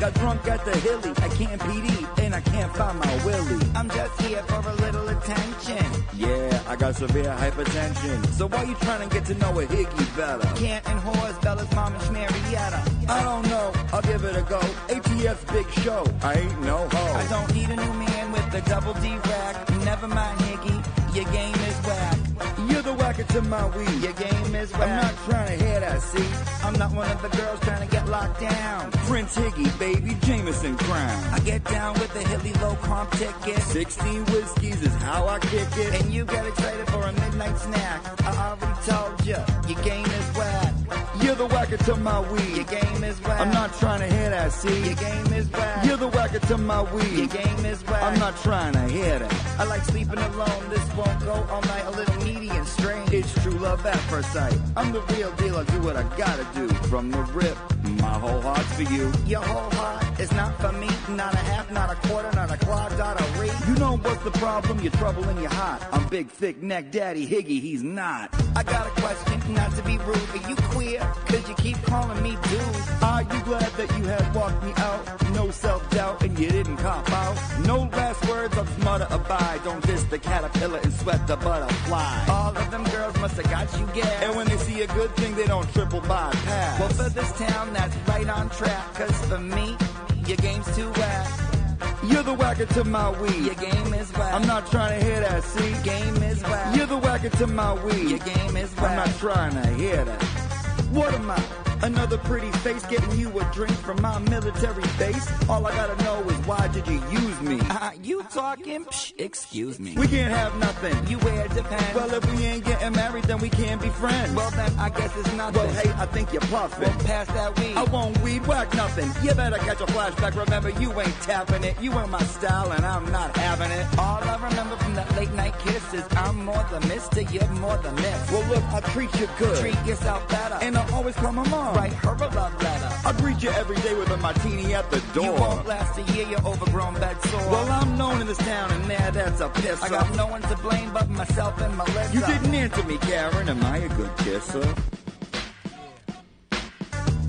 Got drunk at the Hilly at Camp PD, and I can't find my Willie. I'm just here for a little attention. Yeah, I got severe hypertension. So why you trying to get to know a Higgy better? Canton whores, Bella's mom and Schmarietta. I don't know, I'll give it a go. ATF's big show, I ain't no hoe. I don't need a new man with the double D rack. Never mind, Higgy, your game is whack. You're the whacker to my weed. Your game is whack. I'm not trying to hear that, see? I'm not one of the girls trying to get locked down. Prince Higgy, baby, Jameson crown. I get down with the Hilly low comp ticket. 16 whiskeys is how I kick it. And you get excited for a midnight snack. I already told you, your game is whack. You're the whacker to my weed. Your game is whack. I'm not trying to hear that, see? Your game is whack. You're the whacker to my weed. Your game is whack. I'm not trying to hear that. I like sleeping alone. This won't go all night. A little needy and strange. It's true love at first sight. I'm the real deal. I do what I gotta do. From the rip, my whole heart's for you. Your whole heart is not for me. Not a half, not a quarter, not a claw, not a re. You know what's the problem? You're trouble and you're hot. I'm big, thick neck daddy Higgy. He's not. I got a question, not to be rude. Are you queer? Cause you keep calling me dude. Are you glad that you had walked me out? No self-doubt and you didn't cop out. No last words, I'll just mutter abide. Don't diss the caterpillar and sweat the butterfly. All of them girls must have got you gas. And when they see a good thing, they don't triple bypass. Well, for this town, that's right on track. Cause for me, your game's too whack. You're the whacker to my weed. Your game is whack. I'm not trying to hear that, see? Game is whack. You're the whacker to my weed. Your game is whack. I'm not trying to hear that. What am I? Another pretty face getting you a drink from my military base? All I gotta know is why did you use me? You talking? Psh, excuse me. We can't have nothing. You wear depends. Well, if we ain't getting married, then we can't be friends. Well, then I guess it's nothing. Well, hey, I think you're puffing. Well, pass that weed. I won't weed whack nothing. You better catch a flashback. Remember, you ain't tapping it. You ain't my style, and I'm not having it. All I remember from that late night kiss is I'm more the mister, you're more the miss. Well, look, I treat you good. Treat yourself better. And I always call my mom. Write her a love letter. I greet you every day with a martini at the door. You won't last a year, you're overgrown bed sore. Well, I'm known in this town, and that's a piss. I got no one to blame but myself and Melissa. You didn't answer me, Karen. Am I a good kisser?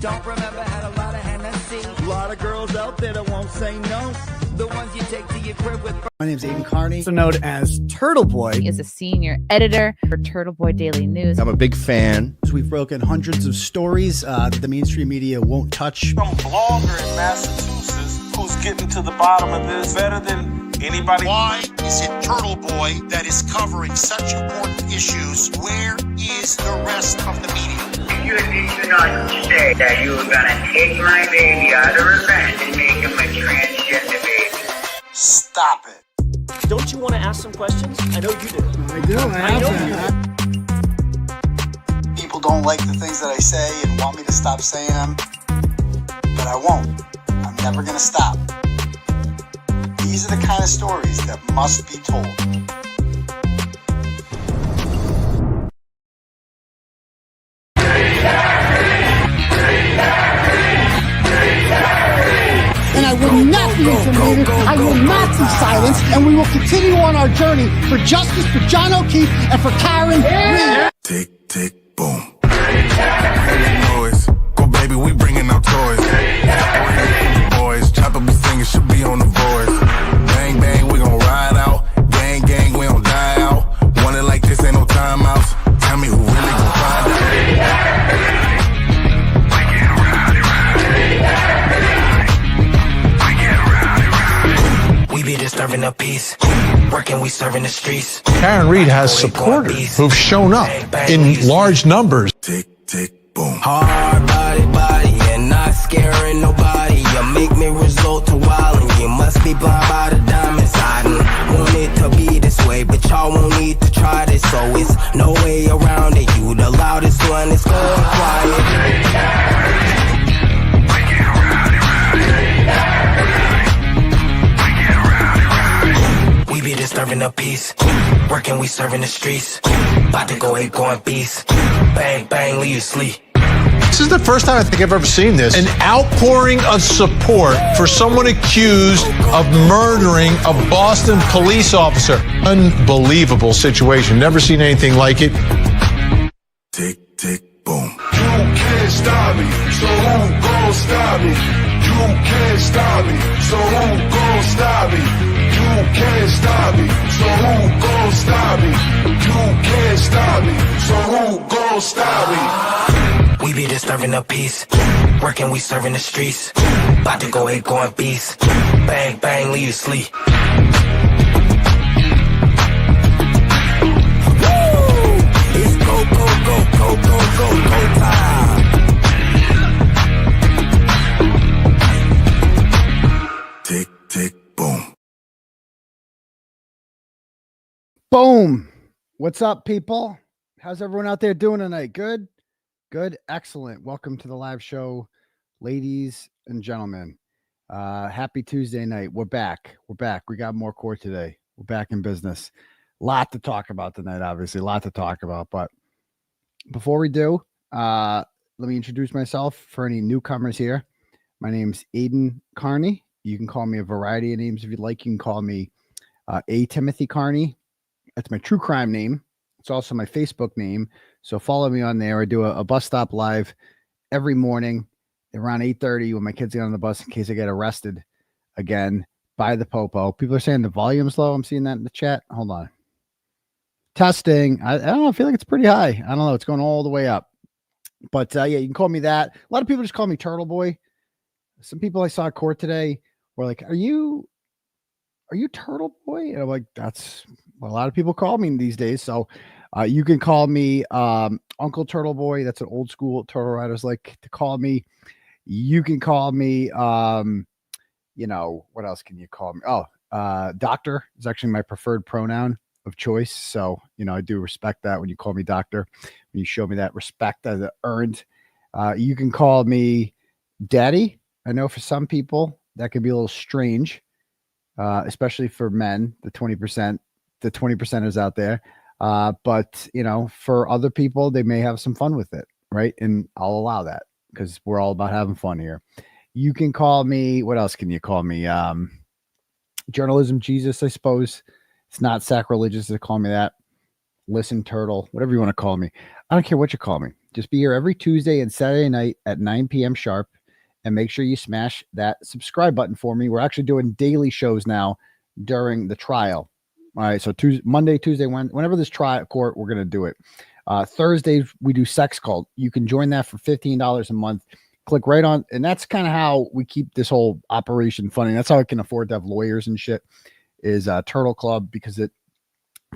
Don't remember, had a lot of Hennessy. A lot of girls out there that won't say no. The ones you take to your crib with. My name's Aidan, also known as Turtle Boy. He is a senior editor for Turtle Boy Daily News. I'm a big fan. We've broken hundreds of stories that the mainstream media won't touch. Some blogger in Massachusetts who's getting to the bottom of this better than anybody. Why is it Turtle Boy that is covering such important issues? Where is the rest of the media? You did not say that you were going to take my baby out of revenge and make him a transgender baby. Stop it. Don't you want to ask some questions? I know you do. I do. I know you do. People don't like the things that I say and want me to stop saying them, but I won't. I'm never going to stop. These are the kind of stories that must be told. And I will not be intimidated, I will not be silenced, and we will continue on our journey for justice for John O'Keefe and for Karen Reed. Tick, tick, boom. Noise. Go, baby, we bringing out toys. Boys, chop up the singing, should be on the voice. Bang, bang, we gon' ride out. Gang, gang, we don't die out. Want it like this, ain't no timeouts. Tell me who really gon' find out. We be disturbing the peace, working, we serving the streets. Karen Reed has supporters who've shown up in large numbers. Tick, tick, boom. Hard body, and not scaring nobody. You make me resort to wildin'. You must be blind by the diamonds. I didn't want it to be this way, but y'all won't need to try this, so it's no way around it. You the loudest one, it's going quiet. We be disturbing the peace, working, we serving the streets. About to go 8 going beast. Bang, bang, leave you sleep. This is the first time I think I've ever seen this. An outpouring of support for someone accused of murdering a Boston police officer. Unbelievable situation. Never seen anything like it. Tick, tick, boom. You can't stop me, so who gon' stop me? You You can't stop me, so who gon' stop me? You can't stop me, so who gon' stop me? You can't stop me, so who gon' stop me? We be disturbing the peace, working, we serving the streets. About to go ahead, going beast. Bang, bang, leave you sleep. It's go, go, go, go, go, go, go time. Tick, tick, boom. Boom. What's up, people? How's everyone out there doing tonight? Good? Good? Excellent. Welcome to the live show, ladies and gentlemen. Happy Tuesday night. We're back. We're back. We got more court today. We're back in business. Lot to talk about tonight, obviously. A lot to talk about. But before we do, let me introduce myself for any newcomers here. My name's Aidan Kearney. You can call me a variety of names if you'd like. You can call me A. Timothy Kearney. That's my true crime name. It's also my Facebook name. So follow me on there. I do a bus stop live every morning around 8:30 when my kids get on the bus in case I get arrested again by the popo. People are saying the volume's low. I'm seeing that in the chat. Hold on. Testing. I don't know. I feel like it's pretty high. I don't know. It's going all the way up. But yeah, you can call me that. A lot of people just call me Turtle Boy. Some people I saw at court today were like, are you Turtle Boy? And I'm like, that's what a lot of people call me these days. So you can call me Uncle Turtle Boy. That's an old school turtle riders like to call me. You can call me, you know, what else can you call me? Oh, doctor is actually my preferred pronoun of choice. So, you know, I do respect that when you call me doctor, when you show me that respect as earned. You can call me daddy. I know for some people that can be a little strange, especially for men, the 20%ers out there. But, you know, for other people, they may have some fun with it, right? And I'll allow that because we're all about having fun here. You can call me, what else can you call me? Journalism Jesus, I suppose. It's not sacrilegious to call me that. Listen, Turtle, whatever you want to call me. I don't care what you call me. Just be here every Tuesday and Saturday night at 9 p.m. sharp. And make sure you smash that subscribe button for me. We're actually doing daily shows now during the trial. All right, so Monday, Tuesday, whenever this trial court, we're going to do it. Thursdays, we do Sex Cult. You can join that for $15 a month. Click right on, and that's kind of how we keep this whole operation funny. That's how I can afford to have lawyers and shit, is Turtle Club, because at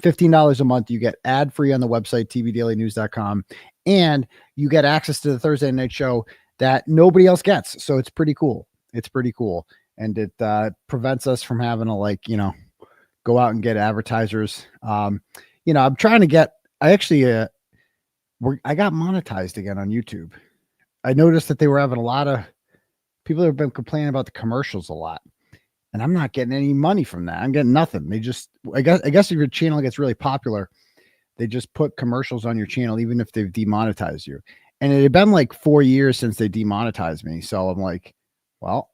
$15 a month, you get ad-free on the website, tvdailynews.com, and you get access to the Thursday night show that nobody else gets. So it's pretty cool. It's pretty cool. And it prevents us from having to, like, you know, go out and get advertisers. You know, I'm trying to get, I got monetized again on YouTube. I noticed that they were having a lot of people that have been complaining about the commercials a lot, and I'm not getting any money from that. I'm getting nothing. They just, I guess if your channel gets really popular, they just put commercials on your channel, even if they've demonetized you. And it had been like 4 years since they demonetized me. So I'm like, well,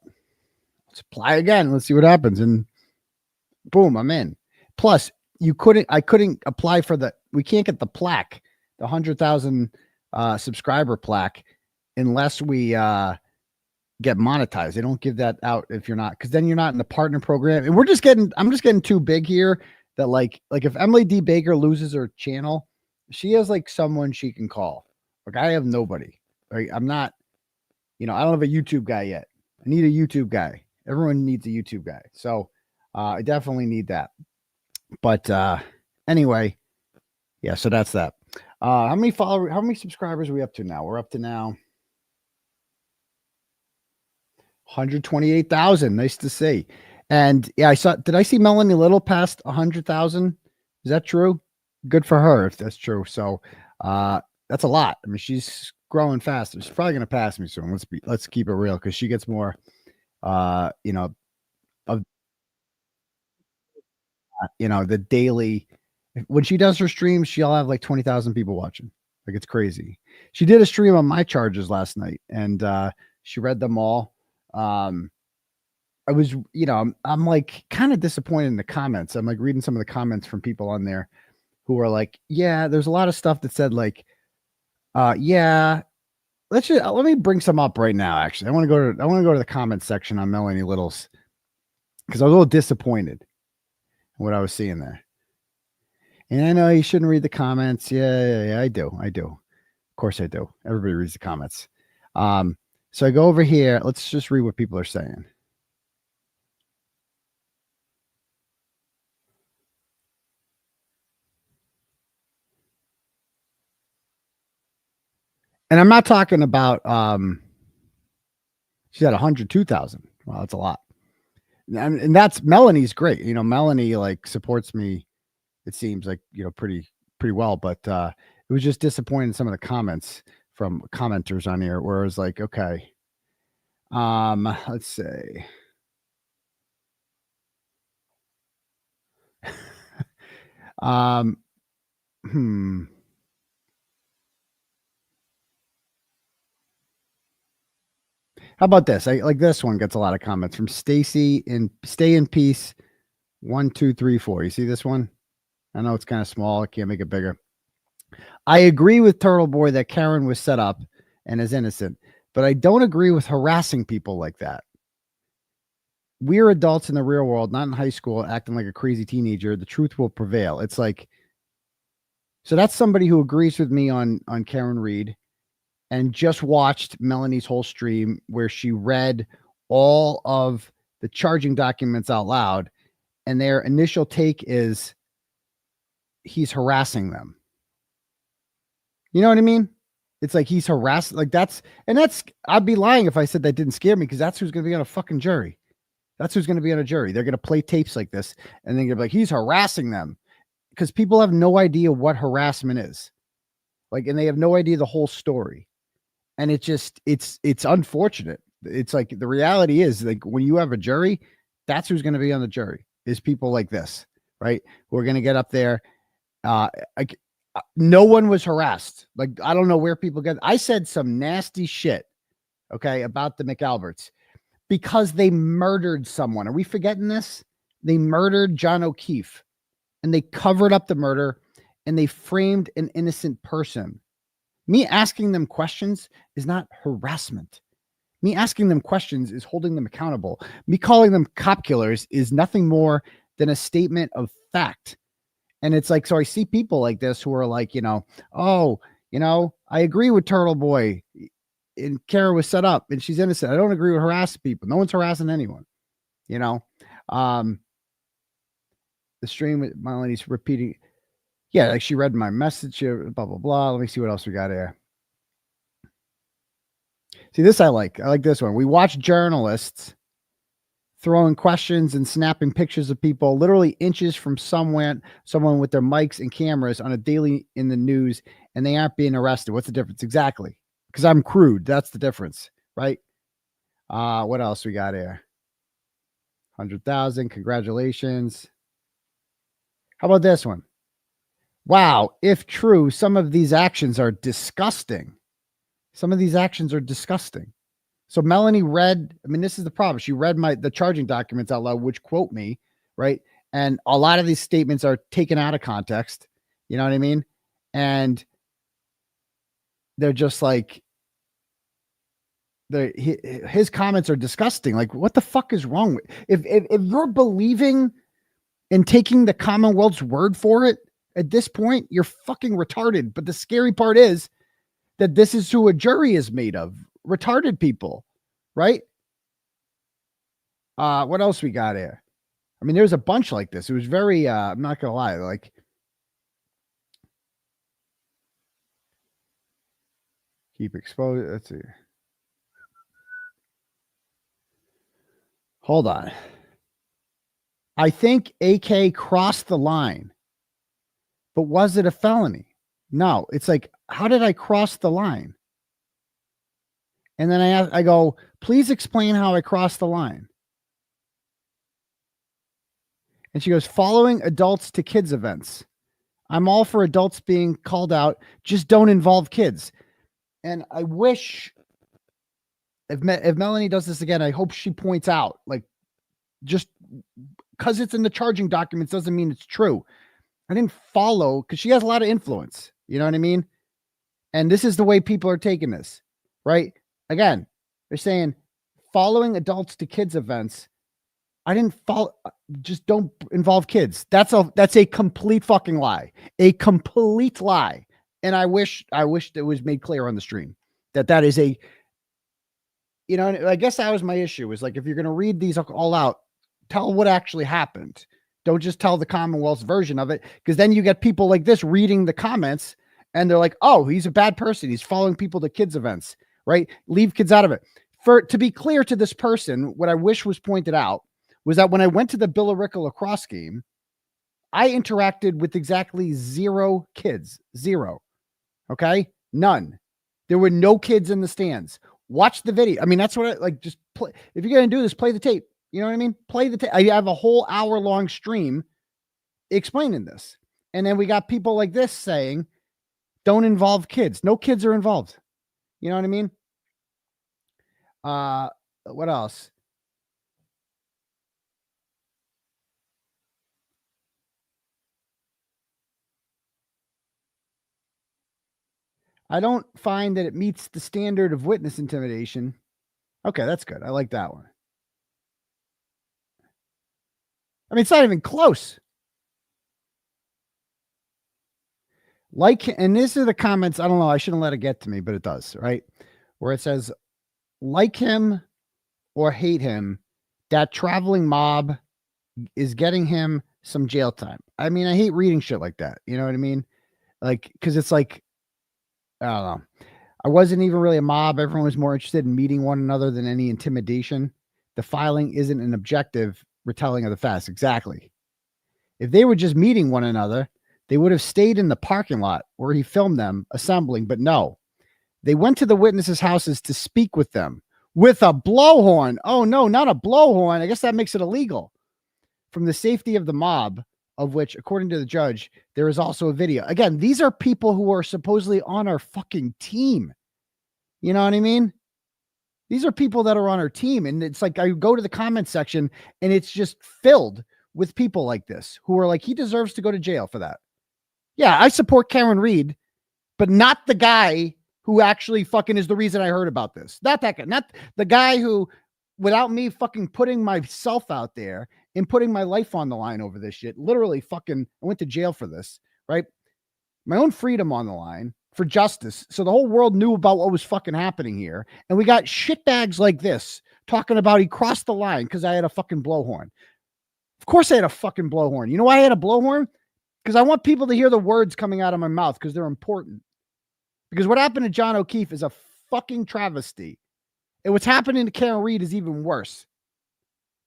let's apply again. Let's see what happens. And boom, I'm in. Plus, I couldn't apply for we can't get the plaque, the 100,000 subscriber plaque, unless we get monetized. They don't give that out if you're not, because then you're not in the partner program. And I'm just getting too big here that like if Emily D. Baker loses her channel, she has like someone she can call. Like, I have nobody. Right? I'm not, you know, I don't have a YouTube guy yet. I need a YouTube guy. Everyone needs a YouTube guy. So I definitely need that. But anyway, yeah, so that's that. How many subscribers are we up to now? We're up to now 128,000. Nice to see. And yeah, did I see Melanie Little past 100,000? Is that true? Good for her if that's true. So that's a lot. I mean, she's growing fast. She's probably going to pass me soon. Let's keep it real, because she gets more, you know, of, you know, the daily. When she does her streams, she'll have like 20,000 people watching. Like, it's crazy. She did a stream on my charges last night, and she read them all. I was, you know, I'm like kind of disappointed in the comments. I'm like reading some of the comments from people on there who are like, yeah, there's a lot of stuff that said like, yeah, let me bring some up right now. Actually, I want to go to the comment section on Melanie Little's, because I was a little disappointed in what I was seeing there. And I know you shouldn't read the comments. Yeah, I do. Of course I do. Everybody reads the comments. So I go over here. Let's just read what people are saying. And I'm not talking about, she's at 102,000. Wow, that's a lot. And that's, Melanie's great. You know, Melanie like supports me, it seems like, you know, pretty well, but it was just disappointing, some of the comments from commenters on here where I was like, okay, let's see. How about this? I like this one gets a lot of comments from Stacy in Stay in Peace 1234. You see this one? I know it's kind of small. I can't make it bigger. I agree with Turtle Boy that Karen was set up and is innocent, but I don't agree with harassing people like that. We're adults in the real world, not in high school, acting like a crazy teenager. The truth will prevail. It's like, so that's somebody who agrees with me on Karen Reed and just watched Melanie's whole stream where she read all of the charging documents out loud, and their initial take is he's harassing them. You know what I mean? It's like he's harassed. Like I'd be lying if I said that didn't scare me, because that's who's going to be on a fucking jury. That's who's going to be on a jury. They're going to play tapes like this, and then you're like, he's harassing them, because people have no idea what harassment is. Like, and they have no idea the whole story. And it's unfortunate. It's like, the reality is, like, when you have a jury, that's who's going to be on the jury, is people like this, right? Who are going to get up there. No one was harassed. Like, I don't know where people get. I said some nasty shit, okay, about the McAlberts, because they murdered someone. Are we forgetting this? They murdered John O'Keefe, and they covered up the murder, and they framed an innocent person. Me asking them questions is not harassment. Me asking them questions is holding them accountable. Me calling them cop killers is nothing more than a statement of fact. And it's like, so I see people like this who are like, you know, oh, you know, I agree with Turtle Boy, and Kara was set up and she's innocent. I don't agree with harassing people. No one's harassing anyone, you know. The stream with Melanie's repeating. Yeah, like she read my message, blah, blah, blah. Let me see what else we got here. See, this I like. I like this one. We watch journalists throwing questions and snapping pictures of people literally inches from someone with their mics and cameras on a daily in the news, and they aren't being arrested. What's the difference? Exactly. Because I'm crude. That's the difference, right? What else we got here? 100,000. Congratulations. How about this one? Wow, if true, some of these actions are disgusting. Some of these actions are disgusting. So Melanie read, I mean, this is the problem. She read the charging documents out loud, which quote me, right? And a lot of these statements are taken out of context. You know what I mean? And they're just like, his comments are disgusting. Like, what the fuck is wrong with, if you're believing and taking the Commonwealth's word for it, at this point, you're fucking retarded. But the scary part is that this is who a jury is made of. Retarded people, right? What else we got here? I mean, there's a bunch like this. It was very, I'm not going to lie, like, keep exposed. Let's see. Hold on. I think AK crossed the line. But was it a felony? No. It's like, how did I cross the line? And then I go, please explain how I crossed the line. And she goes, following adults to kids events. I'm all for adults being called out. Just don't involve kids. And I wish if Melanie does this again, I hope she points out, like, just because it's in the charging documents doesn't mean it's true. I didn't follow, because she has a lot of influence. You know what I mean? And this is the way people are taking this. right? Again, they're saying following adults to kids events. I didn't follow, just don't involve kids. That's a complete fucking lie. A complete lie. And I wish it was made clear on the stream that is a, you know, I guess that was my issue, is like, if you're going to read these all out, tell what actually happened. Don't just tell the Commonwealth's version of it, because then you get people like this reading the comments and they're like, oh, he's a bad person. He's following people to kids events, right? Leave kids out of it. To be clear to this person, what I wish was pointed out was that when I went to the Billerica lacrosse game, I interacted with exactly 0 kids. 0. Okay? None. There were no kids in the stands. Watch the video. I mean, that's what I like. Just play. If you're going to do this, play the tape. You know what I mean? Play the tape. I have a whole hour-long stream explaining this. And then we got people like this saying, don't involve kids. No kids are involved. You know what I mean? What else? I don't find that it meets the standard of witness intimidation. Okay, that's good. I like that one. I mean, it's not even close. Like, and these are the comments. I don't know. I shouldn't let it get to me, but it does, right? Where it says, like him or hate him, that traveling mob is getting him some jail time. I mean, I hate reading shit like that. You know what I mean? Like, because it's like, I don't know. I wasn't even really a mob. Everyone was more interested in meeting one another than any intimidation. The filing isn't an objective retelling of the facts. Exactly. If they were just meeting one another, they would have stayed in the parking lot where he filmed them assembling, but no. They went to the witnesses' houses to speak with them with a blowhorn. Oh, no, not a blowhorn. I guess that makes it illegal. From the safety of the mob, of which, according to the judge, there is also a video. Again, these are people who are supposedly on our fucking team. You know what I mean? These are people that are on our team. And it's like, I go to the comment section and it's just filled with people like this who are like, he deserves to go to jail for that. Yeah, I support Karen Reed, but not the guy who actually fucking is the reason I heard about this. Not that guy. Not the guy who, without me fucking putting myself out there and putting my life on the line over this shit, literally fucking, I went to jail for this, right? My own freedom on the line for justice. So the whole world knew about what was fucking happening here. And we got shitbags like this talking about he crossed the line because I had a fucking blowhorn. Of course I had a fucking blowhorn. You know why I had a blowhorn? Because I want people to hear the words coming out of my mouth because they're important. Because what happened to John O'Keefe is a fucking travesty. And what's happening to Karen Reed is even worse.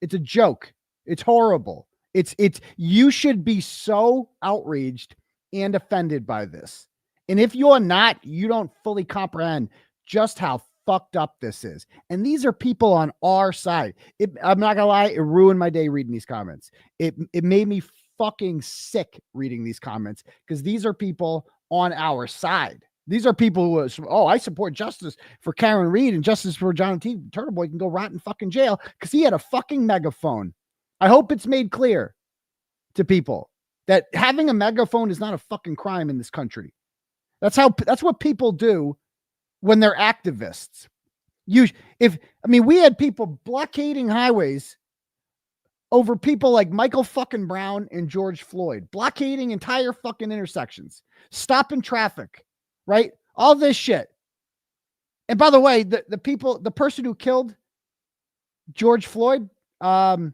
It's a joke. It's horrible. It's you should be so outraged and offended by this. And if you're not, you don't fully comprehend just how fucked up this is. And these are people on our side. I'm not gonna lie, it ruined my day reading these comments. It made me fucking sick reading these comments because these are people on our side. These are people who I support justice for Karen Reed and justice for John T. Turtle Boy can go rot in fucking jail because he had a fucking megaphone. I hope it's made clear to people that having a megaphone is not a fucking crime in this country. That's what people do when they're activists. We had people blockading highways over people like Michael fucking Brown and George Floyd, blockading entire fucking intersections, stopping traffic, right? All this shit. And by the way, the person who killed George Floyd, was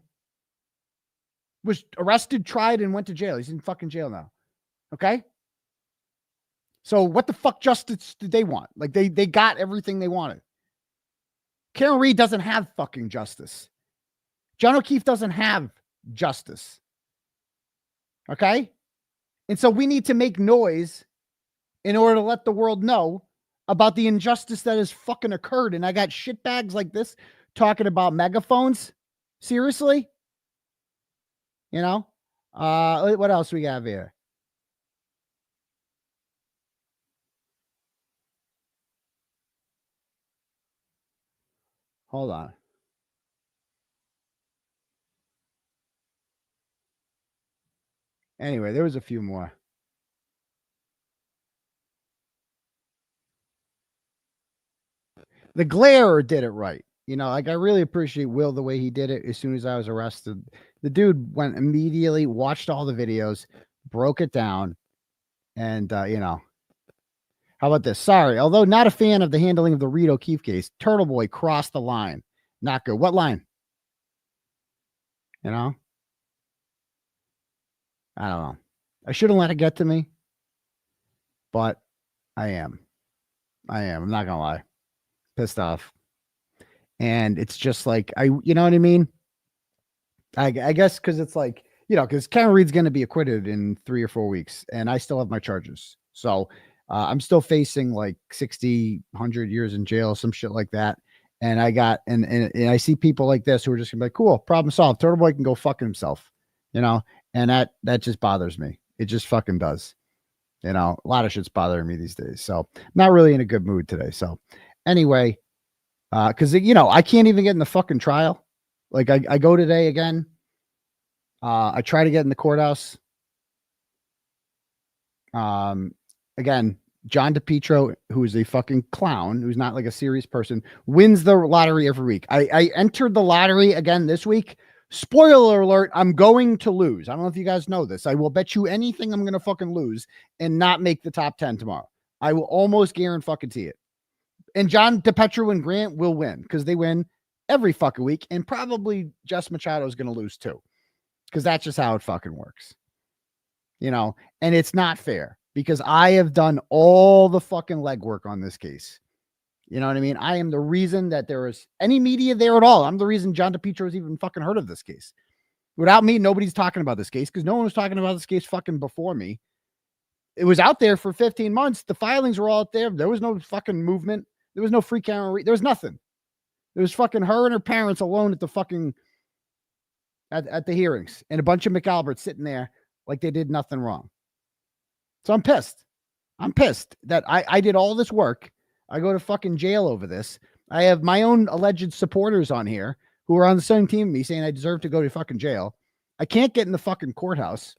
arrested, tried, and went to jail. He's in fucking jail now. Okay? So what the fuck justice did they want? Like they got everything they wanted. Karen Reed doesn't have fucking justice. John O'Keefe doesn't have justice. Okay? And so we need to make noise in order to let the world know about the injustice that has fucking occurred. And I got shitbags like this talking about megaphones. Seriously? You know? What else we have here? Hold on. Anyway, there was a few more. The glare did it right. You know, like I really appreciate Will the way he did it as soon as I was arrested. The dude went immediately, watched all the videos, broke it down, and you know. How about this? Sorry, although not a fan of the handling of the Reed O'Keefe case, Turtle Boy crossed the line. Not good. What line? You know? I don't know. I shouldn't let it get to me, but I am. I'm not gonna lie. Pissed off. And it's just like you know what I mean? I guess because it's like, you know, because Karen Reed's gonna be acquitted in 3 or 4 weeks, and I still have my charges. So I'm still facing like 60, 100 years in jail, some shit like that. And I got, and I see people like this who are just gonna be like, cool, problem solved. Turtle Boy can go fuck himself, you know? And that just bothers me. It just fucking does. You know, a lot of shit's bothering me these days. So I'm not really in a good mood today. So anyway, cause you know, I can't even get in the fucking trial. Like I go today again. I try to get in the courthouse. Again, John DePietro, who is a fucking clown, who's not like a serious person, wins the lottery every week. I entered the lottery again this week. Spoiler alert, I'm going to lose. I don't know if you guys know this. I will bet you anything I'm going to fucking lose and not make the top 10 tomorrow. I will almost guarantee it. And John DePietro and Grant will win because they win every fucking week. And probably Jess Machado is going to lose too, because that's just how it fucking works. You know, and it's not fair because I have done all the fucking legwork on this case. You know what I mean? I am the reason that there is any media there at all. I'm the reason John DePietro has even fucking heard of this case. Without me, nobody's talking about this case because no one was talking about this case fucking before me. It was out there for 15 months. The filings were all out there. There was no fucking movement. There was no free camera. There was nothing. There was fucking her and her parents alone at the fucking, at the hearings, and a bunch of McAlberts sitting there like they did nothing wrong. So I'm pissed. I'm pissed that I did all this work. I go to fucking jail over this. I have my own alleged supporters on here who are on the same team with me saying I deserve to go to fucking jail. I can't get in the fucking courthouse.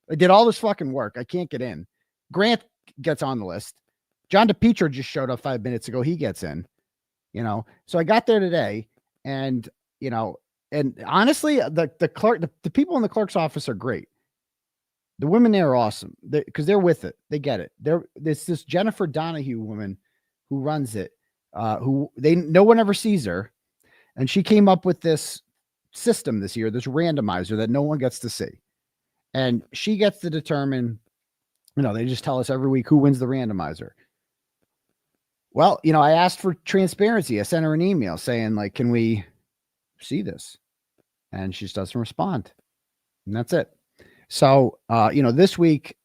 I did all this fucking work. I can't get in. Grant gets on the list. John DePietro just showed up 5 minutes ago. He gets in, you know? So I got there today and, you know, and honestly, the clerk, the people in the clerk's office are great. The women there are awesome because they're with it. They get it. There's this Jennifer Donahue woman who runs it, no one ever sees her. And she came up with this system this year, this randomizer that no one gets to see. And she gets to determine, you know, they just tell us every week who wins the randomizer. Well, you know, I asked for transparency. I sent her an email saying, like, can we see this? And she just doesn't respond. And that's it. So, you know, this week,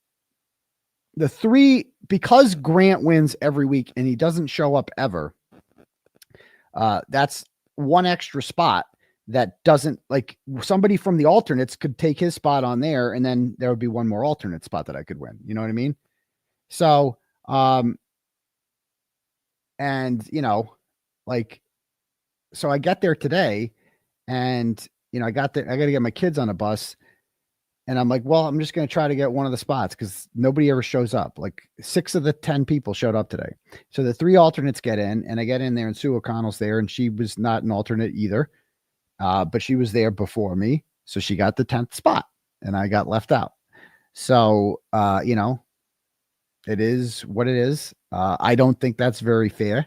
because Grant wins every week and he doesn't show up ever, that's one extra spot that doesn't, like, somebody from the alternates could take his spot on there, and then there would be one more alternate spot that I could win. You know what I mean? So, and, you know, like, so I get there today and, you know, I got to get my kids on a bus. And I'm like, well, I'm just going to try to get one of the spots because nobody ever shows up. Like 6 of the 10 people showed up today. So the 3 alternates get in, and I get in there, and Sue O'Connell's there, and she was not an alternate either. But she was there before me. So she got the 10th spot, and I got left out. So, you know, it is what it is. I don't think that's very fair.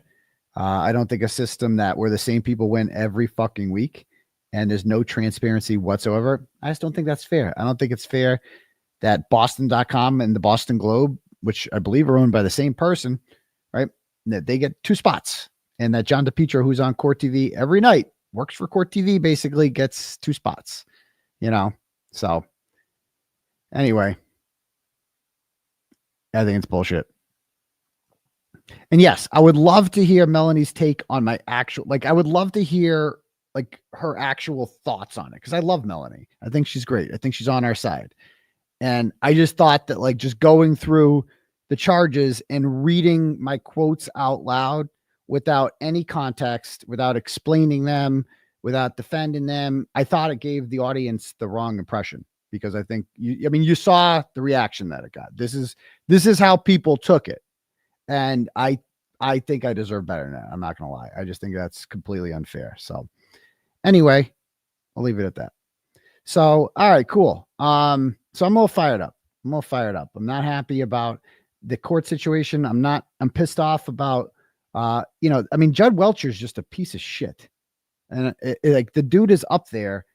I don't think a system where the same people win every fucking week and there's no transparency whatsoever, I just don't think that's fair. I don't think it's fair that Boston.com and the Boston Globe, which I believe are owned by the same person, right, that they get 2 spots, and that John DePietro, who's on Court TV every night, works for Court TV, basically gets 2 spots, you know? So anyway, I think it's bullshit. And yes, I would love to hear Melanie's take on my actual, like, I would love to hear like her actual thoughts on it, because I love Melanie. I think she's great. I think she's on our side. And I just thought that, like, just going through the charges and reading my quotes out loud without any context, without explaining them, without defending them, I thought it gave the audience the wrong impression, because I think you saw the reaction that it got. This is how people took it. And I I think I deserve better than that. I'm not going to lie. I just think that's completely unfair. So anyway, I'll leave it at that. So, all right, cool. So I'm a little fired up. I'm not happy about the court situation. I'm pissed off about, I mean, Judd Welcher is just a piece of shit. And like the dude is up there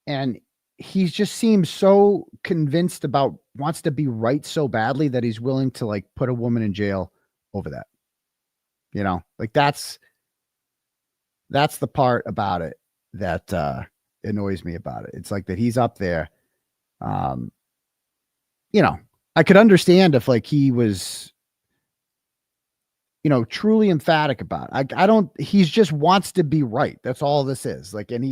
and he just seems so convinced about wants to be right so badly that he's willing to like put a woman in jail over that. Like that's the part about it that annoys me about it. It's like that he's up there. I could understand if like he was, truly emphatic about it. He just wants to be right. That's all this is. Like, and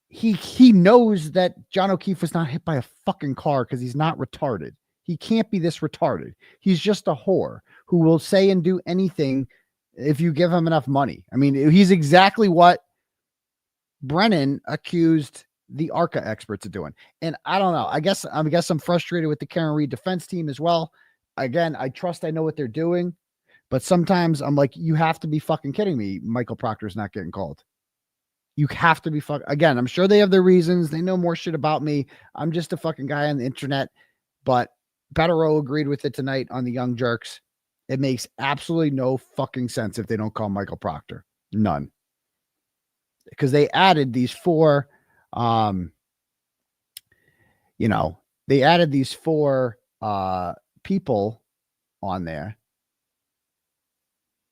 he knows that John O'Keefe was not hit by a fucking car because he's not retarded. He can't be this retarded. He's just a whore who will say and do anything if you give him enough money. I mean, he's exactly what Brennan accused the ARCA experts of doing. And I don't know. I guess I'm frustrated with the Karen Reed defense team as well. Again, I know what they're doing, but sometimes I'm like, you have to be fucking kidding me. Michael Proctor's not getting called. You have to be again, I'm sure they have their reasons. They know more shit about me. I'm just a fucking guy on the internet, but Bettero agreed with it tonight on the Young Jerks. It makes absolutely no fucking sense if they don't call Michael Proctor. None. Because they added these four, people on there,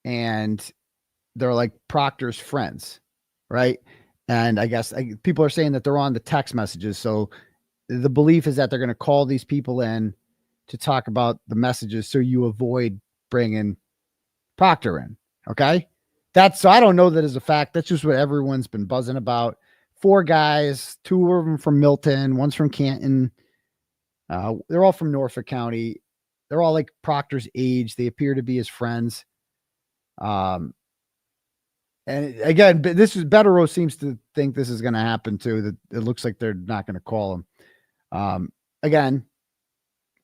and they're like Proctor's friends, right? And I guess people are saying that they're on the text messages. So the belief is that they're going to call these people in to talk about the messages so you avoid bringing Proctor in. Okay. So I don't know that as a fact. That's just what everyone's been buzzing about. 4 guys, 2 of them from Milton, one's from Canton. They're all from Norfolk County. They're all like Proctor's age. They appear to be his friends. And again, Bettero seems to think this is going to happen too. That it looks like they're not going to call him. Again,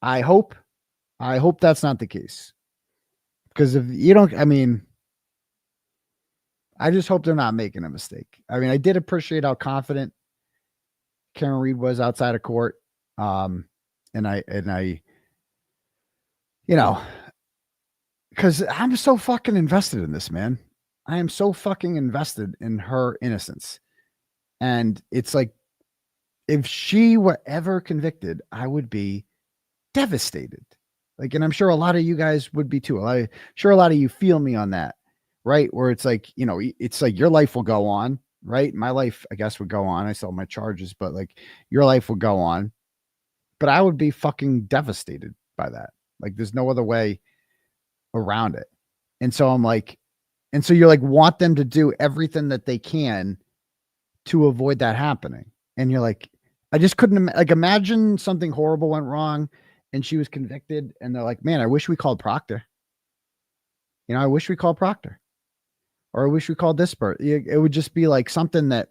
I hope that's not the case. Because if you don't, I just hope they're not making a mistake. I mean, I did appreciate how confident Karen Reed was outside of court. And I, because I'm so fucking invested in this, man. I am so fucking invested in her innocence. And it's like, if she were ever convicted, I would be devastated. Like, and I'm sure a lot of you guys would be too. I'm sure a lot of you feel me on that, right? Where it's like, it's like your life will go on, right? My life, I guess, would go on. I still have my charges, but like your life would go on. But I would be fucking devastated by that. Like, there's no other way around it. And so I'm like, and so you're like, want them to do everything that they can to avoid that happening. And you're like, I just couldn't imagine something horrible went wrong and she was convicted. And they're like, man, I wish we called Proctor. I wish we called Proctor, or I wish we called this person. It would just be like something that,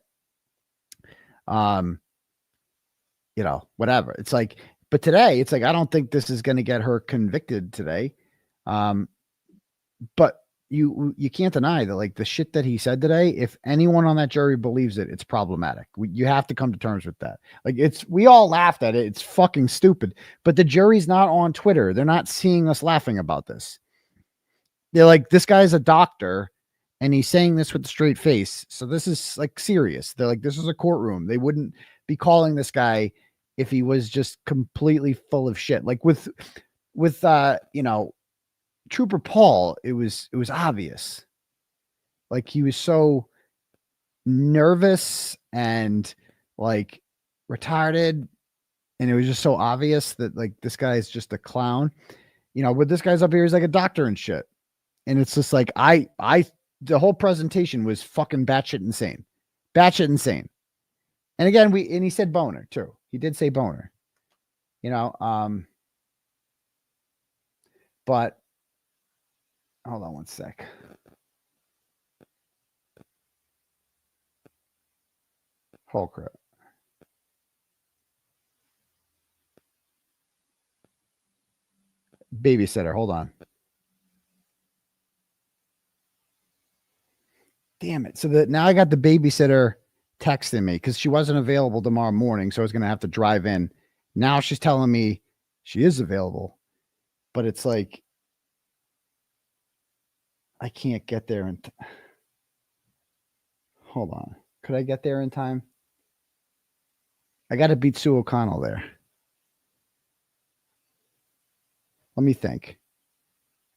whatever. It's like, but today it's like, I don't think this is going to get her convicted today. But you can't deny that, like, the shit that he said today, if anyone on that jury believes it, it's problematic. You have to come to terms with that. Like, we all laughed at it. It's fucking stupid, but the jury's not on Twitter. They're not seeing us laughing about this. They're like, this guy's a doctor and he's saying this with a straight face. So this is like serious. They're like, this is a courtroom. They wouldn't be calling this guy if he was just completely full of shit. Like with Trooper Paul, it was obvious. Like, he was so nervous and like retarded, and it was just so obvious that like this guy is just a clown. With this guy's up here, he's like a doctor and shit. And it's just like, the whole presentation was fucking batshit insane. And again, he said boner too. He did say boner, but hold on one sec. Oh, crap. Babysitter, hold on. damn it. So now I got the babysitter texting me because she wasn't available tomorrow morning. So I was going to have to drive in. Now she's telling me she is available, but it's like, I can't get there. Hold on. Could I get there in time? I got to beat Sue O'Connell there. Let me think.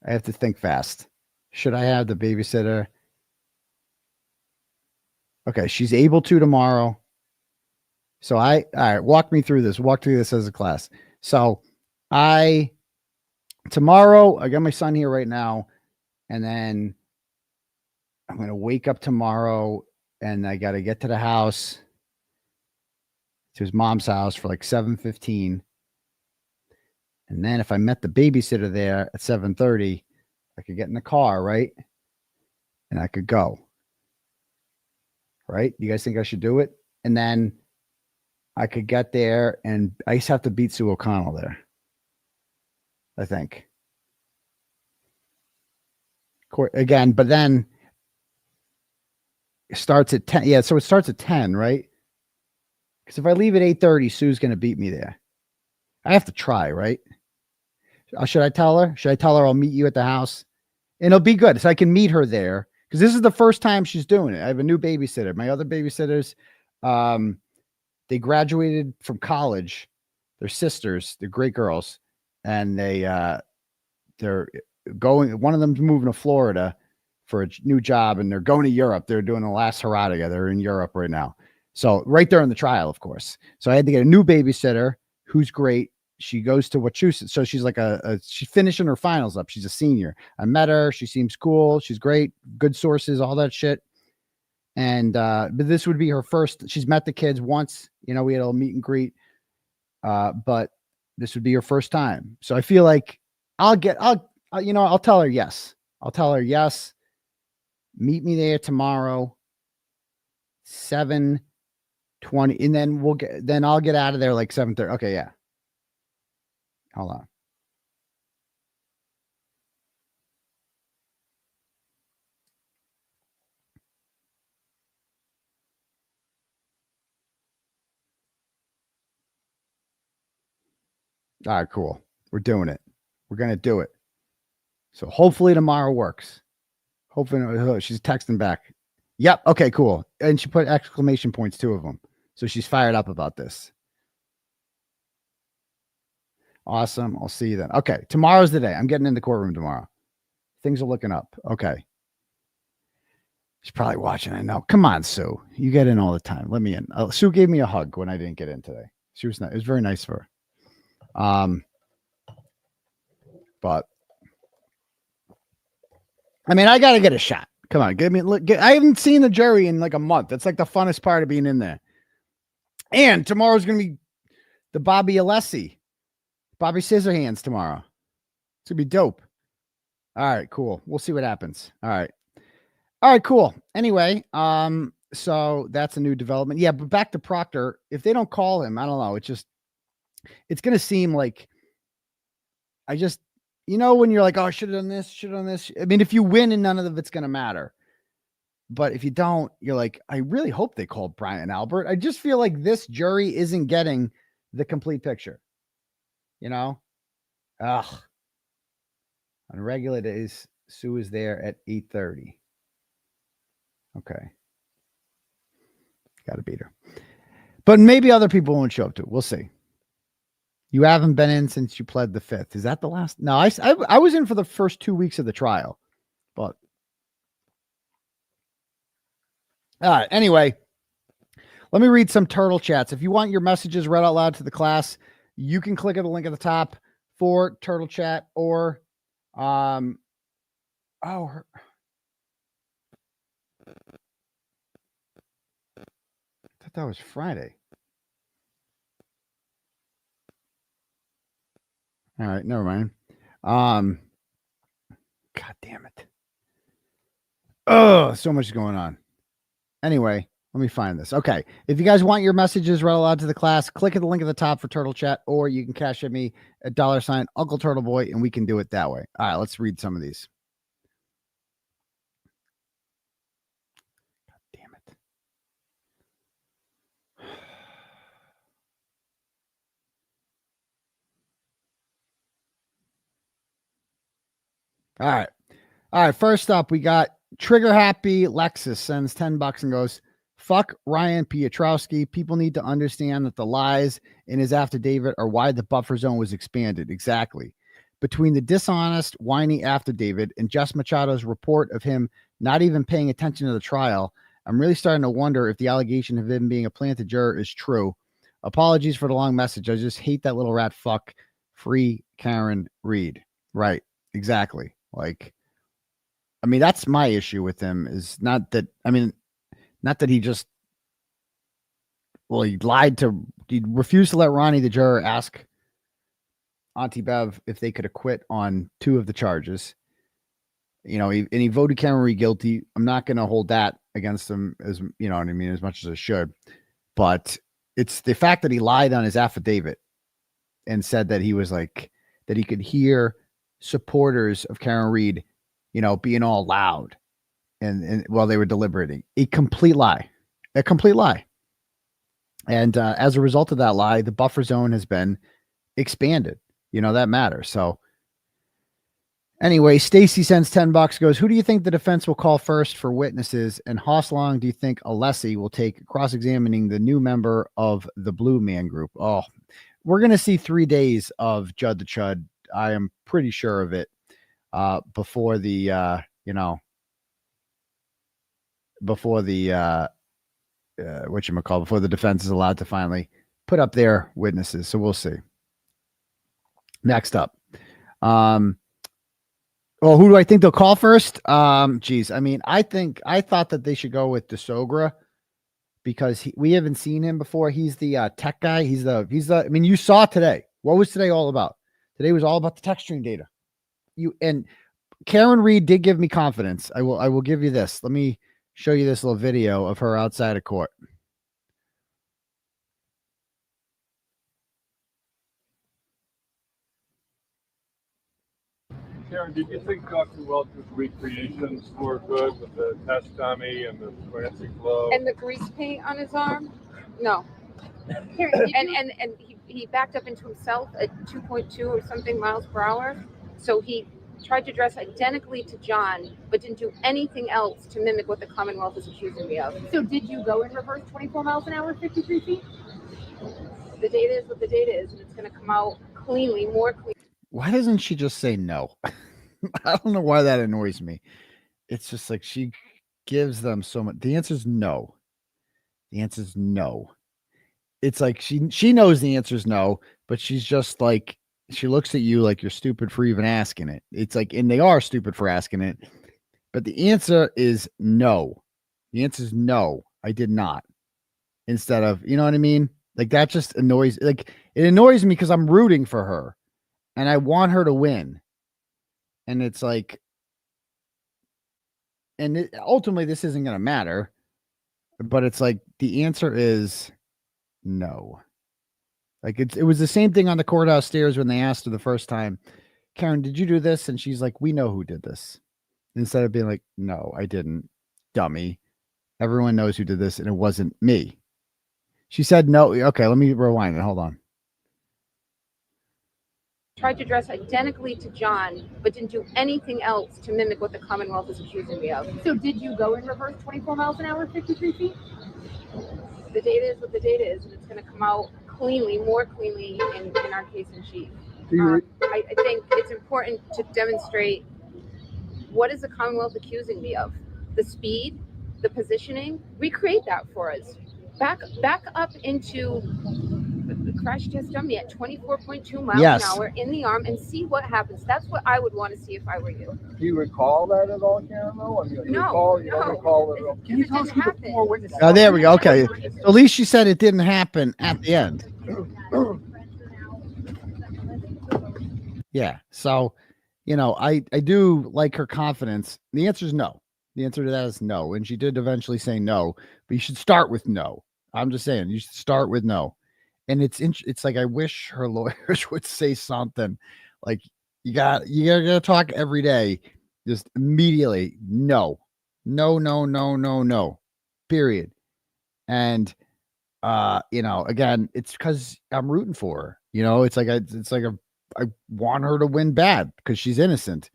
I have to think fast. Should I have the babysitter? Okay, she's able to tomorrow. So all right, walk me through this. Walk through this as a class. So tomorrow, I got my son here right now, and then I'm going to wake up tomorrow, and I got to get to the house, to his mom's house for like 7:15. And then if I met the babysitter there at 7:30, I could get in the car, right? And I could go. Right? You guys think I should do it? And then I could get there, and I just have to beat Sue O'Connell there, I think. Again, but then it starts at 10. Yeah, so it starts at 10, right? Because if I leave at 8:30, Sue's going to beat me there. I have to try, right? Should I tell her? Should I tell her I'll meet you at the house? And it'll be good, so I can meet her there. Because this is the first time she's doing it. I have a new babysitter. My other babysitters, they graduated from college. They're sisters. They're great girls. And they're going, one of them's moving to Florida for a new job, and they're going to Europe. They're doing the last hurrah together. They're in Europe right now. So right there in the trial, of course. So I had to get a new babysitter who's great. She goes to Wachusett. So she's like she's finishing her finals up. She's a senior. I met her. She seems cool. She's great. Good sources, all that shit. And, but this would be her first. She's met the kids once, we had a meet and greet. But this would be her first time. So I feel like I'll tell her yes. I'll tell her yes. Meet me there tomorrow, 7:20. And then I'll get out of there like 7:30. Okay. Yeah. Hold on. All right, cool. We're doing it. We're going to do it. So hopefully tomorrow works. Hopefully she's texting back. Yep. Okay, cool. And she put exclamation points, 2 of them. So she's fired up about this. Awesome. I'll see you then. Okay. Tomorrow's the day. I'm getting in the courtroom tomorrow. Things are looking up. Okay. She's probably watching. I know. Come on, Sue. You get in all the time. Let me in. Sue gave me a hug when I didn't get in today. She was nice. It was very nice for her. But I mean, I got to get a shot. Come on. I haven't seen the jury in like a month. That's like the funnest part of being in there. And tomorrow's going to be the Bobby Scissorhands tomorrow. It's going to be dope. All right, cool. We'll see what happens. All right, cool. Anyway, so that's a new development. Yeah, but back to Proctor. If they don't call him, I don't know. It's going to seem like when you're like, oh, I should have done this. I mean, if you win and none of it's going to matter. But if you don't, you're like, I really hope they called Brian Albert. I just feel like this jury isn't getting the complete picture. On regular days, Sue is there at 8:30. Okay. Got to beat her. But maybe other people won't show up too. We'll see. You haven't been in since you pled the 5th. Is that the last? No, I was in for the first 2 weeks of the trial. But all right. Anyway, let me read some turtle chats. If you want your messages read out loud to the class, you can click on the link at the top for turtle chat or I thought that was Friday. All right, never mind. God damn it. Oh, so much going on. Anyway, let me find this. Okay. If you guys want your messages read aloud to the class, click at the link at the top for Turtle Chat, or you can cash at me at $ Uncle Turtle Boy, and we can do it that way. All right, let's read some of these. All right. First up, we got Trigger Happy Lexus sends $10 and goes, fuck Ryan Piotrowski. People need to understand that the lies in his affidavit are why the buffer zone was expanded. Exactly. Between the dishonest, whiny affidavit and Jess Machado's report of him not even paying attention to the trial, I'm really starting to wonder if the allegation of him being a planted juror is true. Apologies for the long message. I just hate that little rat fuck. Free Karen Reed. Right. Exactly. Like, I mean, that's my issue with him is not that he just, he refused to let Ronnie, the juror, ask Auntie Bev if they could acquit on 2 of the charges. He voted Karen Reed guilty. I'm not going to hold that against him as much as I should, but it's the fact that he lied on his affidavit and said that he was like, that he could hear supporters of Karen Reed, being all loud and while they were deliberating. A complete lie. And as a result of that lie, the buffer zone has been expanded. That matters. So anyway, Stacy sends $10, goes, who do you think the defense will call first for witnesses? And how long do you think Alessi will take cross-examining the new member of the Blue Man Group? Oh, we're going to see 3 days of Judd the Chud. I am pretty sure of it. Before the defense is allowed to finally put up their witnesses. So we'll see. Next up. Who do I think they'll call first? I thought that they should go with DeSogra because we haven't seen him before. He's the tech guy. You saw today. What was today all about? Today was all about the techstream data. And Karen Reed did give me confidence. I will give you this. Let me show you this little video of her outside of court. Karen, did you think Dr. Welcher's recreations were good with the test dummy and the prancing glove? And the grease paint on his arm? No. And he backed up into himself at 2.2 or something miles per hour. So he tried to dress identically to John, but didn't do anything else to mimic what the Commonwealth is accusing me of. So did you go in reverse 24 miles an hour, 53 feet? The data is what the data is, and it's going to come out cleanly, more clean. Why doesn't she just say no? I don't know why that annoys me. It's just like she gives them so much. The answer is no. The answer is no. It's like she knows the answer is no, but she's just like, she looks at you like you're stupid for even asking it. It's like, and they are stupid for asking it, but the answer is no. The answer is no, I did not. Instead of, you know what I mean? Like that just annoys, like it annoys me because I'm rooting for her and I want her to win. And it's like, and ultimately this isn't going to matter, but it's like, the answer is no. Like it was the same thing on the courthouse stairs when they asked her the first time, Karen, did you do this? And she's like, we know who did this. Instead of being like, no, I didn't, dummy. Everyone knows who did this and it wasn't me. She said no. Okay, let me rewind it. Hold on. Tried to dress identically to John, but didn't do anything else to mimic what the Commonwealth is accusing me of. So did you go in reverse 24 miles an hour, 53 feet? The data is what the data is, and it's going to come out cleanly, more cleanly in our case in chief. I think it's important to demonstrate what is the Commonwealth accusing me of. The speed, the positioning, recreate that for us. Back up into the crash test dummy at 24.2 miles an hour in the arm and see what happens. That's what I would want to see if I were you. Do you recall that at all, Karen? No. Don't recall it. Can you tell us who the 4 witnesses? Oh, there we go. Okay. At least she said it didn't happen at the end. Yeah. So, I do like her confidence. The answer is no. The answer to that is no. And she did eventually say no, but you should start with no. I'm just saying you should start with no. And it's like, I wish her lawyers would say something like, you gotta talk every day. Just immediately. No, period. And, again, it's because I'm rooting for her, it's like I want her to win bad because she's innocent.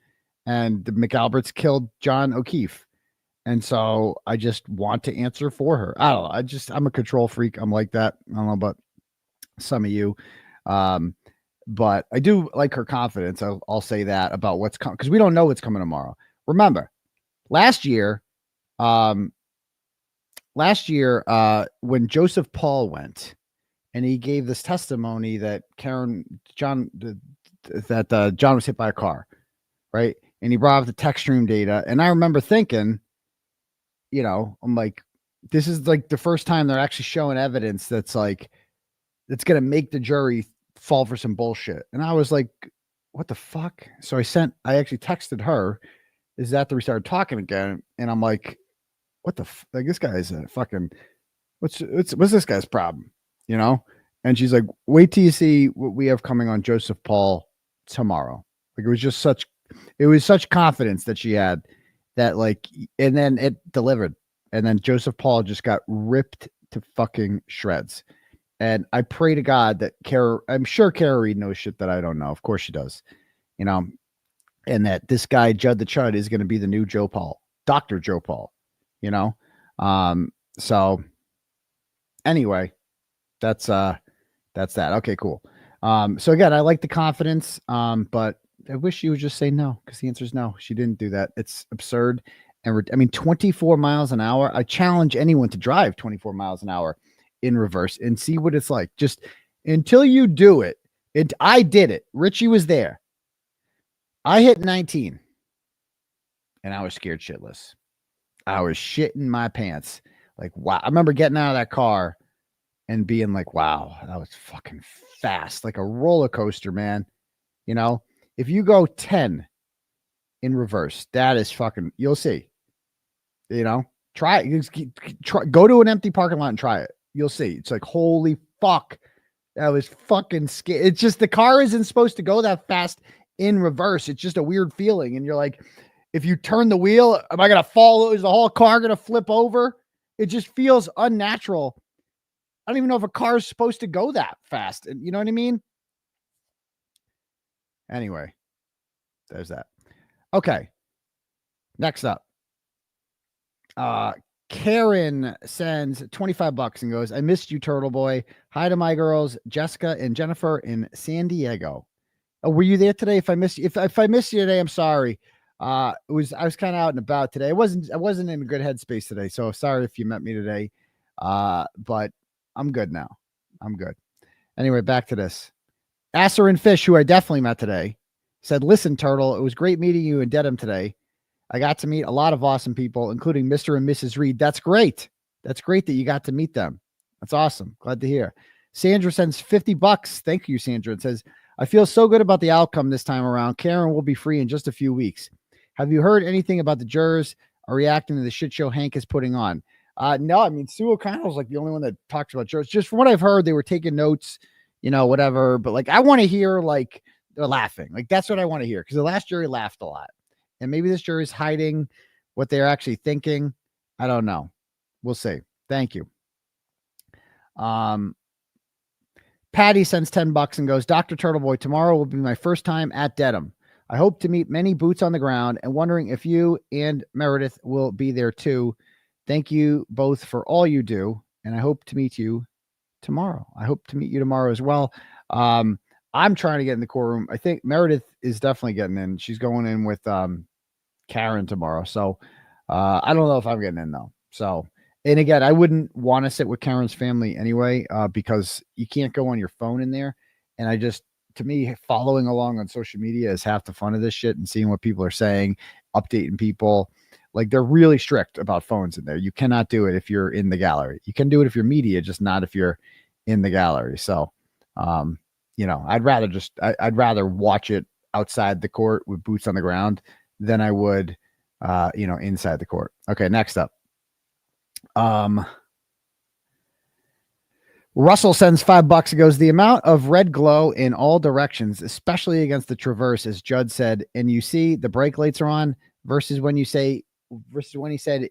and the McAlberts killed John O'Keefe. And so I just want to answer for her. I don't know. I'm a control freak. I'm like that. I don't know about some of you. But I do like her confidence. I'll say that about what's coming, because we don't know what's coming tomorrow. Remember, last year, when Joseph Paul went and he gave this testimony that John was hit by a car, right? And he brought up the techstream data. And I remember thinking, I'm like, this is like the first time they're actually showing evidence that's going to make the jury fall for some bullshit. And I was like, what the fuck? So I actually texted her is after we started talking again. And I'm like, what the like, this guy is a fucking, what's this guy's problem? And she's like, wait till you see what we have coming on Joseph Paul tomorrow. Like, it was such confidence that she had that, and then it delivered. And then Joseph Paul just got ripped to fucking shreds. And I pray to God that I'm sure Kara Reed knows shit that I don't know. Of course she does, and that this guy, Judd the Chud, is going to be the new Joe Paul, Dr. Joe Paul, so anyway, that's that. Okay, cool. So again, I like the confidence, but I wish she would just say no, because the answer is no. She didn't do that. It's absurd. And 24 miles an hour. I challenge anyone to drive 24 miles an hour in reverse and see what it's like. Just until you do it. I did it. Richie was there. I hit 19 and I was scared shitless. I was shitting my pants. Like, wow. I remember getting out of that car and being like, wow, that was fucking fast. Like a roller coaster, man. If you go 10 in reverse, that is fucking, you'll see, try it. Go to an empty parking lot and try it. You'll see. It's like, holy fuck. That was fucking scary. It's just, the car isn't supposed to go that fast in reverse. It's just a weird feeling. And you're like, if you turn the wheel, am I going to fall? Is the whole car going to flip over? It just feels unnatural. I don't even know if a car is supposed to go that fast. And you know what I mean? Anyway, there's that. Okay. Next up. Karen sends $25 and goes, I missed you, Turtle Boy. Hi to my girls, Jessica and Jennifer in San Diego. Oh, were you there today? If I missed you, if I missed you today, I'm sorry. I was kind of out and about today. I wasn't in a good headspace today. So sorry if you met me today. But I'm good now. I'm good. Anyway, back to this. Asser and Fish, who I definitely met today, said, listen, Turtle, it was great meeting you in Dedham today. I got to meet a lot of awesome people, including Mr. and Mrs. Reed. That's great. That's great that you got to meet them. That's awesome. Glad to hear. Sandra sends $50. Thank you, Sandra. It says, I feel so good about the outcome this time around. Karen will be free in just a few weeks. Have you heard anything about the jurors are reacting to the shit show Hank is putting on? No, Sue O'Connell's like the only one that talks about jurors. Just from what I've heard, they were taking notes, whatever. But I want to hear they're laughing. That's what I want to hear, because the last jury laughed a lot. And maybe this jury is hiding what they're actually thinking. I don't know. We'll see. Thank you. Patty sends $10 and goes, Dr. Turtleboy, tomorrow will be my first time at Dedham. I hope to meet many boots on the ground and wondering if you and Meredith will be there too. Thank you both for all you do. And I hope to meet you tomorrow. I hope to meet you tomorrow as well. I'm trying to get in the courtroom. I think Meredith is definitely getting in. She's going in with Karen tomorrow. So I don't know if I'm getting in though. So, and again, I wouldn't want to sit with Karen's family anyway, because you can't go on your phone in there. And to me, following along on social media is half the fun of this shit, and seeing what people are saying, updating people. They're really strict about phones in there. You cannot do it if you're in the gallery. You can do it if you're media, just not if you're in the gallery. So, I'd rather watch it outside the court with boots on the ground than I would, inside the court. Okay. Next up. Russell sends $5 and goes, the amount of red glow in all directions, especially against the Traverse, as Judd said, and you see the brake lights are on versus when he said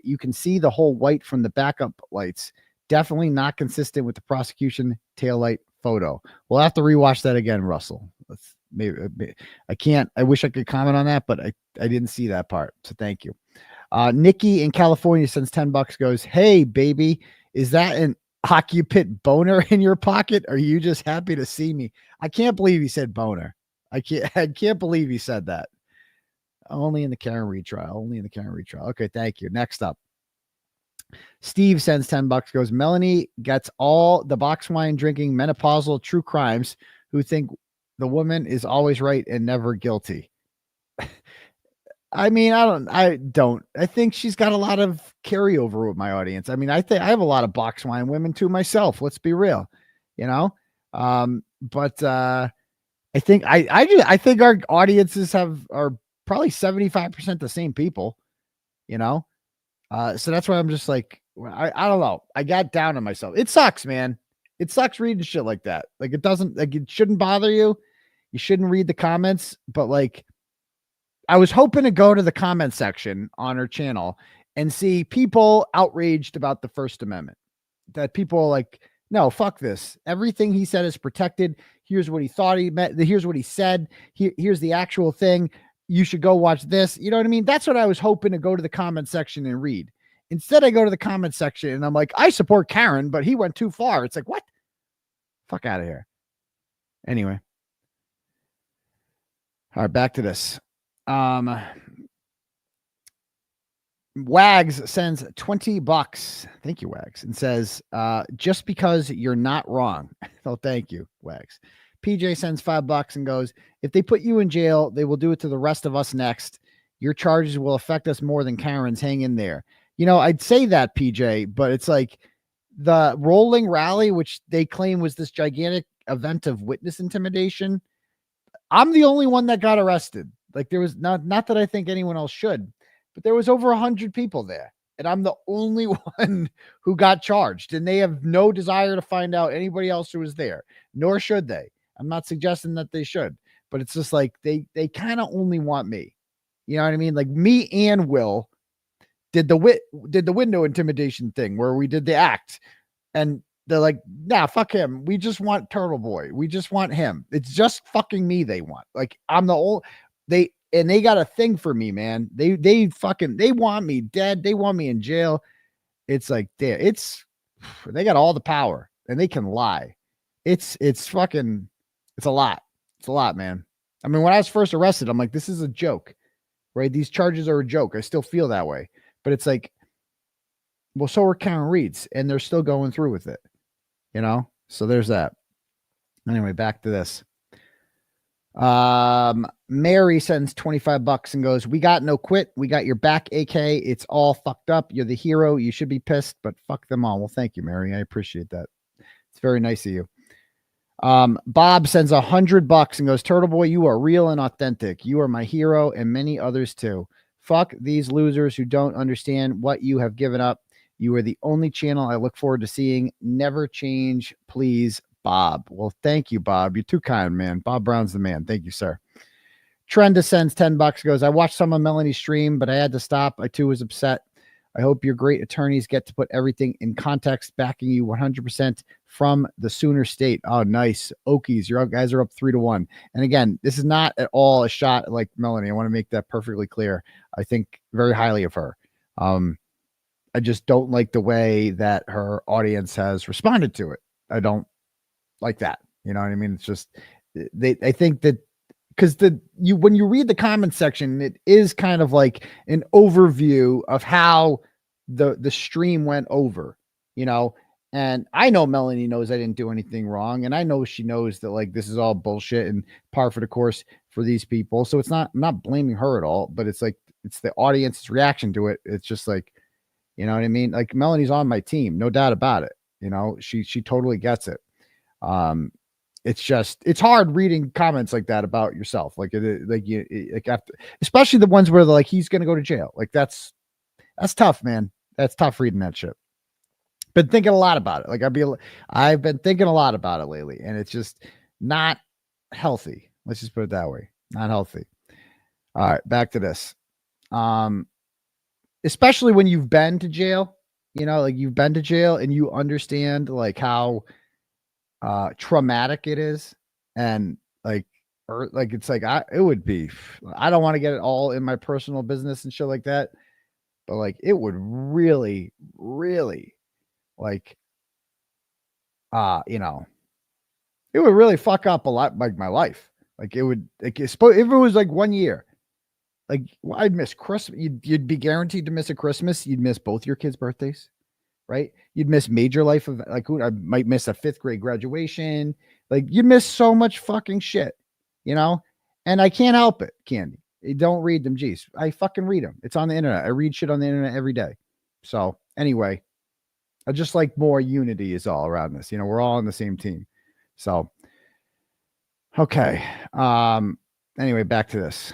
you can see the whole white from the backup lights. Definitely not consistent with the prosecution taillight photo. We'll have to rewatch that again, Russell. maybe I can't. I wish I could comment on that, but I didn't see that part. So thank you. Nikki in California sends $10. Goes, hey baby, is that an occupant boner in your pocket? Or are you just happy to see me? I can't believe he said boner. I can't believe he said that. Only in the Karen retrial. Only in the Karen retrial. Okay, thank you. Next up. Steve sends $10. Goes, Melanie gets all the box wine drinking menopausal true crimes who think the woman is always right and never guilty. I mean, I think she's got a lot of carryover with my audience. I mean, I think I have a lot of box wine women too myself. Let's be real, but I think I think our audiences are probably 75% the same people, so that's why I'm just like, I don't know. I got down on myself. It sucks, man. It sucks reading shit like that. Like it shouldn't bother you. You shouldn't read the comments, but like, I was hoping to go to the comment section on her channel and see people outraged about the First Amendment, that people are like, no, fuck this. Everything he said is protected. Here's what he thought he meant. Here's what he said. Here's the actual thing. You should go watch this. You know what I mean? That's what I was hoping to go to the comment section and read. Instead, I go to the comment section and I'm like, I support Karen, but he went too far. It's like, what? Fuck out of here. Anyway. All right, back to this. Wags sends $20. Thank you, Wags, and says, just because you're not wrong. Oh, thank you, Wags. PJ sends $5 and goes, if they put you in jail, they will do it to the rest of us next. Your charges will affect us more than Karen's. Hang in there. I'd say that, PJ, but it's like the rolling rally, which they claim was this gigantic event of witness intimidation. I'm the only one that got arrested. Like there was not that I think anyone else should, but there was over 100 people there. And I'm the only one who got charged, and they have no desire to find out anybody else who was there, nor should they. I'm not suggesting that they should, but it's just like, they kind of only want me. You know what I mean? Like me and Will did the window intimidation thing where we did the act, and they're like, nah, fuck him. We just want Turtle Boy. We just want him. It's just fucking me they want. Like I'm the old, they got a thing for me, man. They want me dead. They want me in jail. It's like, they got all the power and they can lie. It's a lot. It's a lot, man. I mean, when I was first arrested, I'm like, this is a joke, right? These charges are a joke. I still feel that way, but it's like, well, so are Karen Reed's, and they're still going through with it, So there's that. Anyway, back to this. Mary sends $25 and goes, we got no quit. We got your back, AK. It's all fucked up. You're the hero. You should be pissed, but fuck them all. Well, thank you, Mary. I appreciate that. It's very nice of you. Bob sends $100 and goes, Turtle Boy, you are real and authentic. You are my hero and many others too. Fuck these losers who don't understand what you have given up. You are the only channel I look forward to seeing. Never change, please, Bob. Well, thank you, Bob. You're too kind, man. Bob Brown's the man. Thank you, sir. Trenda sends $10, goes, I watched some of Melanie's stream, but I had to stop. I too was upset. I hope your great attorneys get to put everything in context, backing you 100% from the Sooner State. Oh, nice. Okies, you guys are up 3-1. And again, this is not at all a shot like Melanie. I want to make that perfectly clear. I think very highly of her. I just don't like the way that her audience has responded to it. I don't like that. You know what I mean? It's just, I think that because when you read the comment section, it is kind of like an overview of how the stream went over, and I know Melanie knows I didn't do anything wrong. And I know she knows that like, this is all bullshit and par for the course for these people. So I'm not blaming her at all, but it's like, it's the audience's reaction to it. It's just like, you know what I mean? Like Melanie's on my team, no doubt about it. She totally gets it. It's hard reading comments like that about yourself. After, especially the ones where they're like, he's going to go to jail. Like that's tough, man. That's tough reading that shit. Been thinking a lot about it. Like I've been thinking a lot about it lately, and it's just not healthy. Let's just put it that way. Not healthy. All right, back to this. Especially when you've been to jail, like you've been to jail and you understand like how traumatic it is. And like, or like, it's like, it would be, I don't want to get it all in my personal business and shit like that, but like, it would really, really like, you know, it would really fuck up a lot, like my life. Like it would, like, if it was like 1 year, like I'd miss Christmas. You'd be guaranteed to miss a Christmas. You'd miss both your kids' birthdays, right? You'd miss major life of like, I might miss a 5th grade graduation. Like you miss so much fucking shit, you know? And I can't help it, Candy. You don't read them. Geez, I fucking read them. It's on the internet. I read shit on the internet every day. So anyway, I just like more unity is all around this. You know, we're all on the same team. So, okay. Anyway, back to this.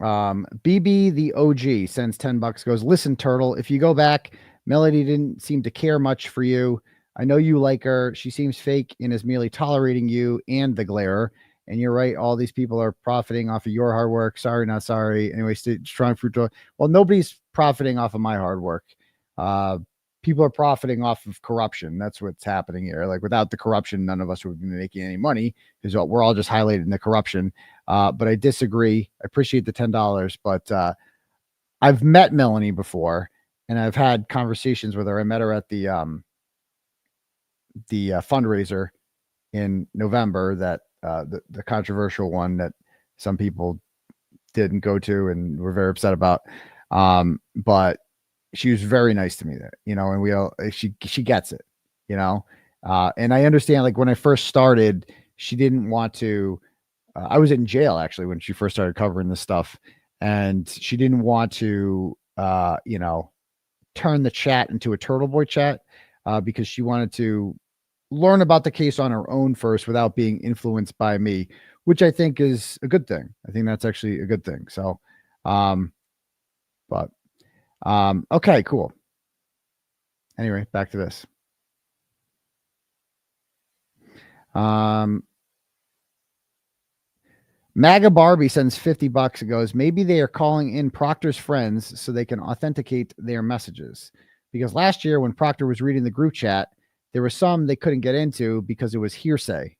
BB the OG sends $10, goes, listen, Turtle, if you go back, Melody didn't seem to care much for you. I know you like her. She seems fake and is merely tolerating you and the glare. And you're right. All these people are profiting off of your hard work. Sorry, not sorry. Anyway, strong fruit. Well, nobody's profiting off of my hard work. People are profiting off of corruption. That's what's happening here. Like without the corruption, none of us would be making any money because we're all just highlighting the corruption. But I disagree. I appreciate the $10, but I've met Melanie before and I've had conversations with her. I met her at the fundraiser in November, that the controversial one that some people didn't go to and were very upset about. But she was very nice to me there, you know, and she gets it, you know? And I understand, like when I first started, she didn't want to, I was in jail actually when she first started covering this stuff, and she didn't want to, you know, turn the chat into a Turtle Boy chat, because she wanted to learn about the case on her own first without being influenced by me, which I think is a good thing. I think that's actually a good thing. So, okay, cool. Anyway, back to this. MAGA Barbie sends $50 and goes, maybe they are calling in Proctor's friends so they can authenticate their messages. Because last year when Proctor was reading the group chat, there were some they couldn't get into because it was hearsay.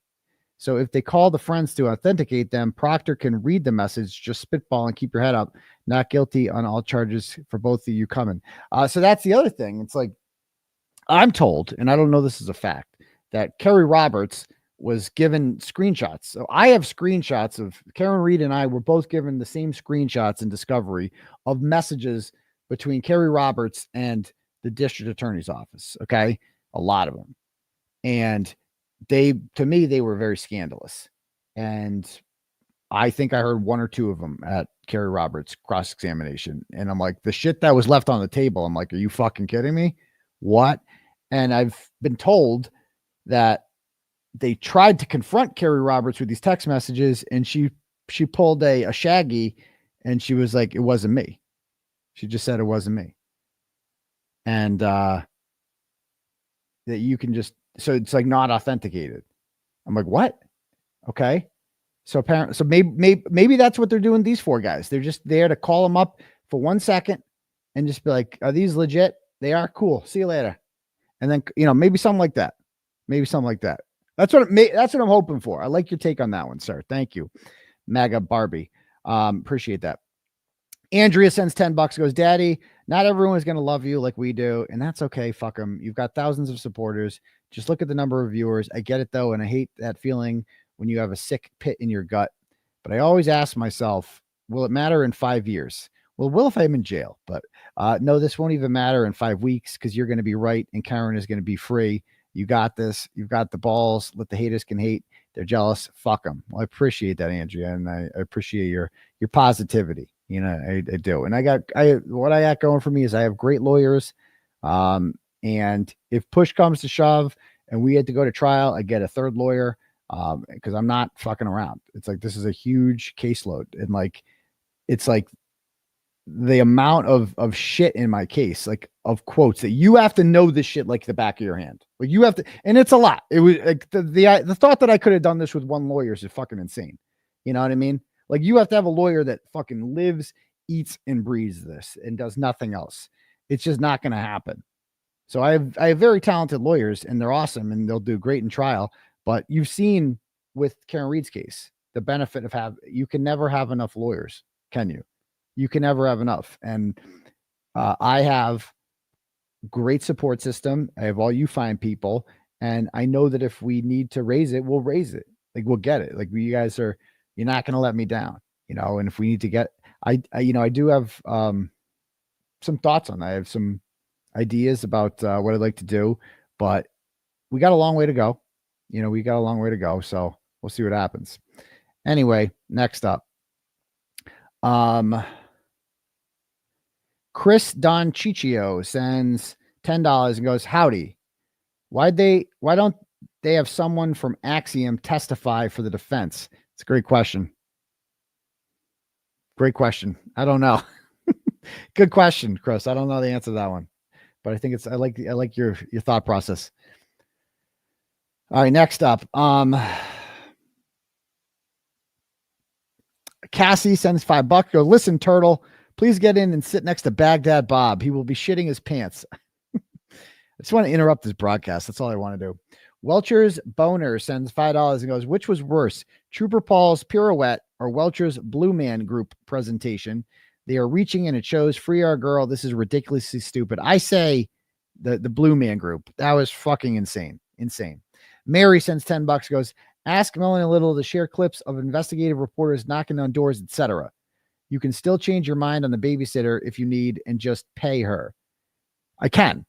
So if they call the friends to authenticate them, Proctor can read the message, just spitball and keep your head up. Not guilty on all charges for both of you coming. So that's the other thing. It's like, I'm told, and I don't know this is a fact, that Kerry Roberts was given screenshots. So I have screenshots of Karen Reed and I were both given the same screenshots in discovery of messages between Kerry Roberts and the district attorney's office. Okay. A lot of them. And to me, they were very scandalous. And I think I heard 1 or 2 of them at Kerry Roberts' cross-examination. And I'm like, the shit that was left on the table, I'm like, are you fucking kidding me? What? And I've been told that they tried to confront Kerry Roberts with these text messages, and she pulled a Shaggy, and she was like, it wasn't me. She just said it wasn't me. And that you can just, so it's like not authenticated. I'm like, what? Okay. So apparently, so maybe that's what they're doing. These 4 guys, they're just there to call them up for 1 second and just be like, are these legit? They are. Cool. See you later. And then, you know, maybe something like that. Maybe something like that. That's what I'm hoping for. I like your take on that one, sir. Thank you. MAGA Barbie. Appreciate that. Andrea sends $10, goes, Daddy, not everyone is going to love you like we do. And that's okay. Fuck them. You've got thousands of supporters. Just look at the number of viewers. I get it though. And I hate that feeling when you have a sick pit in your gut. But I always ask myself, will it matter in 5 years? Well, will if I'm in jail, but no, this won't even matter in 5 weeks because you're going to be right. And Karen is going to be free. You got this. You've got the balls. Let the haters can hate. They're jealous. Fuck them. Well, I appreciate that, Andrea. And I appreciate your positivity. You know, I do. And what I got going for me is I have great lawyers. And if push comes to shove and we had to go to trial, I get a 3rd lawyer because I'm not fucking around. It's like, this is a huge caseload. And like, it's like the amount of shit in my case, like of quotes that you have to know this shit like the back of your hand. Like you have to, and it's a lot. It was like the thought that I could have done this with 1 lawyer is fucking insane. You know what I mean? Like you have to have a lawyer that fucking lives, eats, and breathes this and does nothing else. It's just not going to happen. So I have very talented lawyers and they're awesome and they'll do great in trial. But you've seen with Karen Reed's case, the benefit of you can never have enough lawyers, can you? You can never have enough. And I have great support system. I have all you fine people. And I know that if we need to raise it, we'll raise it. Like we'll get it. Like you guys you're not going to let me down, and if we need to get, I do have some thoughts on that. I have some ideas about what I'd like to do, but we got a long way to go. We got a long way to go. So we'll see what happens. Anyway, next up. Chris Don Ciccio sends $10 and goes, howdy. Why don't they have someone from Axiom testify for the defense? It's a great question. Great question. I don't know. Good question, Chris. I don't know the answer to that one, but I think I like your thought process. All right, next up. Cassie sends $5. Go, listen, Turtle, please get in and sit next to Baghdad Bob. He will be shitting his pants. I just want to interrupt this broadcast. That's all I want to do. Welcher's Boner sends $5 and goes, which was worse, Trooper Paul's pirouette or Welcher's Blue Man Group presentation? They are reaching and it shows free our girl. This is ridiculously stupid. I say the Blue Man Group. That was fucking insane. Insane. Mary sends $10, goes, ask Melanie Little to share clips of investigative reporters knocking on doors, etc. You can still change your mind on the babysitter if you need and just pay her. I can,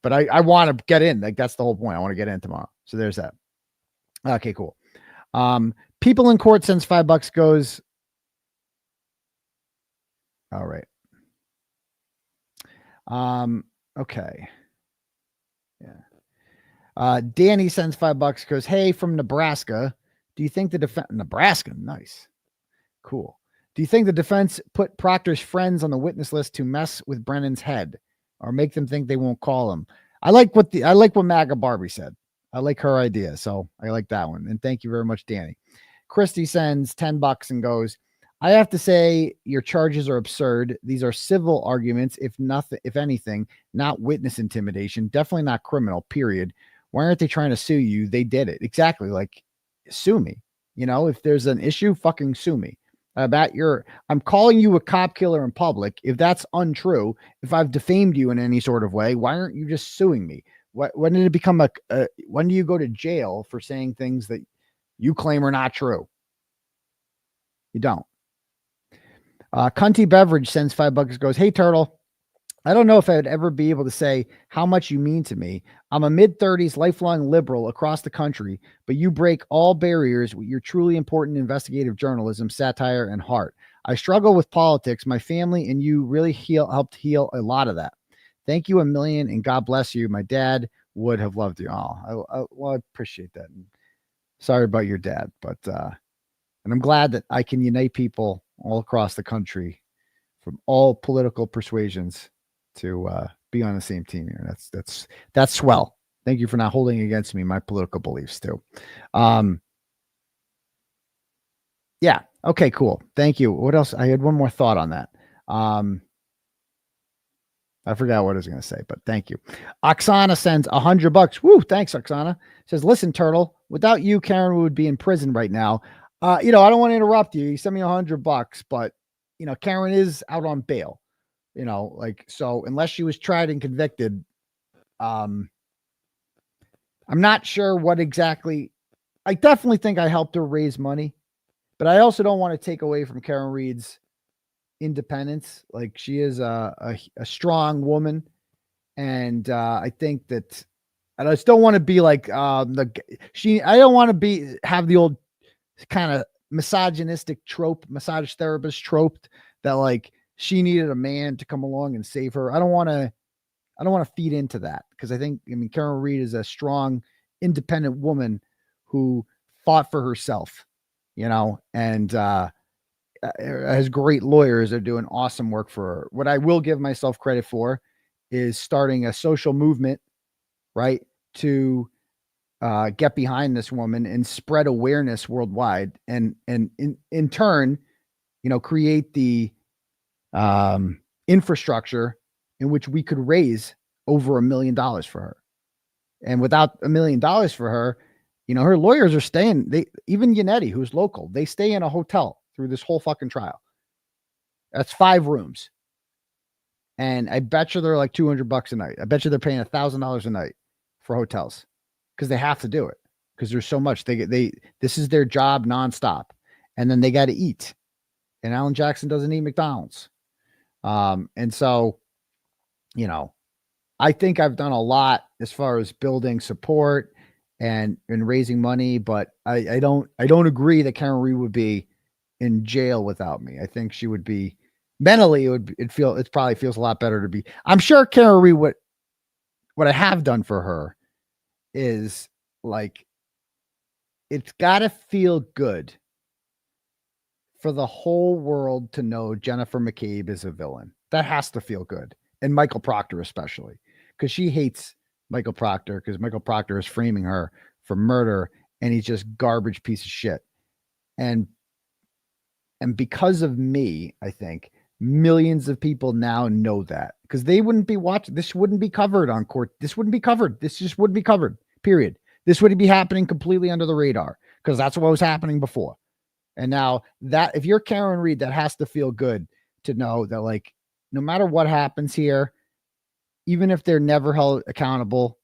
but I want to get in. Like that's the whole point. I want to get in tomorrow. So there's that. Okay, cool. People in Court sends $5, goes. All right. Okay. Yeah. Danny sends $5, goes, hey, from Nebraska. Do you think the defense, Nebraska? Nice. Cool. Do you think the defense put Proctor's friends on the witness list to mess with Brennan's head or make them think they won't call him? I like what MAGA Barbie said. I like her idea. So I like that one. And thank you very much, Danny. Christy sends $10 and goes, I have to say your charges are absurd. These are civil arguments, if anything, not witness intimidation, definitely not criminal, period. Why aren't they trying to sue you? They did it. Exactly. Like, sue me. If there's an issue, fucking sue me. I'm calling you a cop killer in public. If that's untrue, if I've defamed you in any sort of way, why aren't you just suing me? When did it become when do you go to jail for saying things that you claim are not true? You don't. Cunty Beverage sends $5, goes, hey, Turtle. I don't know if I'd ever be able to say how much you mean to me. I'm a mid-30s lifelong liberal across the country, but you break all barriers with your truly important investigative journalism, satire, and heart. I struggle with politics. My family and you really helped heal a lot of that. Thank you a million, and God bless you. My dad would have loved you. Oh, I appreciate that. Sorry about your dad, but and I'm glad that I can unite people all across the country from all political persuasions to be on the same team here. That's swell. Thank you for not holding against me my political beliefs too. Yeah. Okay, cool. Thank you. What else? I had one more thought on that. I forgot what I was going to say, but thank you. Oksana sends $100. Woo. Thanks, Oksana. Says, listen, Turtle, without you, Karen would be in prison right now. I don't want to interrupt you. You sent me $100, but Karen is out on bail. So unless she was tried and convicted, I'm not sure what exactly. I definitely think I helped her raise money, but I also don't want to take away from Karen Reed's independence. Like, she is a strong woman, and I think that I just don't want to be like I don't want to have the old kind of misogynistic trope, massage therapist trope that like she needed a man to come along and save her. I don't want to feed into that, because Karen Reed is a strong, independent woman who fought for herself, and has great lawyers that are doing awesome work for her. What I will give myself credit for is starting a social movement, right, to get behind this woman and spread awareness worldwide, and in turn, create the infrastructure in which we could raise over $1 million for her. And without $1 million for her, You know, her lawyers are staying. Even Yannetti, who's local, they stay in a hotel through this whole fucking trial. That's 5 rooms. And I bet you they're like $200 a night. I bet you they're paying $1,000 a night for hotels because they have to do it because there's so much. This is their job nonstop. And then they got to eat. And Alan Jackson doesn't eat McDonald's. And so, you know, I think I've done a lot as far as building support and raising money, but I don't agree that Karen Reed would be in jail without me. I think she would be mentally, it probably feels a lot better to be. I'm sure Karen Reed, what I have done for her is like, it's got to feel good for the whole world to know Jennifer McCabe is a villain. That has to feel good. And Michael Proctor, especially, because she hates Michael Proctor because Michael Proctor is framing her for murder and he's just garbage piece of shit. And because of me, I think millions of people now know that because they wouldn't be watching. This wouldn't be covered on court. This wouldn't be covered. This just wouldn't be covered, period. This would be happening completely under the radar because that's what was happening before. And now that if you're Karen Reed, that has to feel good to know that, like, no matter what happens here, even if they're never held accountable,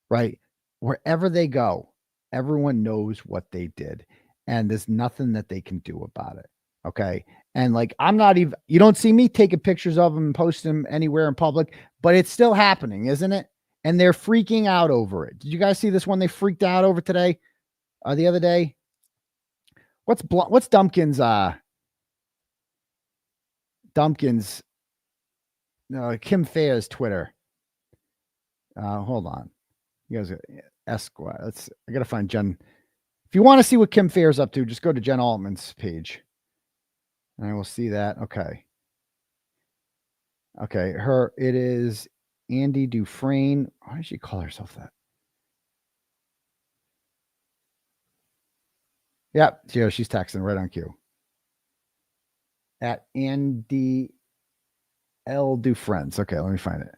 right? Wherever they go, everyone knows what they did. And there's nothing that they can do about it. Okay. And like, you don't see me taking pictures of them and posting them anywhere in public, but it's still happening, isn't it? And they're freaking out over it. Did you guys see this one they freaked out over today? The other day? What's Dumpkins? Kim Fair's Twitter. Hold on. You guys, Esquire. I gotta find Jen. If you want to see what Kim Fair's up to, just go to Jen Altman's page. And I will see that. Okay. It is Andy Dufresne. Why does she call herself that? Yep. Yeah, she's texting right on cue. At Andy L. Dufresne. Okay, let me find it.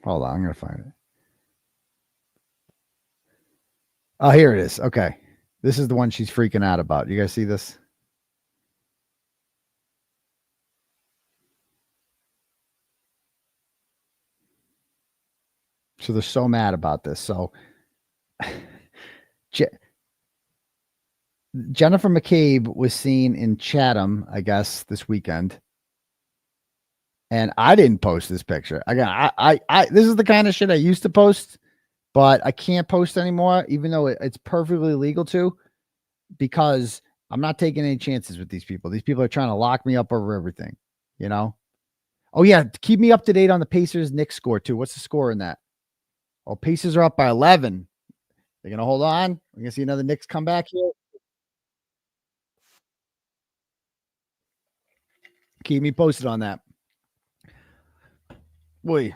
Hold on, I'm going to find it. Oh, here it is. Okay. This is the one she's freaking out about. You guys see this? So they're so mad about this. So Jennifer McCabe was seen in Chatham, I guess, this weekend. And I didn't post this picture. Again, this is the kind of shit I used to post, but I can't post anymore, even though it's perfectly legal to, because I'm not taking any chances with these people. These people are trying to lock me up over everything, you know? Oh, yeah. Keep me up to date on the Pacers Knicks score, too. What's the score in that? Oh, Pacers are up by 11. They're going to hold on. We're going to see another Knicks comeback here. Keep me posted on that. Boy.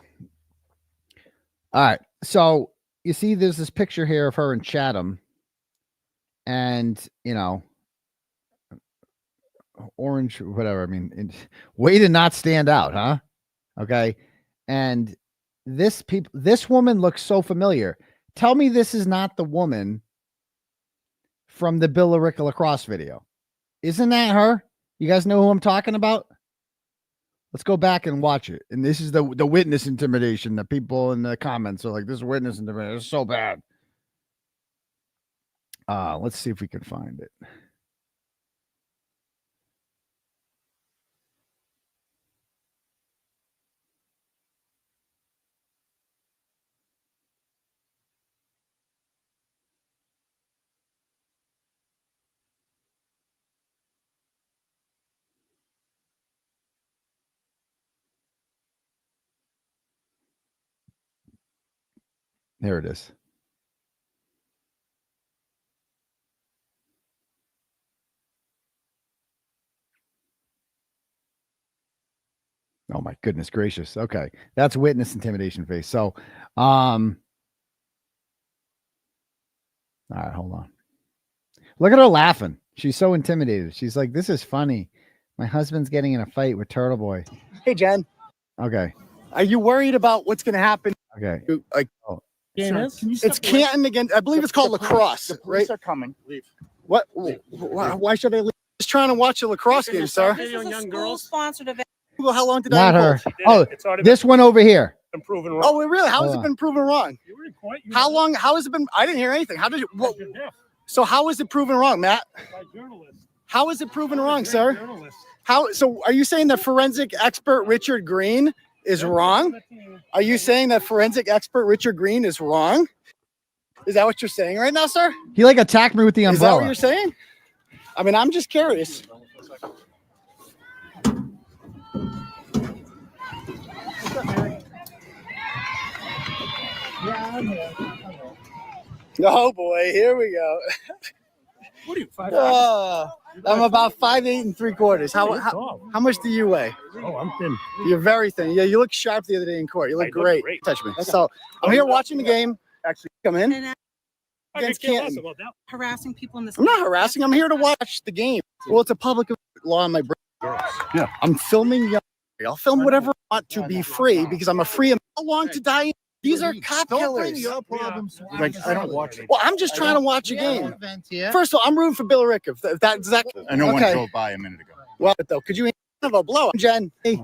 All right. So you see, there's this picture here of her in Chatham. And, you know, orange, whatever. I mean, way to not stand out, huh? Okay. And this woman looks so familiar. Tell me this is not the woman from the Bill Larica lacrosse video. Isn't that her? You guys know who I'm talking about? Let's go back and watch it. And this is the witness intimidation that people in the comments are like, this witness intimidation is so bad. Let's see if we can find it. There it is. Oh my goodness gracious. Okay. That's witness intimidation face. So, all right, hold on. Look at her laughing. She's so intimidated. She's like, this is funny. My husband's getting in a fight with Turtle Boy. Hey, Jen. Okay. Are you worried about what's going to happen? Okay. Like, It's Canton again. I believe it's called lacrosse, The right? police are coming. Leave. What? Why should I leave? Just trying to watch a lacrosse game, sir. This is a school-sponsored event. Well, how long did Not I her. hold? Oh, this one over here. Proven wrong. Oh, really? How has Hold it on. been proven wrong? How long? How has it been? I didn't hear anything. How did you? Well, so how is it proven wrong, Matt? How is it proven wrong, sir? How? So are you saying that forensic expert Richard Green is wrong? Are you saying that forensic expert Richard Green is wrong? Is that what you're saying right now, sir? He like attacked me with the Is that umbrella. what you're saying? I mean, I'm just curious. Oh boy, here we go. What are you, 5'8"? I'm about 5'8" 3/4. How much do you weigh? Oh, I'm thin. You're very thin. Yeah, you look sharp the other day in court. You look great. Touch me. So I'm here watching the game. Actually, come in. Against Canton. Harassing people in this. I'm not harassing. I'm here to watch the game. Well, it's a public law on my brain. Yeah, I'm filming. I'll film whatever I want to be free because I'm a free. How long to die? These are cop killers. Like, I don't watch it. Well, I'm just trying to watch a game. First of all, I'm rooting for Bill Rick. If that does that. I know one okay. drove by a minute ago. Well, though, could you have a blow, Jen? Hey.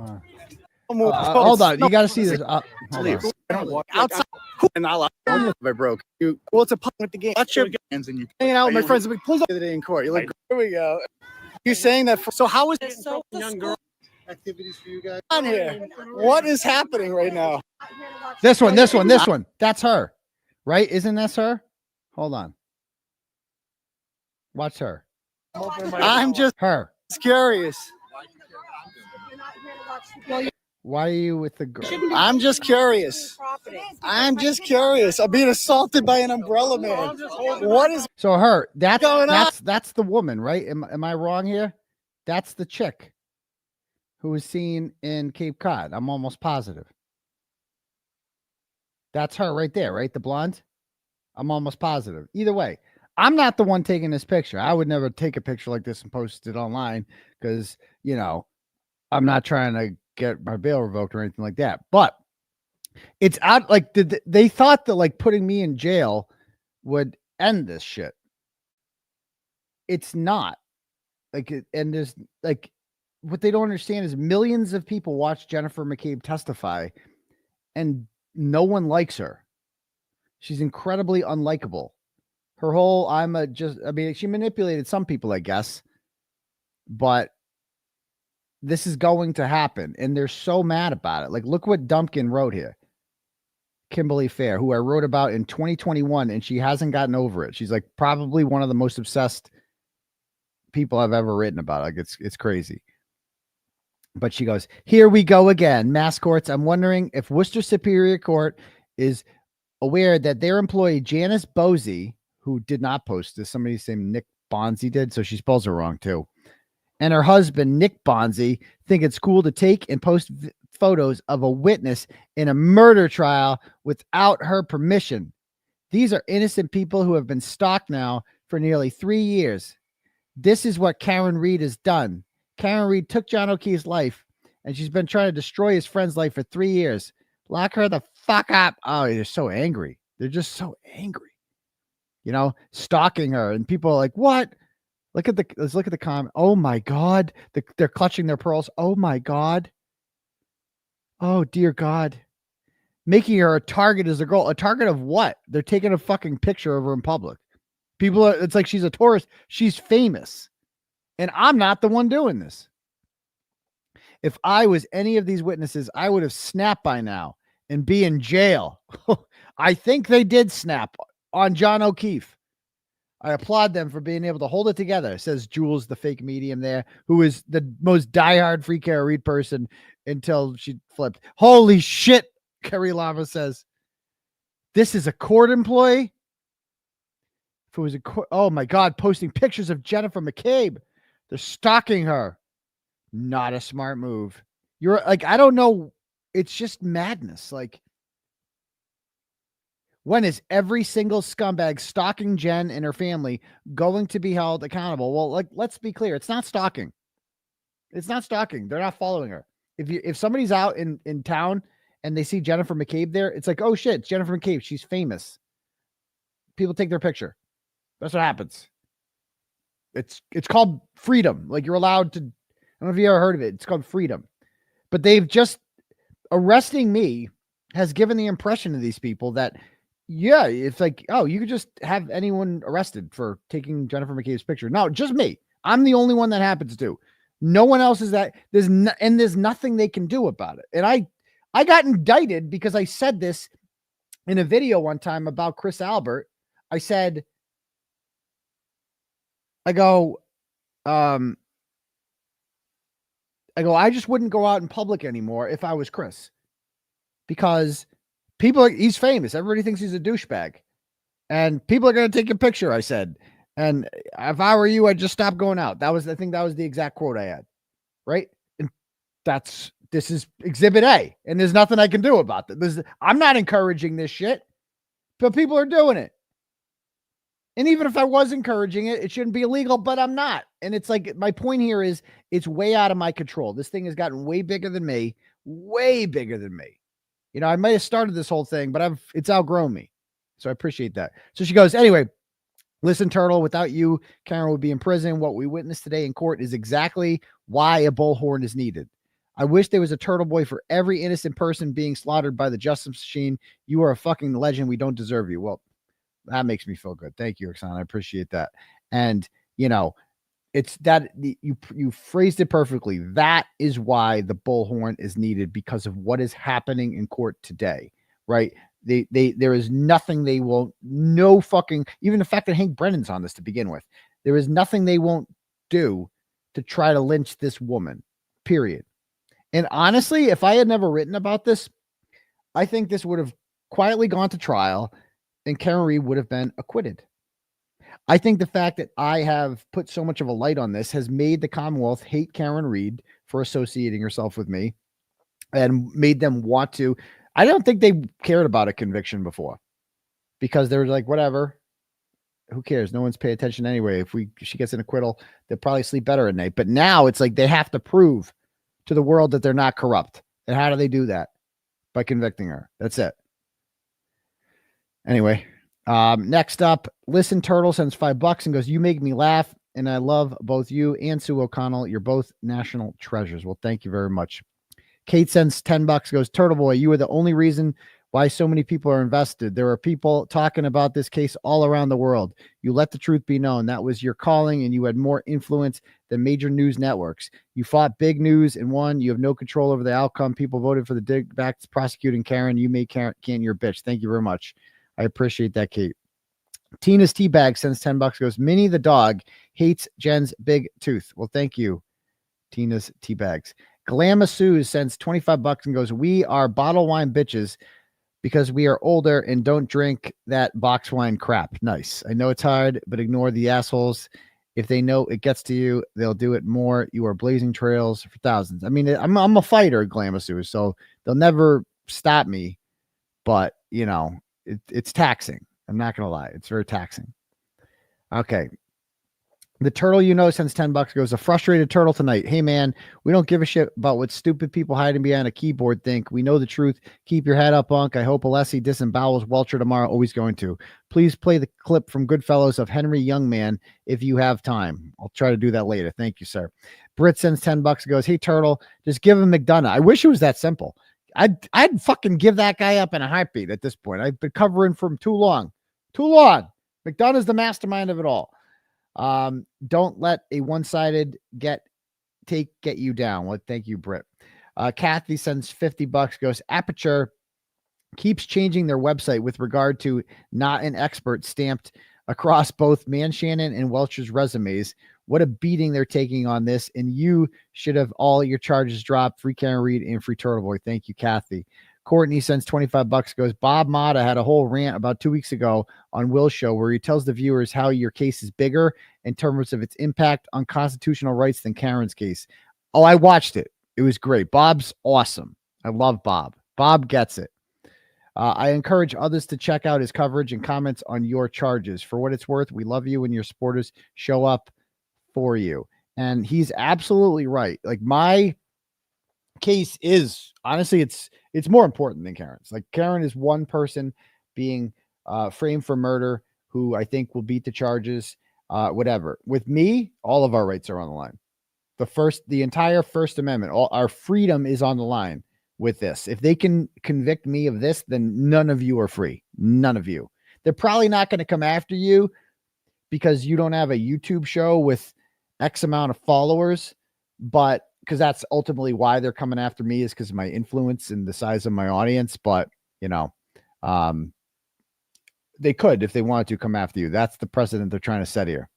Hold on. You got to see this. Hold on. I don't walk outside. And I'll if I broke you. Well, it's a punt with the game. Watch your hands and you hanging out with my friends. Please the day in court. You're like, here we go. You saying that? So how is it? So young girl. Activities for you guys on here. What is happening right now? This one. That's her, right? Isn't this her? Hold on. Watch her. I'm just her. Curious. Why are you with the girl? I'm just curious. I'm being assaulted by an umbrella man. What is So her? That's going on? that's the woman, right? Am I wrong here? That's the chick who was seen in Cape Cod. I'm almost positive. That's her right there, right? The blonde. I'm almost positive. Either way, I'm not the one taking this picture. I would never take a picture like this and post it online because, you know, I'm not trying to get my bail revoked or anything like that. But it's out like they thought that like putting me in jail would end this shit. It's not. Like, and there's like, what they don't understand is millions of people watch Jennifer McCabe testify and no one likes her. She's incredibly unlikable. Her whole, she manipulated some people, I guess, but this is going to happen. And they're so mad about it. Like, look what Dumpkin wrote here. Kimberly Fair, who I wrote about in 2021, and she hasn't gotten over it. She's like probably one of the most obsessed people I've ever written about. Like, it's crazy. But she goes, here we go again. Mass courts. I'm wondering if Worcester Superior Court is aware that their employee, Janice Bosey, who did not post this, somebody saying Nick Bonzi did, so she spells her wrong too, and her husband, Nick Bonzi, think it's cool to take and post photos of a witness in a murder trial without her permission. These are innocent people who have been stalked now for nearly 3 years. This is what Karen Reed has done. Karen Reed took John O'Keefe's life, and she's been trying to destroy his friend's life for 3 years. Lock her the fuck up. Oh, they're so angry. They're just so angry. You know, stalking her, and people are like, what? Let's look at the comment. Oh my God. They're clutching their pearls. Oh my God. Oh dear God. Making her a target is a goal. A target of what? They're taking a fucking picture of her in public. People are, it's like she's a tourist. She's famous. And I'm not the one doing this. If I was any of these witnesses, I would have snapped by now and be in jail. I think they did snap on John O'Keefe. I applaud them for being able to hold it together, says Jules, the fake medium there, who is the most diehard Free Cara Reed person until she flipped. Holy shit, Kerry Lama says. This is a court employee? If it was a court, oh my God, posting pictures of Jennifer McCabe. They're stalking her. Not a smart move. You're like, I don't know. It's just madness. Like, when is every single scumbag stalking Jen and her family going to be held accountable? Well, like, let's be clear. It's not stalking. It's not stalking. They're not following her. If somebody's out in town and they see Jennifer McCabe there, it's like, oh shit, it's Jennifer McCabe. She's famous. People take their picture. That's what happens. It's called freedom. Like, you're allowed to, I don't know if you ever heard of it. It's called freedom. But they've just, arresting me has given the impression to these people that, yeah, it's like, oh, you could just have anyone arrested for taking Jennifer McCabe's picture. No, just me. I'm the only one that happens to. No one else is that. There's nothing they can do about it. And I got indicted because I said this in a video one time about Chris Albert. I said, I just wouldn't go out in public anymore if I was Chris, because he's famous. Everybody thinks he's a douchebag, and people are going to take a picture. I said, and if I were you, I'd just stop going out. I think that was the exact quote I had. Right. And this is exhibit A, and there's nothing I can do about that. I'm not encouraging this shit, but people are doing it. And even if I was encouraging it, it shouldn't be illegal, but I'm not. And it's like, my point here is it's way out of my control. This thing has gotten way bigger than me, way bigger than me. You know, I might have started this whole thing, but it's outgrown me. So I appreciate that. So she goes, anyway, listen, Turtle, without you, Karen would be in prison. What we witnessed today in court is exactly why a bullhorn is needed. I wish there was a turtle boy for every innocent person being slaughtered by the justice machine. You are a fucking legend. We don't deserve you. Well, that makes me feel good. Thank you, Oksana. I appreciate that. And, you know, it's that you phrased it perfectly. That is why the bullhorn is needed, because of what is happening in court today, right? There is nothing they won't, no fucking, even the fact that Hank Brennan's on this to begin with, there is nothing they won't do to try to lynch this woman, period. And honestly, if I had never written about this, I think this would have quietly gone to trial and Karen Reed would have been acquitted. I think the fact that I have put so much of a light on this has made the Commonwealth hate Karen Reed for associating herself with me and made them want to. I don't think they cared about a conviction before, because they were like, whatever, who cares? No one's paying attention anyway. If she gets an acquittal, they'll probably sleep better at night. But now it's like they have to prove to the world that they're not corrupt. And how do they do that? By convicting her. That's it. Anyway, next up, Listen Turtle sends $5 and goes, you make me laugh, and I love both you and Sue O'Connell. You're both national treasures. Well, thank you very much. Kate sends $10, goes, Turtle Boy, you are the only reason why so many people are invested. There are people talking about this case all around the world. You let the truth be known. That was your calling, and you had more influence than major news networks. You fought big news and won. You have no control over the outcome. People voted for the dig back prosecuting Karen. You made Karen your bitch. Thank you very much. I appreciate that, Kate. Tina's Teabag sends $10, goes, Minnie the dog hates Jen's big tooth. Well, thank you, Tina's Teabags. Glamma Sue sends $25 and goes, we are bottle wine bitches because we are older and don't drink that box wine crap. Nice. I know it's hard, but ignore the assholes. If they know it gets to you, they'll do it more. You are blazing trails for thousands. I mean, I'm a fighter, Glamma Sue, so they'll never stop me, but, you know, it's taxing. I'm not going to lie. It's very taxing. Okay. The Turtle sends $10, goes, a frustrated turtle tonight. Hey, man, we don't give a shit about what stupid people hiding behind a keyboard think. We know the truth. Keep your head up, Unc. I hope Alessi disembowels Welcher tomorrow. Always going to. Please play the clip from Goodfellas of Henry Youngman if you have time. I'll try to do that later. Thank you, sir. Britt sends $10, goes, hey, Turtle, just give him McDonough. I wish it was that simple. I'd fucking give that guy up in a heartbeat at this point. I've been covering for him too long. Too long. McDonough's the mastermind of it all. Don't let a one-sided get you down. Well, thank you, Britt. Kathy sends $50, goes, Aperture keeps changing their website with regard to not an expert stamped across both Manshannon and Welcher's resumes. What a beating they're taking on this, and you should have all your charges dropped. Free Karen Reed and free Turtle Boy. Thank you, Kathy. Courtney sends $25, goes, Bob Motta had a whole rant about 2 weeks ago on Will's show where he tells the viewers how your case is bigger in terms of its impact on constitutional rights than Karen's case. Oh, I watched it. It was great. Bob's awesome. I love Bob. Bob gets it. I encourage others to check out his coverage and comments on your charges. For what it's worth, we love you and your supporters show up for you. And he's absolutely right. Like, my case is honestly, it's more important than Karen's. Like, Karen is one person being framed for murder who I think will beat the charges, whatever. With me, all of our rights are on the line. The entire First Amendment, all our freedom is on the line with this. If they can convict me of this, then none of you are free. None of you. They're probably not going to come after you because you don't have a YouTube show with X amount of followers, but because that's ultimately why they're coming after me, is because of my influence and the size of my audience. But, they could, if they wanted to, come after you. That's the precedent they're trying to set here.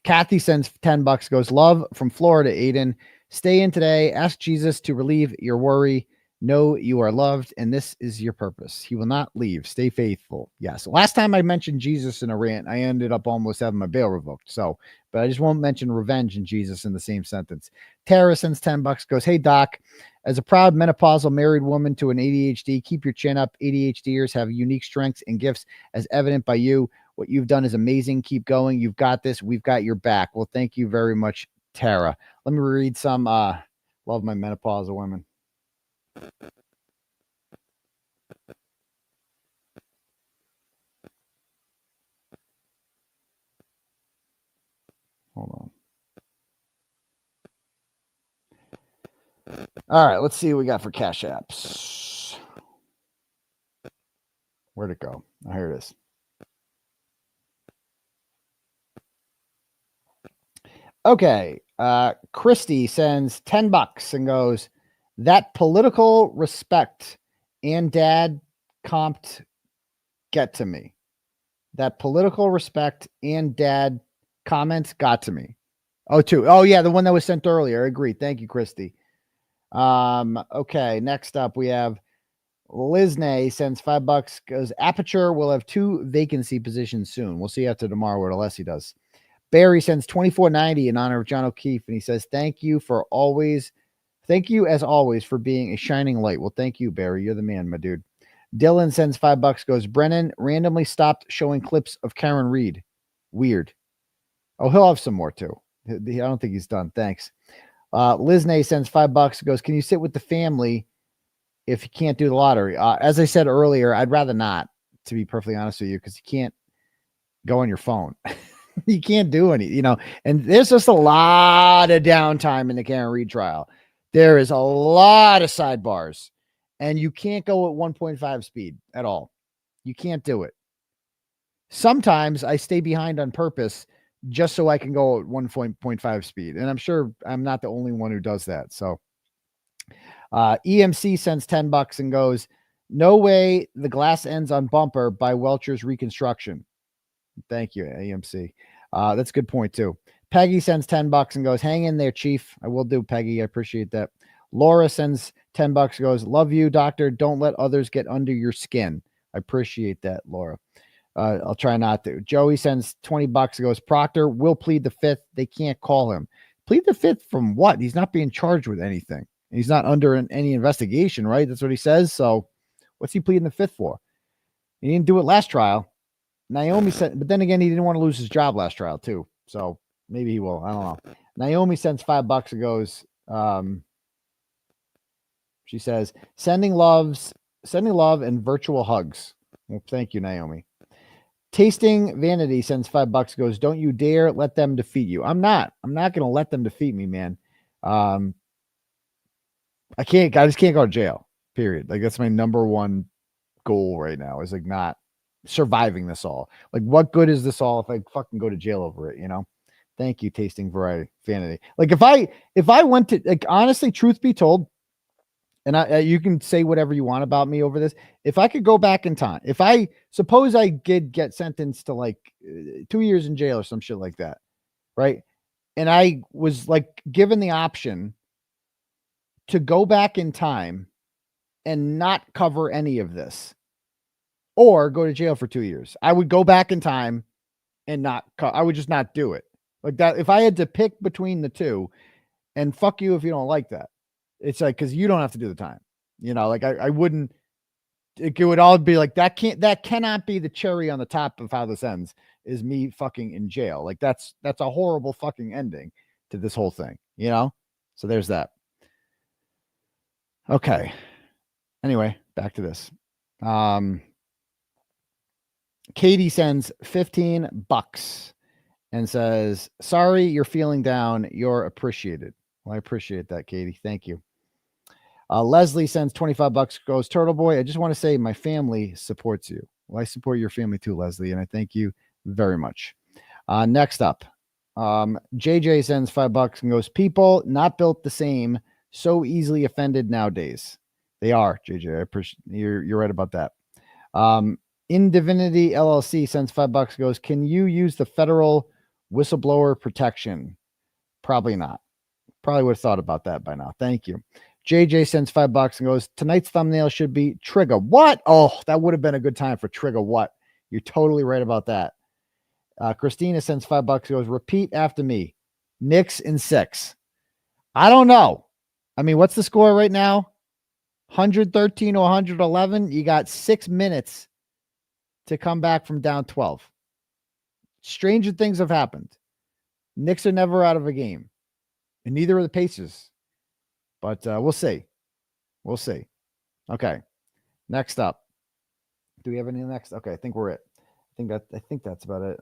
Kathy sends $10, goes, love from Florida, Aidan. Stay in today. Ask Jesus to relieve your worry. Know you are loved, and this is your purpose. He will not leave. Stay faithful. Yes. Last time I mentioned Jesus in a rant, I ended up almost having my bail revoked. So, but I just won't mention revenge and Jesus in the same sentence. Tara sends $10, goes, hey, Doc, as a proud menopausal married woman to an ADHD, keep your chin up. ADHDers have unique strengths and gifts as evident by you. What you've done is amazing. Keep going. You've got this. We've got your back. Well, thank you very much, Tara. Let me read some love my menopausal women. Hold on. All right, let's see what we got for Cash Apps. Where'd it go? Oh, here it is. Okay. Christy sends $10 and goes, that political respect and dad comped get to me. That political respect and dad comments got to me. Oh, yeah, the one that was sent earlier. I agree. Thank you, Christy. Okay, next up we have Liznay sends $5, goes, Aperture will have 2 vacancy positions soon. We'll see after tomorrow what Alessi does. Barry sends $24.90 in honor of John O'Keefe, and he says, thank you as always for being a shining light. Well, thank you, Barry. You're the man, my dude. Dylan sends $5, goes, Brennan randomly stopped showing clips of Karen Reed. Weird. Oh, he'll have some more too. I don't think he's done. Thanks. Liznay sends $5, goes, can you sit with the family if you can't do the lottery? As I said earlier, I'd rather not, to be perfectly honest with you, because you can't go on your phone. You can't do any, and there's just a lot of downtime in the Karen Reed trial. There is a lot of sidebars, and you can't go at 1.5 speed at all. You can't do it. Sometimes I stay behind on purpose just so I can go at 1.5 speed. And I'm sure I'm not the only one who does that. So EMC sends $10 and goes, no way the glass ends on bumper by Welcher's reconstruction. Thank you, AMC. That's a good point too. Peggy sends $10 and goes, hang in there, Chief. I will do, Peggy. I appreciate that. Laura sends $10, goes, love you, doctor. Don't let others get under your skin. I appreciate that, Laura. I'll try not to. Joey sends $20 and goes, Proctor will plead the 5th. They can't call him. Plead the 5th from what? He's not being charged with anything. He's not under any investigation, right? That's what he says. So what's he pleading the 5th for? He didn't do it last trial. Naomi said, but then again, he didn't want to lose his job last trial too. So maybe he will. I don't know. Naomi sends $5 and goes, she says, sending love and virtual hugs. Well, thank you, Naomi. Tasting Vanity sends $5, goes, don't you dare let them defeat you. I'm not going to let them defeat me, man. I just can't go to jail, period. Like, that's my number one goal right now, is like not surviving this all. Like, what good is this all if I fucking go to jail over it, Thank you, Tasting Variety Vanity. Like, if I went to, like, honestly, truth be told, and you can say whatever you want about me over this, if I could go back in time, if I suppose I did get sentenced to like 2 years in jail or some shit like that, right? And I was like given the option to go back in time and not cover any of this, or go to jail for 2 years, I would go back in time and I would just not do it like that. If I had to pick between the two, And fuck you if you don't like that. It's like, because you don't have to do the time. You know, like I wouldn't. It would all be like that. That cannot be the cherry on the top of how this ends. Is me fucking in jail. Like that's a horrible fucking ending to this whole thing. You know. So there's that. Okay. Anyway, back to this. Katie sends $15 and says, sorry, you're feeling down. You're appreciated. Well, I appreciate that, Katie. Thank you. Leslie sends $25, goes, Turtle Boy, I just want to say my family supports you. Well, I support your family too, Leslie, and I thank you very much. Next up, JJ sends $5 and goes, people not built the same, so easily offended nowadays. They are, JJ. I appreciate you're right about that. In Divinity LLC sends $5, goes, can you use the federal whistleblower protection? Probably not. Probably would have thought about that by now. Thank you. JJ sends $5 and goes, tonight's thumbnail should be trigger what? Oh, that would have been a good time for trigger what? You're totally right about that. Christina sends $5 and goes, repeat after me. Knicks in 6. I don't know. I mean, what's the score right now? 113 or 111. You got 6 minutes to come back from down 12. Stranger things have happened. Knicks are never out of a game, and neither are the Pacers. But we'll see. We'll see. Okay. Next up. Do we have any next? Okay, I think we're it. I think that's about it.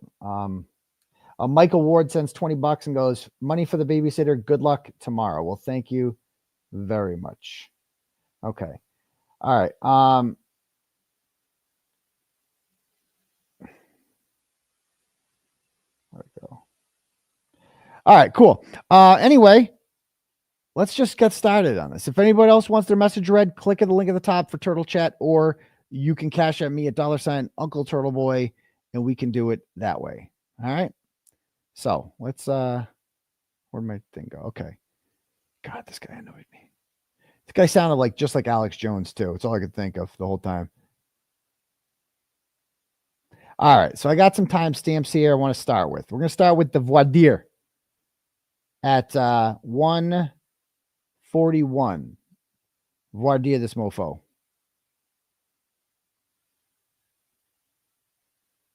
Michael Ward sends $20 and goes, money for the babysitter. Good luck tomorrow. Well, thank you very much. Okay. All right. There we go. All right, cool. Anyway, let's just get started on this. If anybody else wants their message read, click at the link at the top for Turtle Chat, or you can cash at me at $ Uncle Turtle Boy, and we can do it that way. All right. So let's where'd my thing go? Okay. God, this guy annoyed me. This guy sounded like just like Alex Jones too. It's all I could think of the whole time. All right. So I got some timestamps here I want to start with. We're going to start with the voir dire at 1:41. Voir dire this mofo.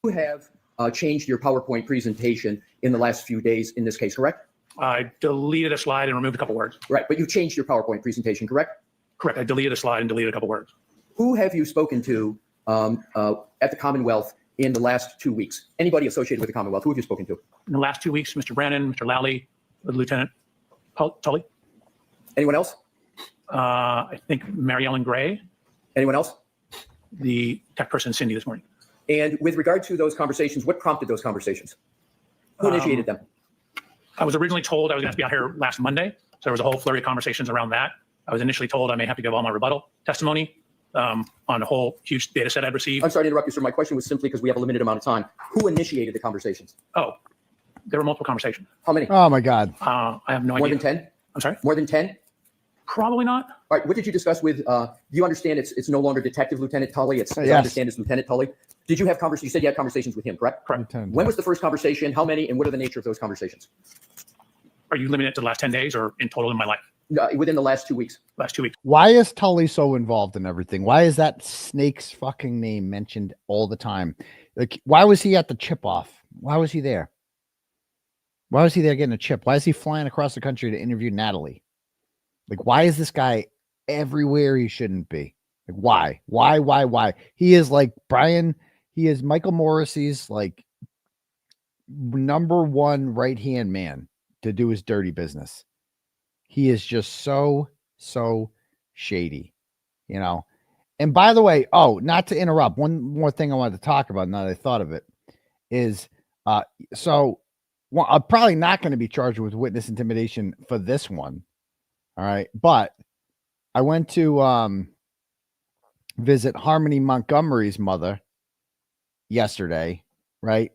You have changed your PowerPoint presentation in the last few days in this case, correct? I deleted a slide and removed a couple words. Right, but you changed your PowerPoint presentation, correct? Correct. I deleted a slide and deleted a couple words. Who have you spoken to at the Commonwealth in the last 2 weeks? Anybody associated with the Commonwealth? Who have you spoken to? In the last 2 weeks, Mr. Brennan, Mr. Lally, Lieutenant Tully. Anyone else? I think Mary Ellen Gray. Anyone else? The tech person, Cindy, this morning. And with regard to those conversations, what prompted those conversations? Who initiated them? I was originally told I was going to be out here last Monday. So there was a whole flurry of conversations around that. I was initially told I may have to give all my rebuttal testimony on a whole huge data set I'd received. I'm sorry to interrupt you, sir. My question was simply because we have a limited amount of time. Who initiated the conversations? Oh, there were multiple conversations. How many? Oh, my God. I have no idea. More than 10? I'm sorry? More than 10? Probably not. All right. What did you discuss with, do you understand it's no longer Detective Lieutenant Tully? It's, Yes. I understand it's Lieutenant Tully. Did you have conversations? You said you had conversations with him, correct? Correct. When was the first conversation? How many? And what are the nature of those conversations? Are you limited to the last 10 days or in total in my life? Within the last 2 weeks. Last 2 weeks. Why is Tully so involved in everything? Why is that snake's fucking name mentioned all the time? Like, why was he at the chip off? Why was he there? Why was he there getting a chip? Why is he flying across the country to interview Natalie? Like, why is this guy everywhere he shouldn't be? Like, why? He is like Brian. He is Michael Morrissey's like #1 right-hand man to do his dirty business. He is just so shady, you know? And by the way, not to interrupt, one more thing I wanted to talk about now that I thought of it is, I'm probably not going to be charged with witness intimidation for this one. All right. But I went to visit Harmony Montgomery's mother yesterday, right?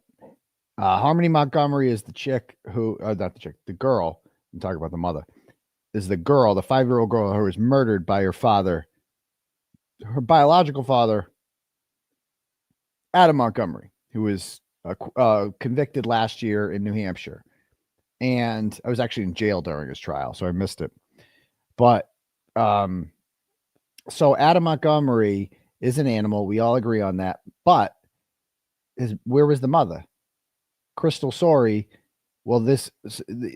Harmony Montgomery is the chick who, not the chick, the girl. I'm talking about the mother. Is the girl, the 5-year-old girl who was murdered by her father, her biological father, Adam Montgomery, who was convicted last year in New Hampshire. and I was actually in jail during his trial, so I missed it. But so Adam Montgomery is an animal. We all agree on that. But where was the mother? Crystal Sorey. Well,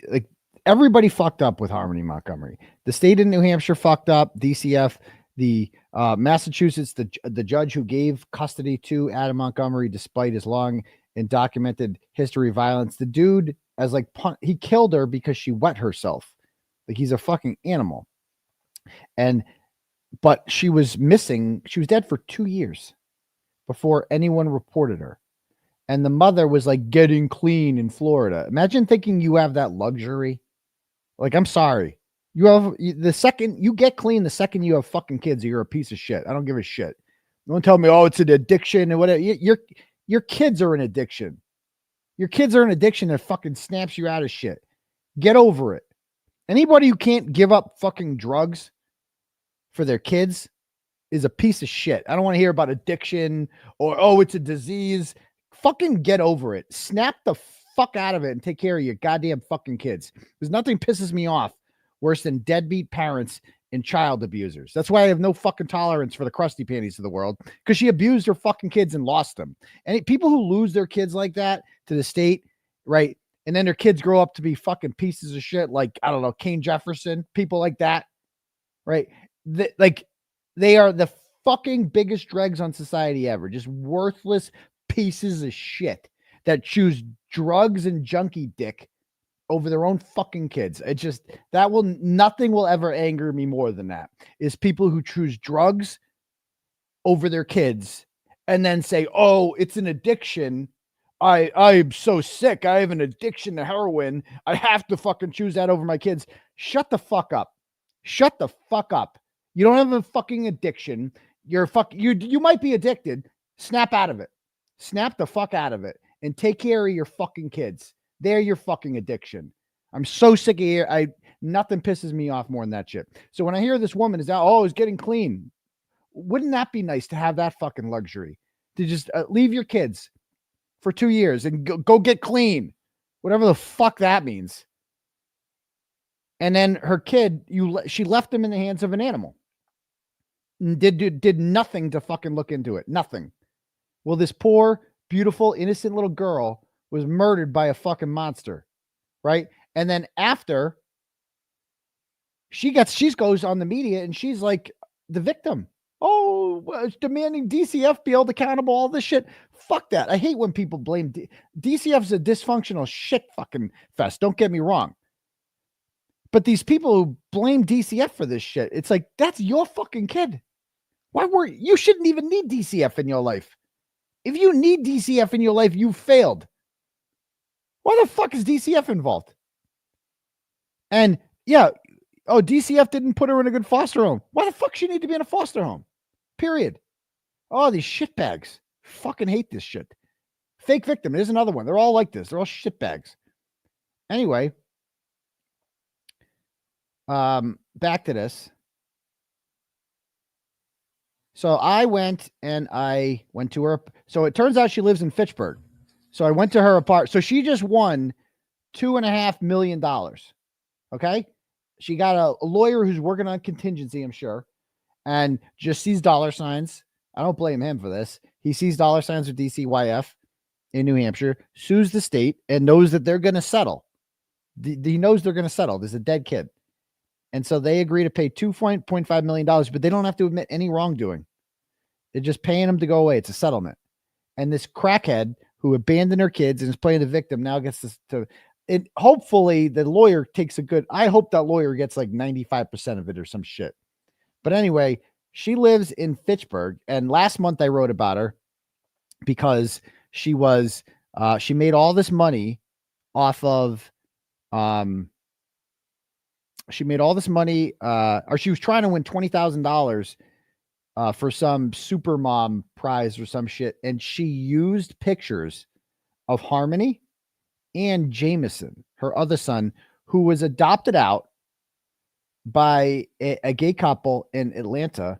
like everybody fucked up with Harmony Montgomery. The state of New Hampshire fucked up. DCF. The Massachusetts, the judge who gave custody to Adam Montgomery despite his long and documented history of violence. The dude, as like he killed her because she wet herself. Like he's a fucking animal. But she was missing. She was dead for 2 years before anyone reported her. And the mother was like getting clean in Florida. Imagine thinking you have that luxury. Like, I'm sorry. You have the second you get clean, the second you have fucking kids, you're a piece of shit. I don't give a shit. Don't tell me, oh, it's an addiction and whatever. Your kids are an addiction. Your kids are an addiction that fucking snaps you out of shit. Get over it. Anybody who can't give up fucking drugs for their kids is a piece of shit. I don't want to hear about addiction or, oh, it's a disease. Fucking get over it. Snap the fuck out of it and take care of your goddamn fucking kids. Because nothing pisses me off worse than deadbeat parents and child abusers. That's why I have no fucking tolerance for the crusty panties of the world, because she abused her fucking kids and lost them. And people who lose their kids like that to the state, right? And then their kids grow up to be fucking pieces of shit, like, I don't know, Kane Jefferson, people like that, right? They are the fucking biggest dregs on society ever. Just worthless pieces of shit that choose drugs and junkie dick over their own fucking kids. It just, nothing will ever anger me more than that, is people who choose drugs over their kids and then say, oh, it's an addiction. I'm so sick. I have an addiction to heroin. I have to fucking choose that over my kids. Shut the fuck up. Shut the fuck up. You don't have a fucking addiction. You might be addicted. Snap out of it. Snap the fuck out of it and take care of your fucking kids. They're your fucking addiction. I'm so sick of here. Nothing pisses me off more than that shit. So when I hear this woman is out, oh, is getting clean. Wouldn't that be nice to have that fucking luxury? To just leave your kids for 2 years and go get clean. Whatever the fuck that means. And then her kid, she left him in the hands of an animal. Did nothing to fucking look into it. Nothing. Well, this poor, beautiful, innocent little girl was murdered by a fucking monster, right? And then after, she goes on the media and she's like the victim. Oh, it's demanding DCF be held accountable, all this shit. Fuck that. I hate when people blame DCF's a dysfunctional shit fucking fest. Don't get me wrong. But these people who blame DCF for this shit, it's like, that's your fucking kid. You shouldn't even need DCF in your life. If you need DCF in your life, you failed. Why the fuck is DCF involved? And yeah, oh, DCF didn't put her in a good foster home. Why the fuck she need to be in a foster home? Period. Oh, these shitbags. Fucking hate this shit. Fake victim. There's another one. They're all like this. They're all shitbags. Anyway, back to this. So I went to her. So it turns out she lives in Fitchburg. So I went to her apartment. So she just won $2.5 million. Okay. She got a lawyer who's working on contingency, I'm sure, and just sees dollar signs. I don't blame him for this. He sees dollar signs with DCYF in New Hampshire, sues the state, and knows that they're going to settle. He knows they're going to settle. There's a dead kid. And so they agree to pay $2.5 million, but they don't have to admit any wrongdoing. They're just paying them to go away. It's a settlement. And this crackhead who abandoned her kids and is playing the victim now gets hopefully the lawyer takes I hope that lawyer gets like 95% of it or some shit. But anyway, she lives in Fitchburg. And last month I wrote about her because she made all this money off of, she was trying to win $20,000 for some super mom prize or some shit. And she used pictures of Harmony and Jameson, her other son, who was adopted out by a gay couple in Atlanta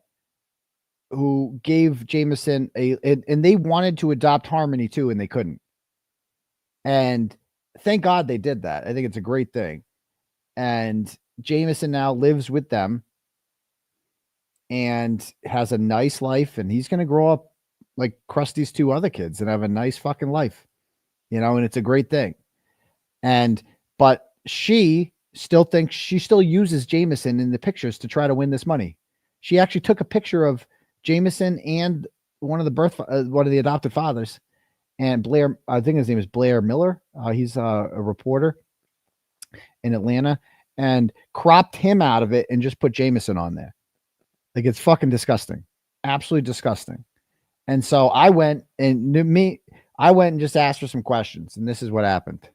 who gave Jameson and they wanted to adopt Harmony too, and they couldn't. And thank God they did that. I think it's a great thing. And Jameson now lives with them and has a nice life, and he's going to grow up like Krusty's two other kids and have a nice fucking life, you know, and it's a great thing. But she still thinks she still uses Jameson in the pictures to try to win this money. She actually took a picture of Jameson and one of the adopted fathers, and Blair, I think his name is Blair Miller. He's a reporter in Atlanta, and cropped him out of it and just put Jameson on there. Like, it's fucking disgusting. Absolutely disgusting. And so I went and just asked for some questions, and this is what happened.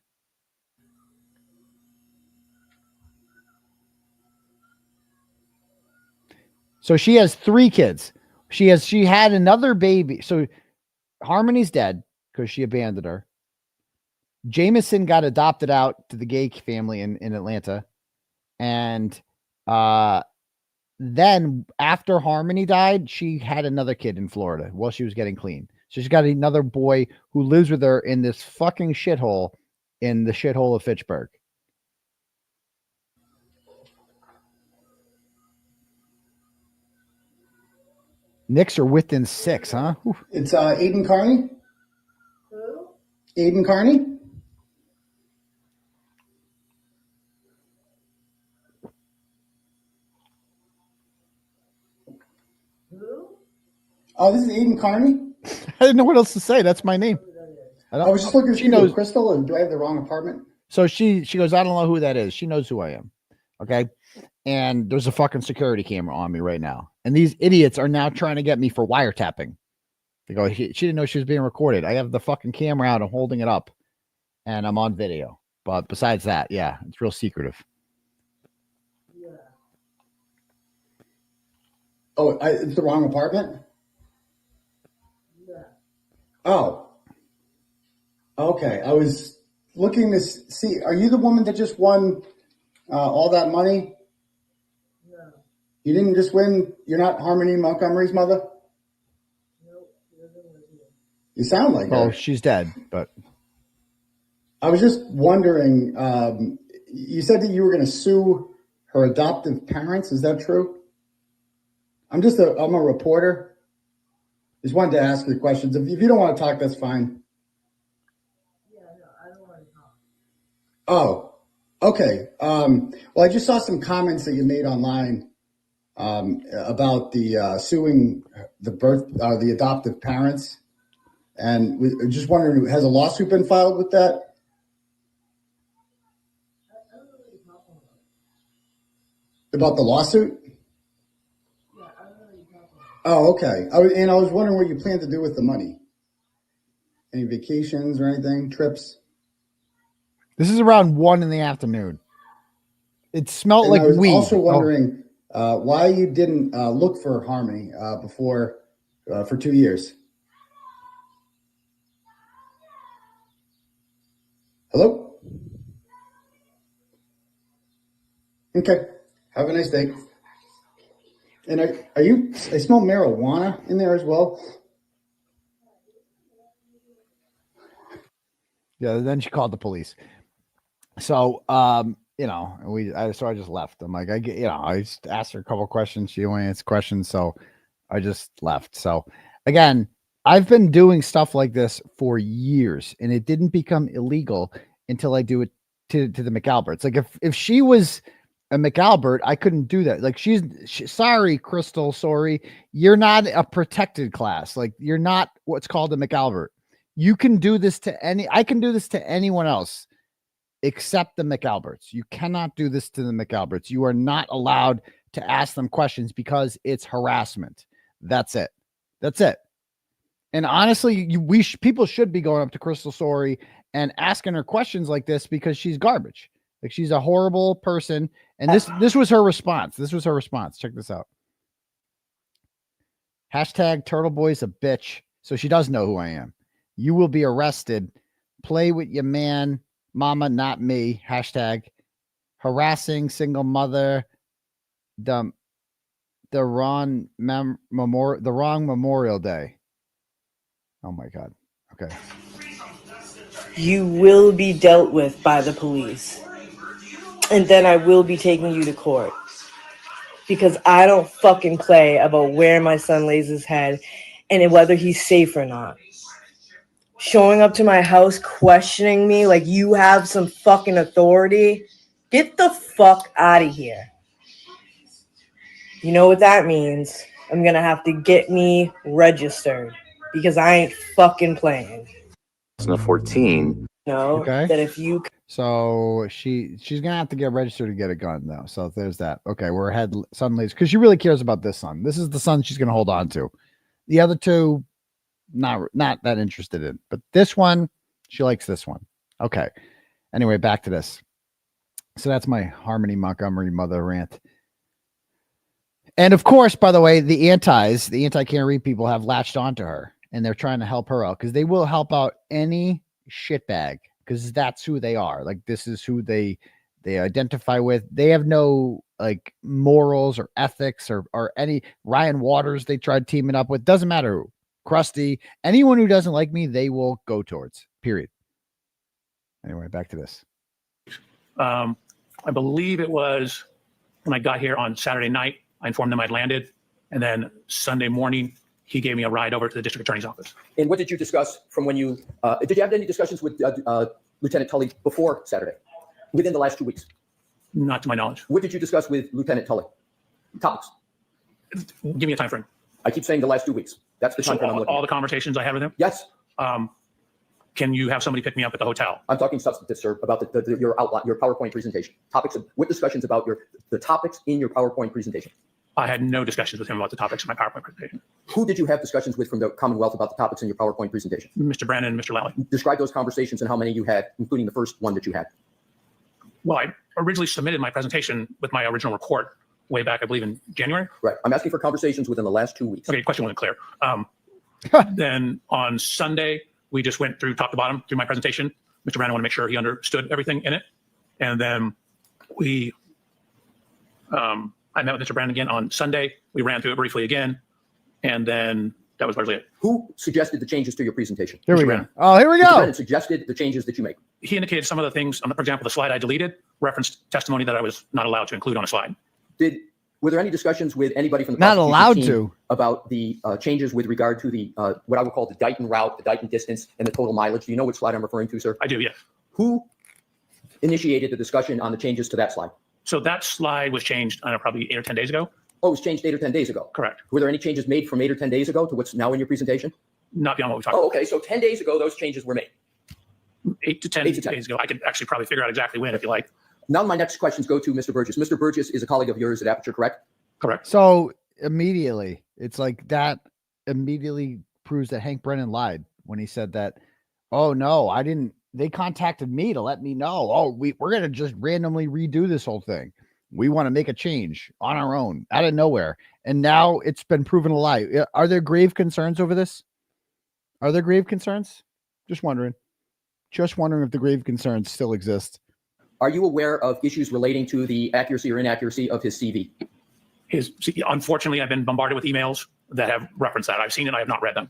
So she has 3 kids. She had another baby. So Harmony's dead because she abandoned her. Jameson got adopted out to the gay family in Atlanta. And then after Harmony died, she had another kid in Florida while she was getting clean. So she's got another boy who lives with her in this fucking shithole in the shithole of Fitchburg. Knicks are within 6, huh? Oof. It's Aidan Kearney. Who? Aidan Kearney. Who? Oh, this is Aidan Kearney. I didn't know what else to say. That's my name. I was just looking. She knows Crystal, and do I have the wrong apartment? So she goes, I don't know who that is. She knows who I am. Okay. And there's a fucking security camera on me right now. And these idiots are now trying to get me for wiretapping. They go, she didn't know she was being recorded. I have the fucking camera out and holding it up, and I'm on video. But besides that, yeah, it's real secretive. Yeah. Oh, it's the wrong apartment? Yeah. Oh. Okay. I was looking to see, are you the woman that just won all that money? You didn't just win. You're not Harmony Montgomery's mother? Nope. You sound like her. Oh, she's dead, but I was just wondering, you said that you were going to sue her adoptive parents. Is that true? I'm a reporter. Just wanted to ask you questions. If you don't want to talk, that's fine. Yeah, no, I don't want to talk. Oh, okay. Well, I just saw some comments that you made online about the suing the adoptive parents, and we're just wondering, has a lawsuit been filed with that? I don't know what you're talking about the lawsuit. Yeah, I don't know what you're talking about. Oh, okay. I was wondering what you plan to do with the money. Any vacations or anything, trips? This is around 1 p.m. It smelled like weed. I was also wondering why you didn't look for Harmony before for 2 years. Hello? Okay. Have a nice day. And I smell marijuana in there as well. Yeah, then she called the police. So, you know, so I just left. I'm like, I just asked her a couple of questions. She only answered questions, so I just left. So again, I've been doing stuff like this for years, and it didn't become illegal until I do it to the McAlberts. Like if she was a McAlbert, I couldn't do that. Like sorry, Crystal, sorry, you're not a protected class. Like you're not what's called a McAlbert. You can do this I can do this to anyone else except the McAlberts. You cannot do this to the McAlberts. You are not allowed to ask them questions because it's harassment. That's it. That's it. And honestly, people should be going up to Crystal Sorey and asking her questions like this because she's garbage. Like she's a horrible person. And this was her response. This was her response. Check this out. Hashtag Turtle Boy's a bitch. So she does know who I am. You will be arrested. Play with your man, mama, not me. Hashtag harassing single mother. The wrong Memorial Day. Oh my God. Okay. You will be dealt with by the police. And then I will be taking you to court. Because I don't fucking play about where my son lays his head and whether he's safe or not. Showing up to my house questioning me like you have some fucking authority. Get the fuck out of here. You know what that means? I'm gonna have to get me registered because I ain't fucking playing. 2014. No, Okay. that if you So she's gonna have to get registered to get a gun though. So there's that. Okay, we're ahead son leaves because she really cares about this son. This is the son she's gonna hold on to. The other two, not that interested in. But this one, she likes this one. Okay. Anyway, back to this. So that's my Harmony Montgomery mother rant. And of course, by the way, the anti-Kearney people have latched onto her and they're trying to help her out because they will help out any shitbag because that's who they are. Like, this is who they identify with. They have no like morals or ethics or any Ryan Waters they tried teaming up with. Doesn't matter who. Krusty, anyone who doesn't like me, they will go towards. Period. Anyway, back to this. I believe it was when I got here on Saturday night. I informed them I'd landed, and then Sunday morning he gave me a ride over to the district attorney's office. And what did you discuss from when you did you have any discussions with Lieutenant Tully before Saturday, within the last 2 weeks? Not to my knowledge. What did you discuss with Lieutenant Tully? Topics. Give me a time frame. I keep saying the last 2 weeks. That's the time frame I'm looking all at. the conversations I had with him? Yes. Can you have somebody pick me up at the hotel? I'm talking substantive, sir, about your outline, your PowerPoint presentation. Topics of what discussions about the topics in your PowerPoint presentation? I had no discussions with him about the topics in my PowerPoint presentation. Who did you have discussions with from the Commonwealth about the topics in your PowerPoint presentation? Mr. Brandon and Mr. Lally. Describe those conversations and how many you had, including the first one that you had. Well, I originally submitted my presentation with my original report way back, I believe, in January. Right. I'm asking for conversations within the last 2 weeks. Okay, question wasn't clear. Then on Sunday, we just went through top to bottom through my presentation. Mr. Brandon wanted to make sure he understood everything in it. And then I met with Mr. Brandon again on Sunday. We ran through it briefly again. And then that was largely it. Who suggested the changes to your presentation? Here we Mr. go. Brandon. Oh, here we Mr. go. Brandon suggested the changes that you make. He indicated some of the things, for example, the slide I deleted referenced testimony that I was not allowed to include on a slide. Were there any discussions with anybody from the Not prosecution allowed team to about the changes with regard to the what I would call the Dighton route, the Dighton distance, and the total mileage? Do you know which slide I'm referring to, sir? I do, yes. Who initiated the discussion on the changes to that slide? So that slide was changed, I don't know, probably 8 or 10 days ago. Oh, it was changed 8 or 10 days ago. Correct. Were there any changes made from 8 or 10 days ago to what's now in your presentation? Not beyond what we talked Oh, about. okay. So 10 days ago, those changes were made. 8 to 10 days ago. I could actually probably figure out exactly when if you like. Now my next questions go to Mr. Burgess. Mr. Burgess is a colleague of yours at Aperture, correct? Correct. So immediately, it's like that immediately proves that Hank Brennan lied when he said that, oh, no, I didn't. They contacted me to let me know. Oh, we're going to just randomly redo this whole thing. We want to make a change on our own out of nowhere. And now it's been proven a lie. Are there grave concerns over this? Are there grave concerns? Just wondering. Just wondering if the grave concerns still exist. Are you aware of issues relating to the accuracy or inaccuracy of his CV? Unfortunately, I've been bombarded with emails that have referenced that. I've seen it. I have not read them.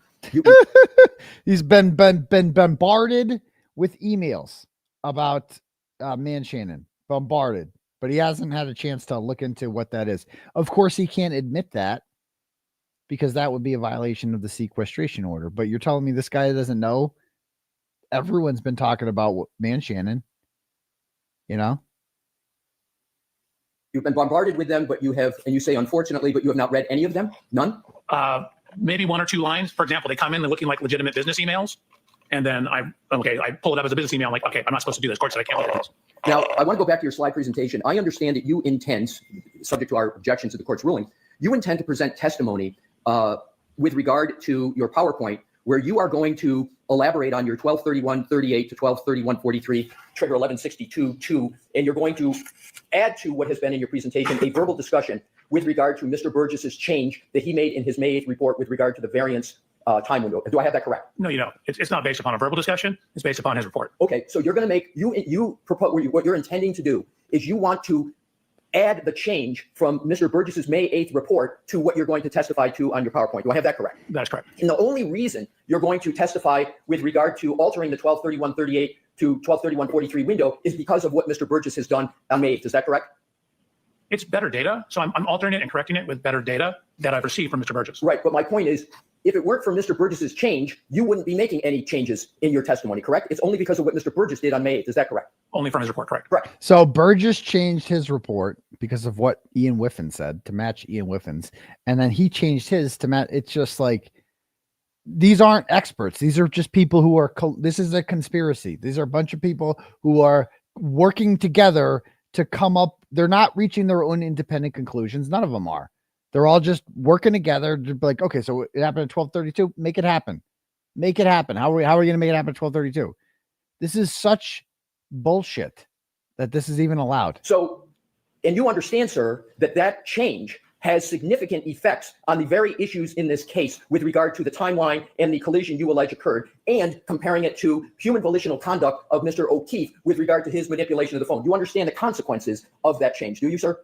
He's been bombarded with emails about Man Shannon. Bombarded. But he hasn't had a chance to look into what that is. Of course, he can't admit that because that would be a violation of the sequestration order. But you're telling me this guy doesn't know? Everyone's been talking about Man Shannon. You know? You've been bombarded with them, but you have, and you say unfortunately, but you have not read any of them? None? Maybe 1 or 2 lines. For example, they come in, they're looking like legitimate business emails. And then I pull it up as a business email. I'm like, okay, I'm not supposed to do this. Court said I can't look at this. Now, I want to go back to your slide presentation. I understand that you intend, subject to our objection to the court's ruling, you intend to present testimony with regard to your PowerPoint where you are going to elaborate on your 1231-38 to 1231-43, trigger 1162-2, and you're going to add to what has been in your presentation a verbal discussion with regard to Mr. Burgess's change that he made in his May 8th report with regard to the variance time window. Do I have that correct? No, you don't. It's not based upon a verbal discussion. It's based upon his report. Okay, so you're going to make, you propose, what you're intending to do is you want to add the change from Mr. Burgess's May 8th report to what you're going to testify to on your PowerPoint. Do I have that correct? That's correct. And the only reason you're going to testify with regard to altering the 1231.38 to 1231.43 window is because of what Mr. Burgess has done on May 8th. Is that correct? It's better data. So I'm altering it and correcting it with better data that I've received from Mr. Burgess. Right. But my point is, if it weren't for Mr. Burgess's change, you wouldn't be making any changes in your testimony, correct? It's only because of what Mr. Burgess did on May 8th. Is that correct? Only from his report, correct. Right. So Burgess changed his report because of what Ian Whiffen said to match Ian Whiffen's. And then he changed his to match. It's just like, these aren't experts. These are just people who are, this is a conspiracy. These are a bunch of people who are working together to come up. They're not reaching their own independent conclusions. None of them are. They're all just working together to be like, okay, so it happened at 12:32. Make it happen. Make it happen. How are we going to make it happen at 12:32? This is such bullshit that this is even allowed. So, and you understand, sir, that change has significant effects on the very issues in this case with regard to the timeline and the collision you allege occurred, and comparing it to human volitional conduct of Mr. O'Keefe with regard to his manipulation of the phone. You understand the consequences of that change, do you, sir?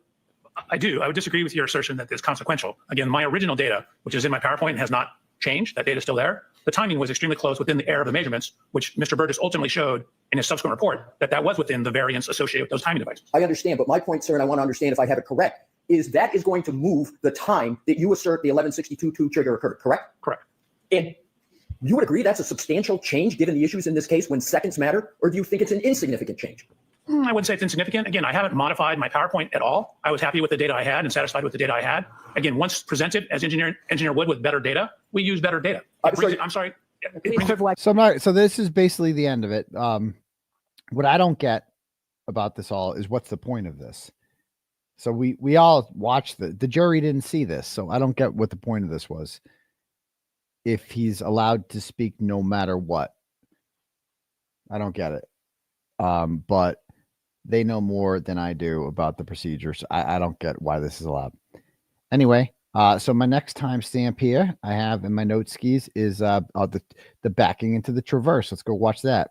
I do. I would disagree with your assertion that it's consequential. Again, my original data, which is in my PowerPoint, has not changed. That data is still there. The timing was extremely close within the error of the measurements, which Mr. Burgess ultimately showed in his subsequent report that was within the variance associated with those timing devices. I understand, but my point, sir, and I want to understand if I have it correct, is that is going to move the time that you assert the 1162.2 trigger occurred, correct? Correct. And you would agree that's a substantial change given the issues in this case when seconds matter, or do you think it's an insignificant change? I wouldn't say it's insignificant. Again, I haven't modified my PowerPoint at all. I was happy with the data I had and satisfied with the data I had. Again, once presented as engineer would with better data, we use better data. I'm sorry. So this is basically the end of it. What I don't get about this all is what's the point of this? So we all watched the jury didn't see this. So I don't get what the point of this was. If he's allowed to speak no matter what, I don't get it. But they know more than I do about the procedures. I don't get why this is allowed. Anyway, so my next timestamp here I have in my note skis is the backing into the traverse. Let's go watch that.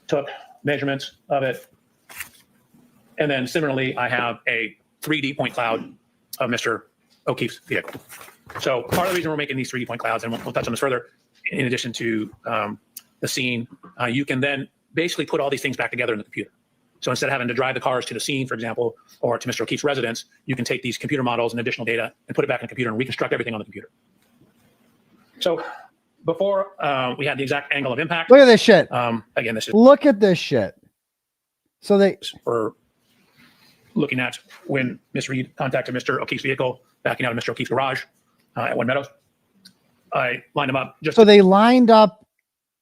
Took measurements of it. And then similarly, I have a 3D point cloud of Mr. O'Keefe's vehicle. So part of the reason we're making these 3D point clouds, and we'll touch on this further, in addition to the scene, you can then basically put all these things back together in the computer. So instead of having to drive the cars to the scene, for example, or to Mr. O'Keefe's residence, you can take these computer models and additional data and put it back in the computer and reconstruct everything on the computer. So before we had the exact angle of impact. Look at this shit. Again, this is look at this shit. So we're looking at when Mr. Reed contacted Mr. O'Keefe's vehicle backing out of Mr. O'Keefe's garage at One Meadows. I lined them up just so they lined up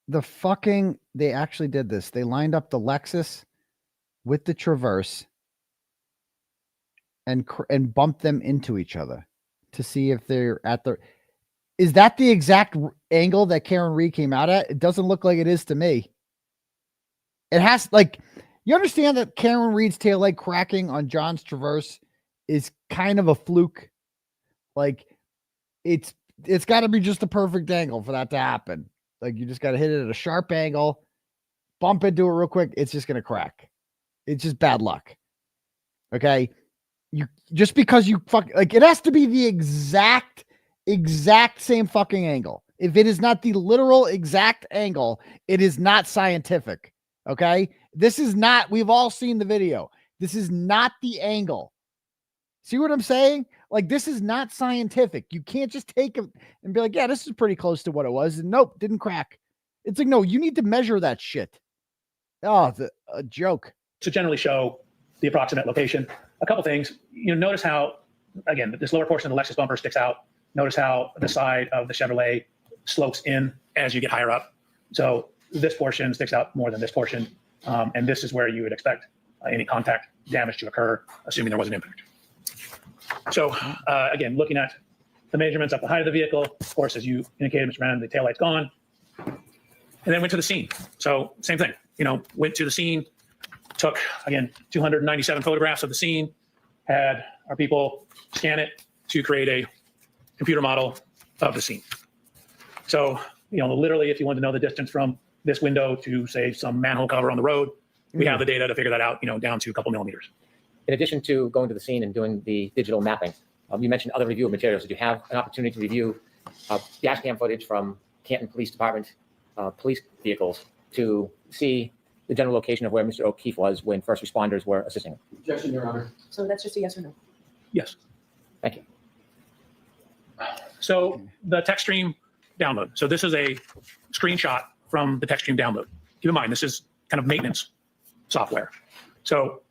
the fucking, they actually did this. They lined up the Lexus with the Traverse and bumped them into each other to see if they're at the, is that the exact angle that Karen Reed came out at? It doesn't look like it is to me. It has, like, you understand that Karen Reed's taillight cracking on John's Traverse is kind of a fluke. Like, it's got to be just the perfect angle for that to happen. Like, you just got to hit it at a sharp angle, bump into it real quick. It's just going to crack. It's just bad luck. Okay. You just because you like, it has to be the exact same fucking angle. If it is not the literal exact angle, it is not scientific. Okay. This is not, we've all seen the video. This is not the angle. See what I'm saying? Like, this is not scientific. You can't just take it and be like, yeah, this is pretty close to what it was. And nope, didn't crack. It's like, no, you need to measure that shit. Oh, a joke. To generally show the approximate location. A couple things. You know, notice how, again, this lower portion of the Lexus bumper sticks out. Notice how the side of the Chevrolet slopes in as you get higher up. So this portion sticks out more than this portion. And this is where you would expect any contact damage to occur, assuming there was an impact. So again, looking at the measurements up the height of the vehicle, of course, as you indicated, Mr. Brandon, the taillight's gone. And then went to the scene. So same thing, you know, went to the scene, took, again, 297 photographs of the scene, had our people scan it to create a computer model of the scene. So, you know, literally, if you want to know the distance from this window to say some manhole cover on the road, we have the data to figure that out, down to a couple millimeters. In addition to going to the scene and doing the digital mapping, you mentioned other review of materials. Did you have an opportunity to review dash cam footage from Canton Police Department police vehicles to see the general location of where Mr. O'Keefe was when first responders were assisting him? Objection, Your Honor. So that's just a yes or no? Yes. Thank you. So the techstream download. So this is a screenshot from the techstream download. Keep in mind, this is kind of maintenance software. So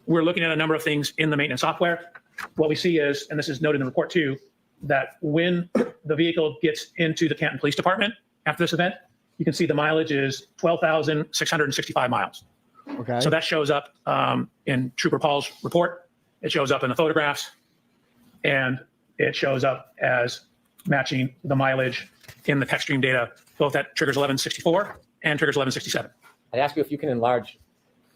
we're looking at a number of things in the maintenance software. What we see is, and this is noted in the report too, that when the vehicle gets into the Canton Police Department after this event, you can see the mileage is 12,665 miles. Okay. So that shows up in Trooper Paul's report. It shows up in the photographs, and it shows up as matching the mileage in the techstream data, both at triggers 1164 and triggers 1167. I'd ask you if you can enlarge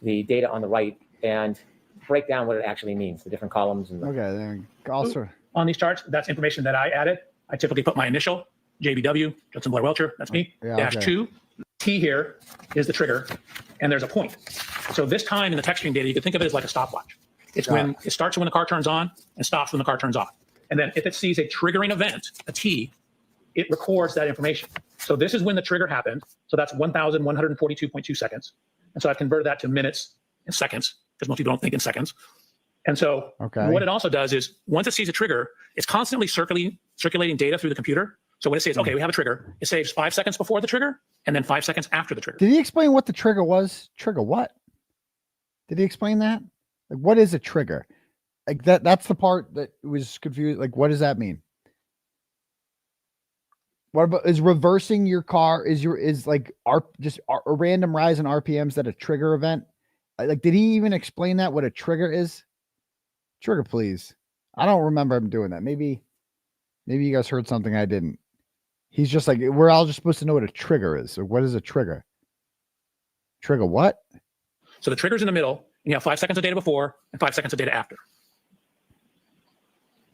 the data on the right and break down what it actually means, the different columns. And Okay, then also on these charts, that's information that I added. I typically put my initial, JBW, Judson Welcher, that's me, Yeah, okay. -2. T here is the trigger, and there's a point. So this time in the techstream data, you could think of it as like a stopwatch. It's when it starts when the car turns on and stops when the car turns off. And then if it sees a triggering event, a T, it records that information. So this is when the trigger happened. So that's 1,142.2 seconds. And so I've converted that to minutes and seconds, because most people don't think in seconds. And so what it also does is once it sees a trigger, it's constantly circulating data through the computer. So when it says, okay, we have a trigger, it saves 5 seconds before the trigger and then 5 seconds after the trigger. Did he explain what the trigger was? Trigger what? Did he explain that? Like, what is a trigger? Like that's the part that was confused. Like, what does that mean? What about is reversing your car? Is like a random rise in RPMs that a trigger event? Like, did he even explain that? What a trigger is? Trigger, please. I don't remember him doing that. Maybe you guys heard something I didn't. He's just like, we're all just supposed to know what a trigger is. So what is a trigger? Trigger what? So the trigger's in the middle, and you have 5 seconds of data before and 5 seconds of data after.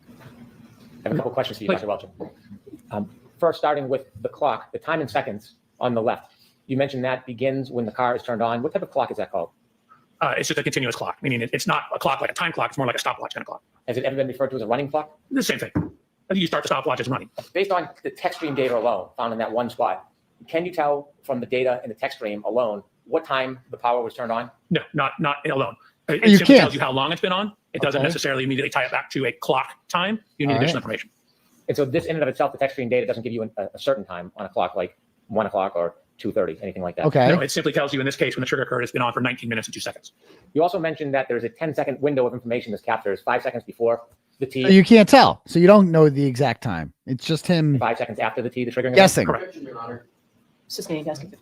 I have a couple questions for you, Dr. Welcher. First, starting with the clock, the time in seconds on the left. You mentioned that begins when the car is turned on. What type of clock is that called? It's just a continuous clock, meaning it's not a clock like a time clock. It's more like a stopwatch kind of clock. Has it ever been referred to as a running clock? The same thing. You start the stopwatch, it's running. Based on the techstream data alone, found in that one spot, can you tell from the data in the techstream alone what time the power was turned on? No, not alone. It You simply can't. tells you how long it's been on. It doesn't necessarily immediately tie it back to a clock time. You need additional information. And so this in and of itself, the techstream data doesn't give you a certain time on a clock, like 1 o'clock or 2:30, anything like that. Okay. No, it simply tells you in this case when the trigger occurred, it's been on for 19 minutes and 2 seconds. You also mentioned that there's a 10-second window of information that's captured 5 seconds before the T. You can't tell, so you don't know the exact time. It's just him 5 seconds after the T, the triggering guessing. event? Correct. Your Honor. Sustained guessing.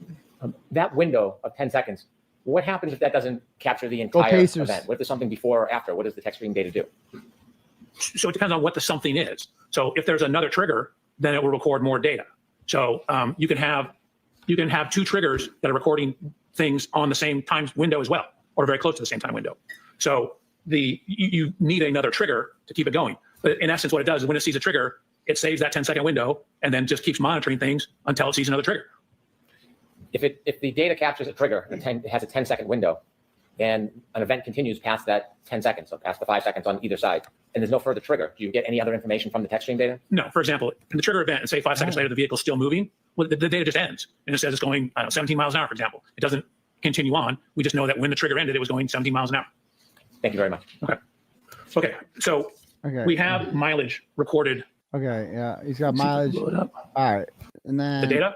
That window of 10 seconds, what happens if that doesn't capture the entire Pacers. event? What if there's something before or after? What does the techstream data do? So it depends on what the something is. So if there's another trigger, then it will record more data. So you can have 2 triggers that are recording things on the same time window as well, or very close to the same time window. So you need another trigger to keep it going. But in essence, what it does is when it sees a trigger, it saves that 10-second window and then just keeps monitoring things until it sees another trigger. If the data captures a trigger, it has a 10-second window, and an event continues past that 10 seconds, so past the 5 seconds on either side, and there's no further trigger, do you get any other information from the techstream data? No, for example, in the trigger event, and say 5 seconds later, the vehicle's still moving, well, the data just ends. And it says it's going 17 miles an hour, for example. It doesn't continue on. We just know that when the trigger ended, it was going 17 miles an hour. Thank you very much. Okay, so we have mileage recorded. Okay, yeah, he's got mileage. All right, and then The data?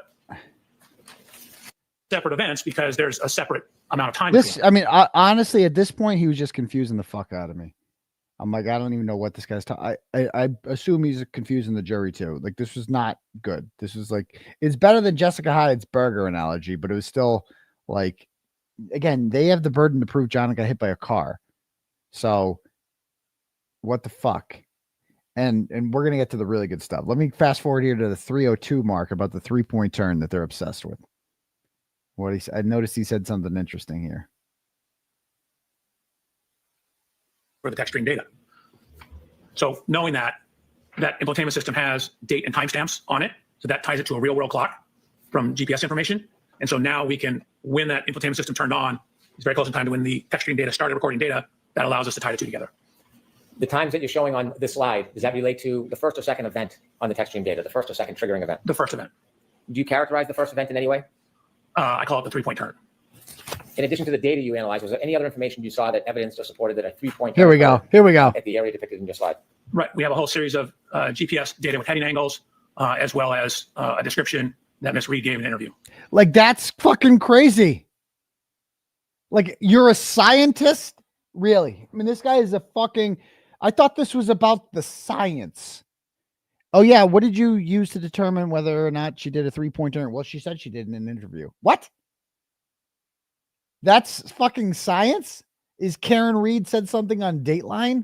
Separate events because there's a separate amount of time. This, I mean, honestly, at this point, he was just confusing the fuck out of me. I'm like, I don't even know what this guy's talking. I assume he's confusing the jury too. Like, this was not good. This was like, it's better than Jessica Hyde's burger analogy, but it was still like, again, they have the burden to prove John got hit by a car. So, what the fuck? And we're gonna get to the really good stuff. Let me fast forward here to the 302 mark about the 3-point turn that they're obsessed with. I noticed he said something interesting here. For the techstream data. So knowing that infotainment system has date and timestamps on it, so that ties it to a real world clock from GPS information. And so now we can, when that infotainment system turned on, it's very close in time to when the techstream data started recording data, that allows us to tie the two together. The times that you're showing on this slide, does that relate to the first or second event on the techstream data, the first or second triggering event? The first event. Do you characterize the first event in any way? I call it the 3-point turn. In addition to the data you analyzed, was there any other information you saw that evidenced or supported that a 3-point Here we go. Here we go. At the area depicted in your slide? Right. We have a whole series of GPS data with heading angles, as well as a description that Ms. Reed gave in an interview. Like, that's fucking crazy. Like, you're a scientist? Really? I mean, this guy is a fucking... I thought this was about the science. Oh, yeah. What did you use to determine whether or not she did a 3-point turn? Well, she said she did in an interview. What? That's fucking science? Is Karen Reed said something on Dateline?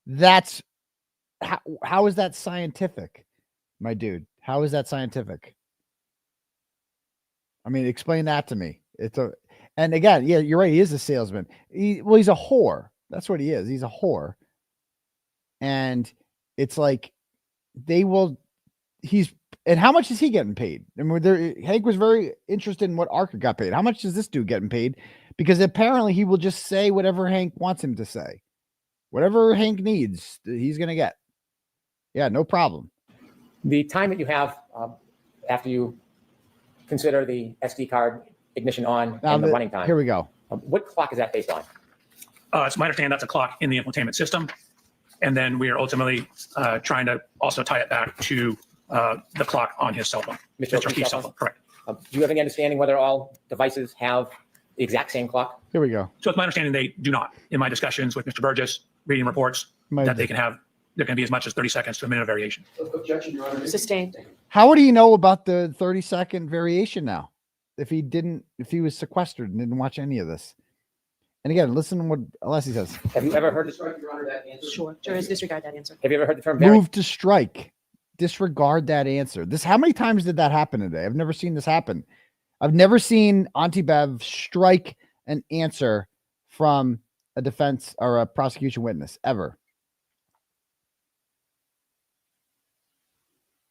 That's... How is that scientific, my dude? How is that scientific? I mean, explain that to me. And again, yeah, you're right. He is a salesman. He's a whore. That's what he is. He's a whore. And it's like and how much is he getting paid? I mean, Hank was very interested in what Archer got paid. How much is this dude getting paid? Because apparently he will just say whatever Hank wants him to say. Whatever Hank needs, he's going to get. Yeah, no problem. The time that you have after you consider the SD card ignition on and the running time. Here we go. What clock is that based on? It's my understanding that's a clock in the infotainment system. And then we are ultimately trying to also tie it back to the clock on his cell phone. Mr. O'Keefe's cell phone, correct. Do you have any understanding whether all devices have the exact same clock? Here we go. So it's my understanding they do not. In my discussions with Mr. Burgess, reading reports, that they can have, there can be as much as 30 seconds to a minute of variation. Objection, Your Honor. Sustained. How would he know about the 30-second variation now? If he was sequestered and didn't watch any of this? And again, listen to what Alessi says. Have you ever heard that answer? Sure. Jurors disregard that answer. Have you ever heard the term variance? Move to strike. Disregard that answer. How many times did that happen today? I've never seen this happen. I've never seen Auntie Bev strike an answer from a defense or a prosecution witness ever.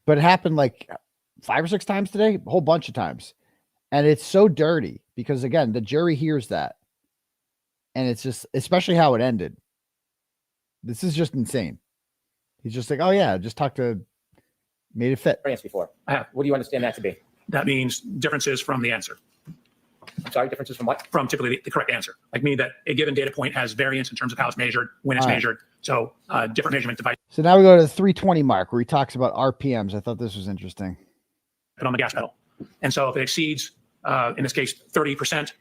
But it happened like 5 or 6 times today, a whole bunch of times. And it's so dirty because, again, the jury hears that. And it's just, especially how it ended. This is just insane. He's just like, oh, yeah, just made it fit. Variance before. What do you understand that to be? That means differences from the answer. I'm sorry, differences from what? From typically the correct answer. Like meaning that a given data point has variance in terms of how it's measured, when it's measured. So different measurement device. So now we go to the 320 mark where he talks about RPMs. I thought this was interesting. Put on the gas pedal. And so if it exceeds, in this case, 30%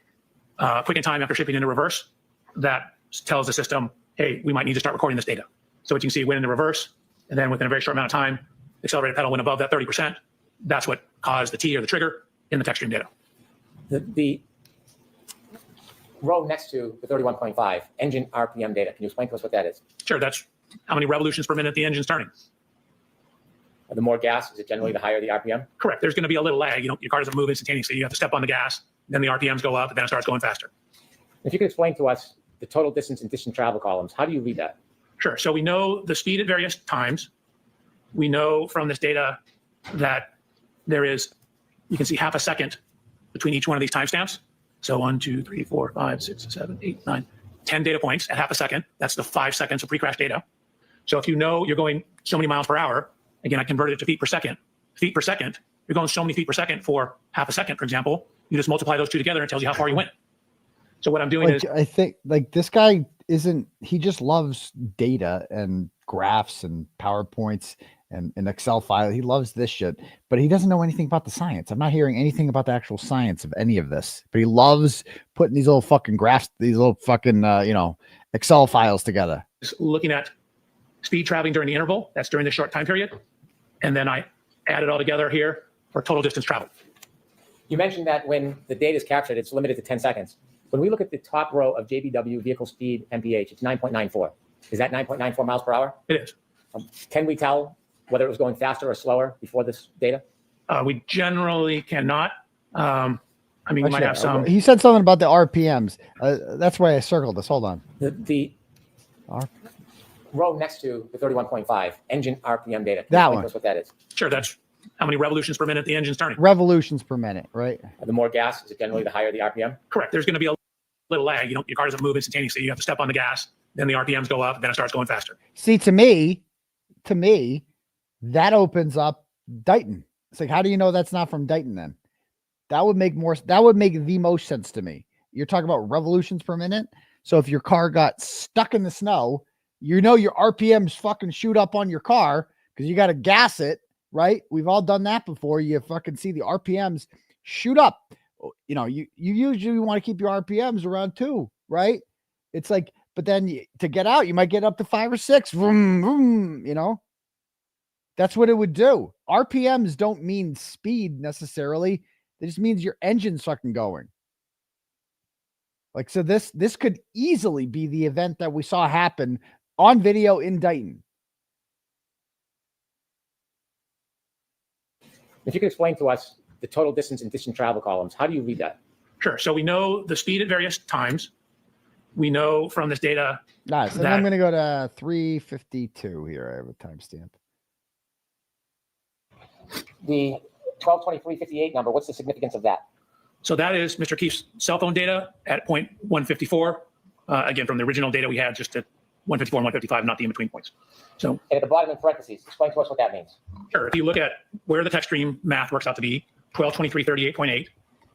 quicken time after shipping into reverse, that tells the system, hey, we might need to start recording this data. So what you can see went into reverse, and then within a very short amount of time, the accelerated pedal went above that 30%. That's what caused the T or the trigger in the techstream data. The row next to the 31.5, engine RPM data. Can you explain to us what that is? Sure, that's how many revolutions per minute the engine's turning. The more gas, is it generally the higher the RPM? Correct. There's going to be a little lag. Your car doesn't move instantaneously. You have to step on the gas, then the RPMs go up, and then it starts going faster. If you could explain to us the total distance and distance travel columns, how do you read that? Sure. So we know the speed at various times. We know from this data that there is, you can see half a second between each one of these timestamps. So 1, 2, 3, 4, 5, 6, 7, 8, 9, 10 data points at half a second. That's the 5 seconds of pre-crash data. So if you know you're going so many miles per hour, again, I converted it to feet per second. Feet per second, you're going so many feet per second for half a second, for example. You just multiply those two together and it tells you how far you went. So what I'm doing is, I think this guy he just loves data and graphs and PowerPoints and Excel file. He loves this shit, but he doesn't know anything about the science. I'm not hearing anything about the actual science of any of this, but he loves putting these little fucking graphs, these little fucking, Excel files together. Just looking at speed traveling during the interval, that's during this short time period. And then I add it all together here for total distance traveled. You mentioned that when the data is captured, it's limited to 10 seconds. When we look at the top row of JBW vehicle speed MPH, it's 9.94. Is that 9.94 miles per hour? It is. Can we tell whether it was going faster or slower before this data? We generally cannot. We might have some. He said something about the RPMs. That's why I circled this. Hold on. The row next to the 31.5, engine RPM data. Can that you one. us what that is? Sure, that's how many revolutions per minute the engine's turning. Revolutions per minute, right? The more gas, is it generally the higher the RPM? Correct. There's going to be a little lag. Your car doesn't move instantaneously. You have to step on the gas, then the RPMs go up, then it starts going faster. See, to me, that opens up Dighton. It's like, how do you know that's not from Dighton then? That would make the most sense to me. You're talking about revolutions per minute. So if your car got stuck in the snow, your RPMs fucking shoot up on your car because you got to gas it, right? We've all done that before. You fucking see the RPMs shoot up. You usually want to keep your RPMs around 2, right? It's like, but then to get out, you might get up to 5 or 6. Vroom, vroom, That's what it would do. RPMs don't mean speed necessarily. It just means your engine's fucking going. Like, so this could easily be the event that we saw happen on video in Dighton. If you could explain to us the total distance and distance travel columns, how do you read that? Sure. So we know the speed at various times. We know from this data. Nice. And I'm going to go to 3:52 here. I have a timestamp. The 12:23:58 number, what's the significance of that? So that is Mr. Keefe's cell phone data at point 154. Again, from the original data we had just at 154 and 155, not the in-between points. So, and at the bottom in parentheses, explain to us what that means. Sure. If you look at where the text stream math works out to be, 12:23:38.8,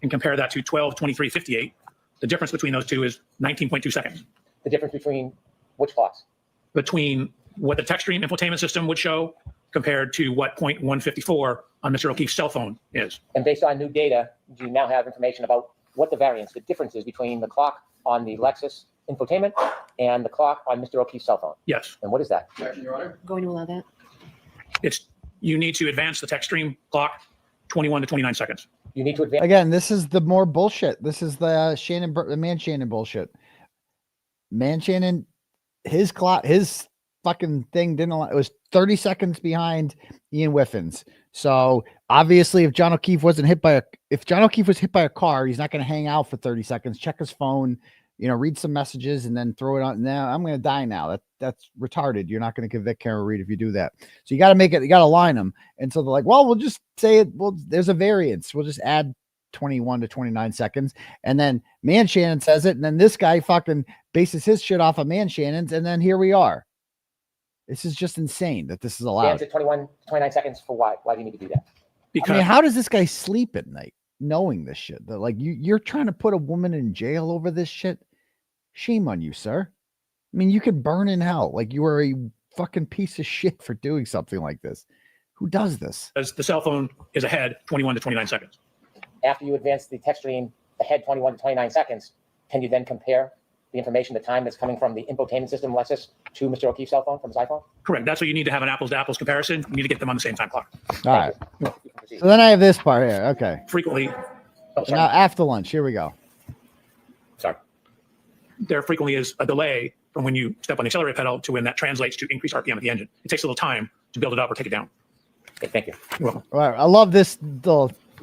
and compare that to 12:23:58, the difference between those two is 19.2 seconds. The difference between which clocks? Between what the text stream infotainment system would show compared to what point 154 on Mr. O'Keefe's cell phone is. And based on new data, do you now have information about what the variance, the difference is between the clock on the Lexus infotainment and the clock on Mr. O'Keefe's cell phone? Yes. And what is that? Your Honor. Going to allow that? You need to advance the text stream clock 21 to 29 seconds. You need to advance. Again, this is the more bullshit. This is the Man Shannon bullshit. Man Shannon, his clock, his fucking thing didn't allow, it was 30 seconds behind Ian Whiffins. So obviously if John O'Keefe was hit by a car, he's not going to hang out for 30 seconds, check his phone, read some messages and then throw it on. Now I'm going to die now. That's retarded. You're not going to convict Karen Reed if you do that. So you got to line them. And so they're like, well, we'll just say it. Well, there's a variance. We'll just add 21 to 29 seconds. And then Man Shannon says it. And then this guy fucking bases his shit off of Man Shannon's. And then here we are. This is just insane that this is allowed. 29 seconds for why? Why do you need to do that? Because how does this guy sleep at night knowing this shit? That like you're trying to put a woman in jail over this shit? Shame on you, sir. I mean, you could burn in hell. Like you are a fucking piece of shit for doing something like this. Who does this? As the cell phone is ahead 21 to 29 seconds. After you advance the text stream ahead 21 to 29 seconds, can you then compare the information, the time that's coming from the infotainment system Lexus to Mr. O'Keefe's cell phone from his iPhone? Correct. That's what you need to have an apples to apples comparison. You need to get them on the same time clock. All right. So then I have this part here. Okay. Frequently. Now after lunch, here we go. Sorry. There frequently is a delay from when you step on the accelerator pedal to when that translates to increased RPM of the engine. It takes a little time to build it up or take it down. Okay, thank you. You're welcome. All right. I love this.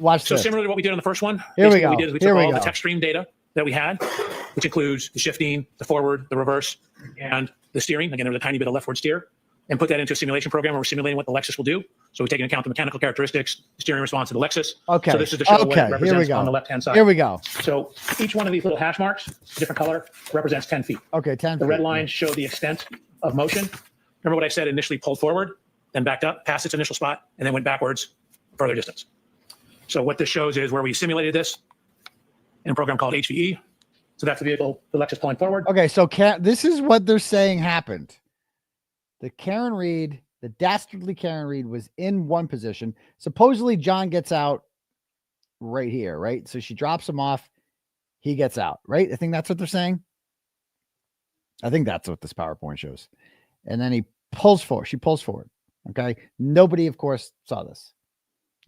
Watch So this. similar to what we did on the first one, Here we basically go. What we did is we Here took we all go. the text stream data that we had, which includes the shifting, the forward, the reverse, and the steering. Again, there was a tiny bit of leftward steer, and put that into a simulation program where we're simulating what the Lexus will do. So we take into account the mechanical characteristics, the steering response to the Lexus. Okay. So this is to show what it Here we represents go. on the left-hand side. Here we go. So each one of these little hash marks, different color, represents 10 feet. Okay, 10 The feet. red lines show the extent of motion. Remember what I said, initially pulled forward, then backed up past its initial spot, and then went backwards further distance. So what this shows is where we simulated this in a program called HVE. So that's the vehicle, the Lexus pulling forward. Okay, so this is what they're saying happened. The dastardly Karen Reed was in one position. Supposedly John gets out right here, right? So she drops him off. He gets out, right? I think that's what they're saying. I think that's what this PowerPoint shows. And then he pulls forward. She pulls forward. Okay. Nobody, of course, saw this.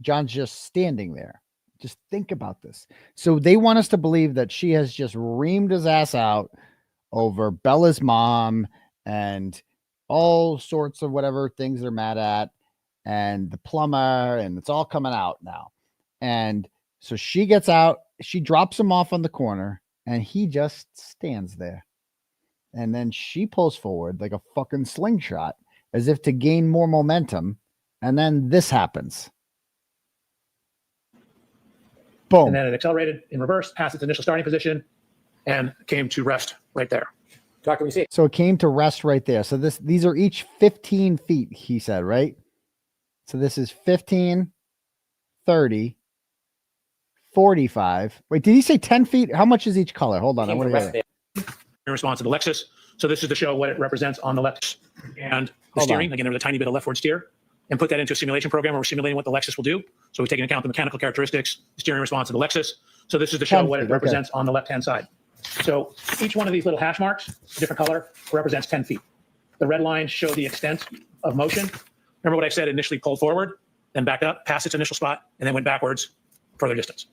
John's just standing there. Just think about this. So they want us to believe that she has just reamed his ass out over Bella's mom and all sorts of whatever things they're mad at and the plumber, and it's all coming out now. And so she gets out, she drops him off on the corner, and he just stands there. And then she pulls forward like a fucking slingshot as if to gain more momentum. And then this happens. Boom. And then it accelerated in reverse, past its initial starting position, and came to rest right there. Doctor, we see it. So it came to rest right there. So these are each 15 feet, he said, right? So this is 15, 30, 45. Wait, did he say 10 feet? How much is each color? Hold on. I want to get it. In response to the Lexus. So this is to show what it represents on the left. And the Hold steering, on. again, there was a tiny bit of leftward steer, and put that into a simulation program where we're simulating what the Lexus will do. So we take into account the mechanical characteristics, the steering response to the Lexus. So this is to show 10 what it feet, represents on the left-hand side. So each one of these little hash marks, a different color, represents 10 feet. The red lines show the extent of motion. Remember what I said, initially pulled forward, then backed up, past its initial spot, and then went backwards further distance.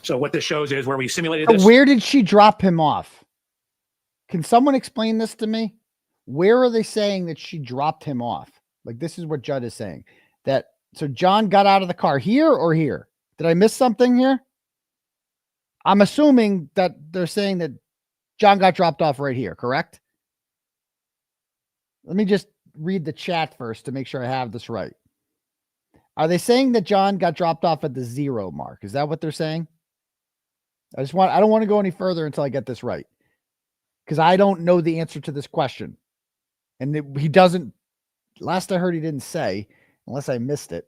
So what this shows is where we simulated this. Where did she drop him off? Can someone explain this to me? Where are they saying that she dropped him off? Like, this is what Judd is saying. So John got out of the car here or here? Did I miss something here? I'm assuming that they're saying that John got dropped off right here, correct? Let me just read the chat first to make sure I have this right. Are they saying that John got dropped off at the 0 mark? Is that what they're saying? I don't want to go any further until I get this right, because I don't know the answer to this question. And he doesn't, last I heard, he didn't say, unless I missed it.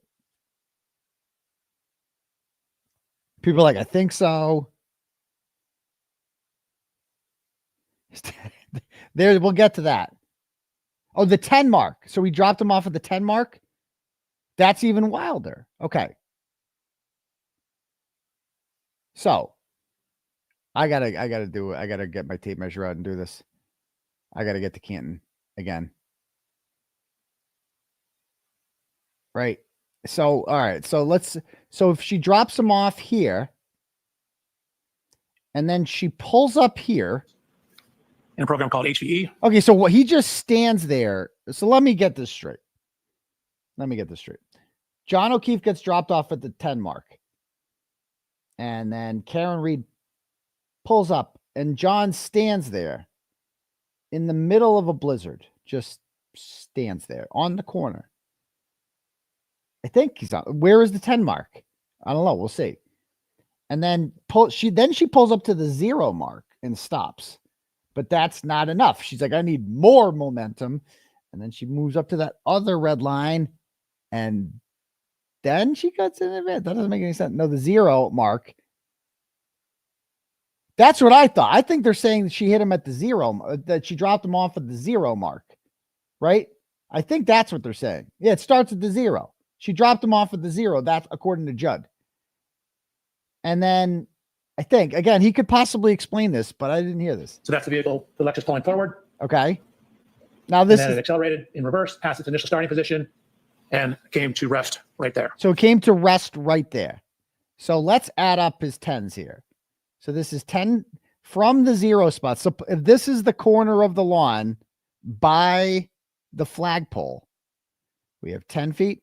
People are like, I think so. There, we'll get to that. Oh, the 10 mark. So we dropped him off at the 10 mark. That's even wilder. Okay. So I gotta get my tape measure out and do this. I gotta get to Canton again. Right. So, all right. So if she drops him off here and then she pulls up here in a program called HVE. Okay. So what, he just stands there. So let me get this straight. John O'Keefe gets dropped off at the 10 mark. And then Karen Reed pulls up and John stands there in the middle of a blizzard, just stands there on the corner. I think he's on. Where is the 10 mark? I don't know. We'll see. And then she pulls up to the 0 mark and stops. But that's not enough. She's like, I need more momentum. And then she moves up to that other red line. And then she cuts in advance. That doesn't make any sense. No, the 0 mark. That's what I thought. I think they're saying that she hit him at the 0, that she dropped him off at the 0 mark. Right? I think that's what they're saying. Yeah, it starts at the 0. She dropped him off at the 0. That's according to Judd. And then I think, again, he could possibly explain this, but I didn't hear this. So that's the vehicle, the Lexus pulling forward. Okay. Now this and then it accelerated in reverse, past its initial starting position, and came to rest right there. So it came to rest right there. So let's add up his 10s here. So this is 10 from the 0 spot. So if this is the corner of the lawn by the flagpole, we have 10 feet,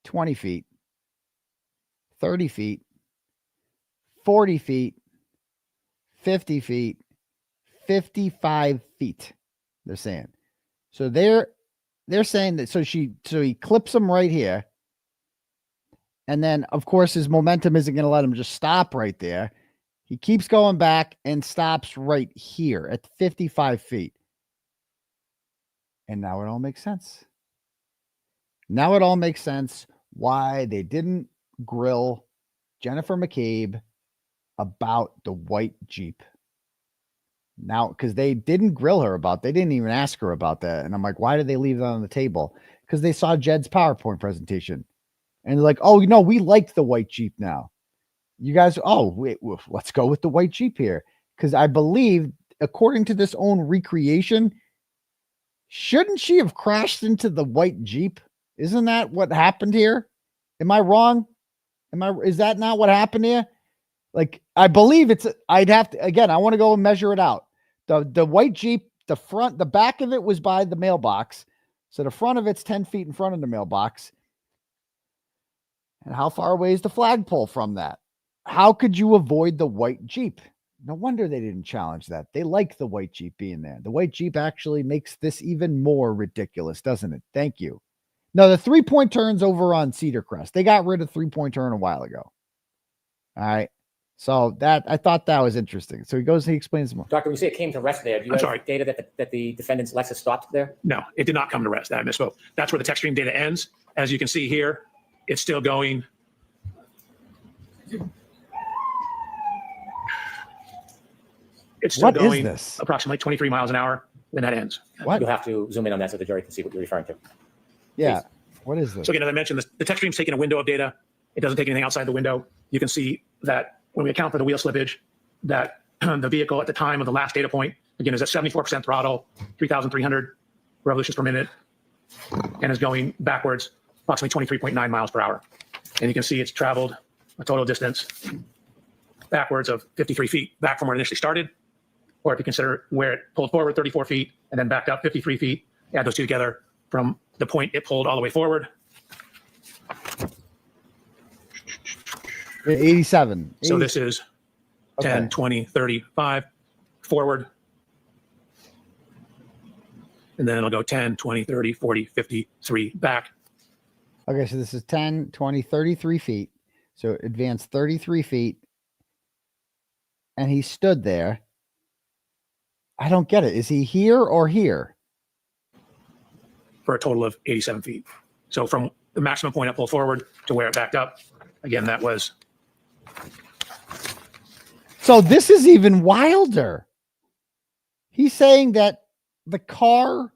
20 feet, 30 feet, 40 feet, 50 feet, 55 feet. They're saying. So they're saying that, so he clips him right here. And then of course his momentum isn't going to let him just stop right there. He keeps going back and stops right here at 55 feet. And now it all makes sense. Now it all makes sense why they didn't grill Jennifer McCabe about the white Jeep. Now, because they didn't grill her they didn't even ask her about that. And I'm like, why did they leave that on the table? Because they saw Jed's PowerPoint presentation. And they're like, oh, we like the white Jeep now. You guys, wait, let's go with the white Jeep here. Because I believe, according to this own recreation, shouldn't she have crashed into the white Jeep? Isn't that what happened here? Am I wrong? Is that not what happened here? Like, I believe I'd have to, again, I want to go and measure it out. The white Jeep, the back of it was by the mailbox. So the front of it's 10 feet in front of the mailbox. And how far away is the flagpole from that? How could you avoid the white Jeep? No wonder they didn't challenge that. They like the white Jeep being there. The white Jeep actually makes this even more ridiculous, doesn't it? Thank you. No, the 3-point turn's over on Cedar Crest. They got rid of 3-point turn a while ago. All right. So that I thought that was interesting. So he explains more. Doctor, when you say it came to rest there, do you have data that the defendant's Lexus stopped there? No, it did not come to rest. I misspoke. That's where the text stream data ends. As you can see here, it's still going. It's still going approximately 23 miles an hour when that ends. What? You'll have to zoom in on that so the jury can see what you're referring to. Yeah. Please. What is this? So again, as I mentioned, the text stream's taking a window of data. It doesn't take anything outside the window. You can see that when we account for the wheel slippage, that the vehicle at the time of the last data point, again, is at 74% throttle, 3,300 revolutions per minute, and is going backwards approximately 23.9 miles per hour. And you can see it's traveled a total distance backwards of 53 feet back from where it initially started. Or if you consider where it pulled forward 34 feet and then backed up 53 feet, add those two together from the point it pulled all the way forward. 87. So this is 10, 20, 30, 5 forward. And then it'll go 10, 20, 30, 40, 53 back. Okay, so this is 10, 20, 33 feet. So advance 33 feet. And he stood there. I don't get it. Is he here or here? For a total of 87 feet. So from the maximum point it pulled forward to where it backed up, again, that was. So this is even wilder. He's saying that the car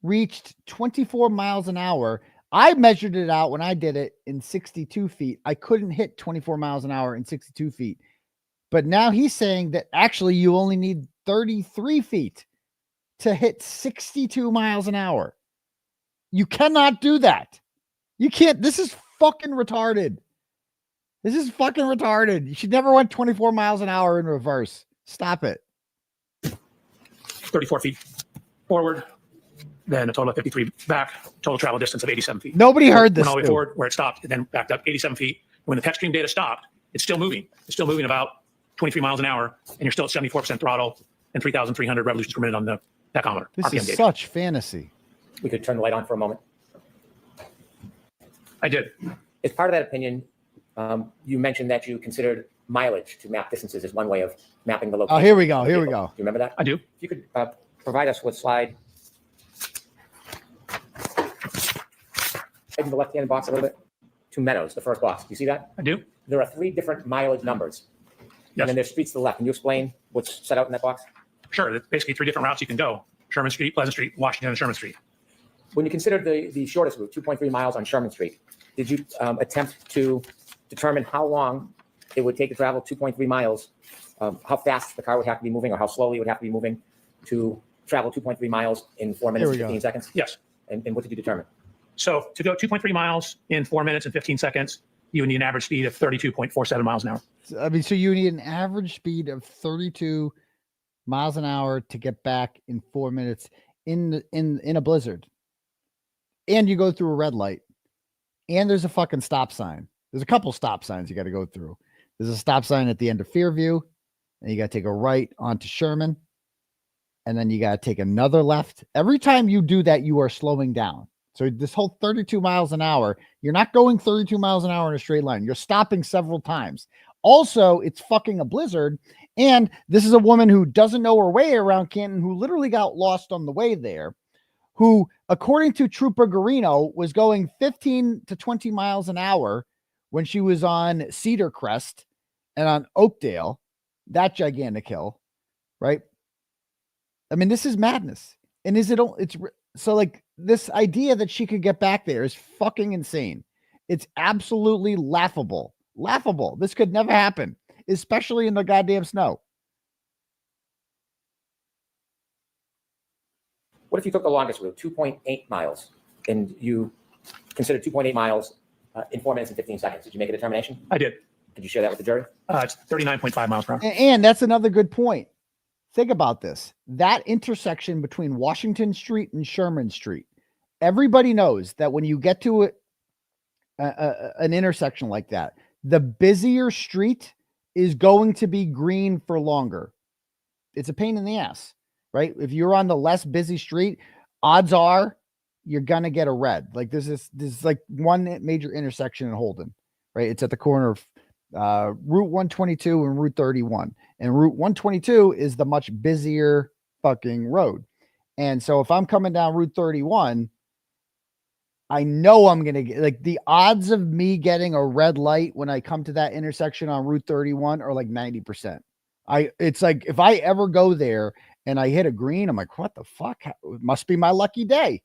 reached 24 miles an hour. I measured it out when I did it in 62 feet. I couldn't hit 24 miles an hour in 62 feet. But now he's saying that actually you only need 33 feet to hit 62 miles an hour. You cannot do that. You can't. This is fucking retarded. This is fucking retarded. You should never went 24 miles an hour in reverse. Stop it. 34 feet forward, then a total of 53 back, total travel distance of 87 feet. Nobody heard this. Went all the way forward where it stopped, and then backed up 87 feet. When the text stream data stopped, it's still moving. It's still moving about 23 miles an hour, and you're still at 74% throttle and 3,300 revolutions per minute on the tachometer. This RPM is data. such fantasy. We could turn the light on for a moment. I did. As part of that opinion, you mentioned that you considered mileage to map distances as one way of mapping the location. Oh, here we go. Here we go. Do you remember that? I do. If you could provide us with slide. In the left-hand box a little bit. 2 meadows, the first box. Do you see that? I do. There are 3 different mileage numbers. Yes. And then there's streets to the left. Can you explain what's set out in that box? Sure. There's basically 3 different routes you can go. Sherman Street, Pleasant Street, Washington, and Sherman Street. When you considered the shortest route, 2.3 miles on Sherman Street, did you attempt to determine how long it would take to travel 2.3 miles, how fast the car would have to be moving or how slowly it would have to be moving to travel 2.3 miles in 4 minutes and 15 seconds? Yes. And what did you determine? So to go 2.3 miles in 4 minutes and 15 seconds, you would need an average speed of 32.47 miles an hour. I mean, so you need an average speed of 32 miles an hour to get back in 4 minutes in a blizzard. And you go through a red light. And there's a fucking stop sign. There's a couple stop signs you got to go through. There's a stop sign at the end of Fairview. And you got to take a right onto Sherman. And then you got to take another left. Every time you do that, you are slowing down. So this whole 32 miles an hour, you're not going 32 miles an hour in a straight line. You're stopping several times. Also, it's fucking a blizzard. And this is a woman who doesn't know her way around Canton, who literally got lost on the way there, who, according to Trooper Garino, was going 15 to 20 miles an hour when she was on Cedar Crest and on Oakdale, that gigantic hill, right? I mean, this is madness. And it's so like this idea that she could get back there is fucking insane. It's absolutely laughable. Laughable. This could never happen, especially in the goddamn snow. What if you took the longest route, 2.8 miles, and you considered 2.8 miles in 4 minutes and 15 seconds? Did you make a determination? I did. Did you share that with the jury? It's 39.5 miles per hour. And that's another good point. Think about this. That intersection between Washington Street and Sherman Street, everybody knows that when you get to an intersection like that, the busier street is going to be green for longer. It's a pain in the ass, right? If you're on the less busy street, odds are you're going to get a red. Like this is like one major intersection in Holden, right? It's at the corner of Route 122 and Route 31. And Route 122 is the much busier fucking road. And so if I'm coming down Route 31, I know I'm going to get, like, the odds of me getting a red light when I come to that intersection on Route 31 are like 90%. It's like, if I ever go there and I hit a green, I'm like, what the fuck? It must be my lucky day.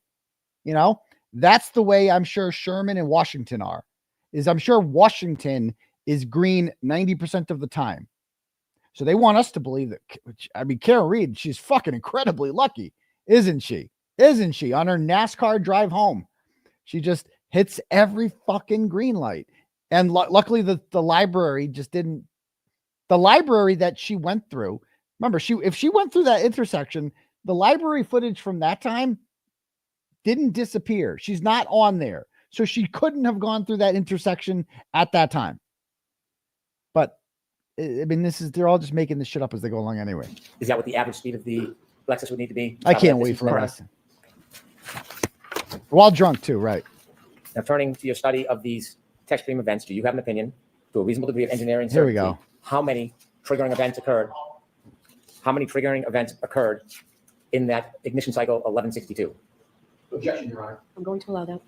You know, that's the way I'm sure Sherman and Washington are, is I'm sure Washington is green 90% of the time. So they want us to believe that, I mean, Karen Reed, she's fucking incredibly lucky, isn't she? Isn't she? On her NASCAR drive home, she just hits every fucking green light. And luckily the library just didn't, the library that she went through, remember, if she went through that intersection, the library footage from that time didn't disappear. She's not on there. So she couldn't have gone through that intersection at that time. But I mean, they're all just making this shit up as they go along anyway. Is that what the average speed of the Lexus would need to be? I can't wait for us. While drunk too, right? Now, turning to your study of these tech stream events, do you have an opinion, to a reasonable degree of engineering certainty, here we go, how many triggering events occurred? How many triggering events occurred in that ignition cycle 1162? Objection, Your Honor. I'm going to allow that.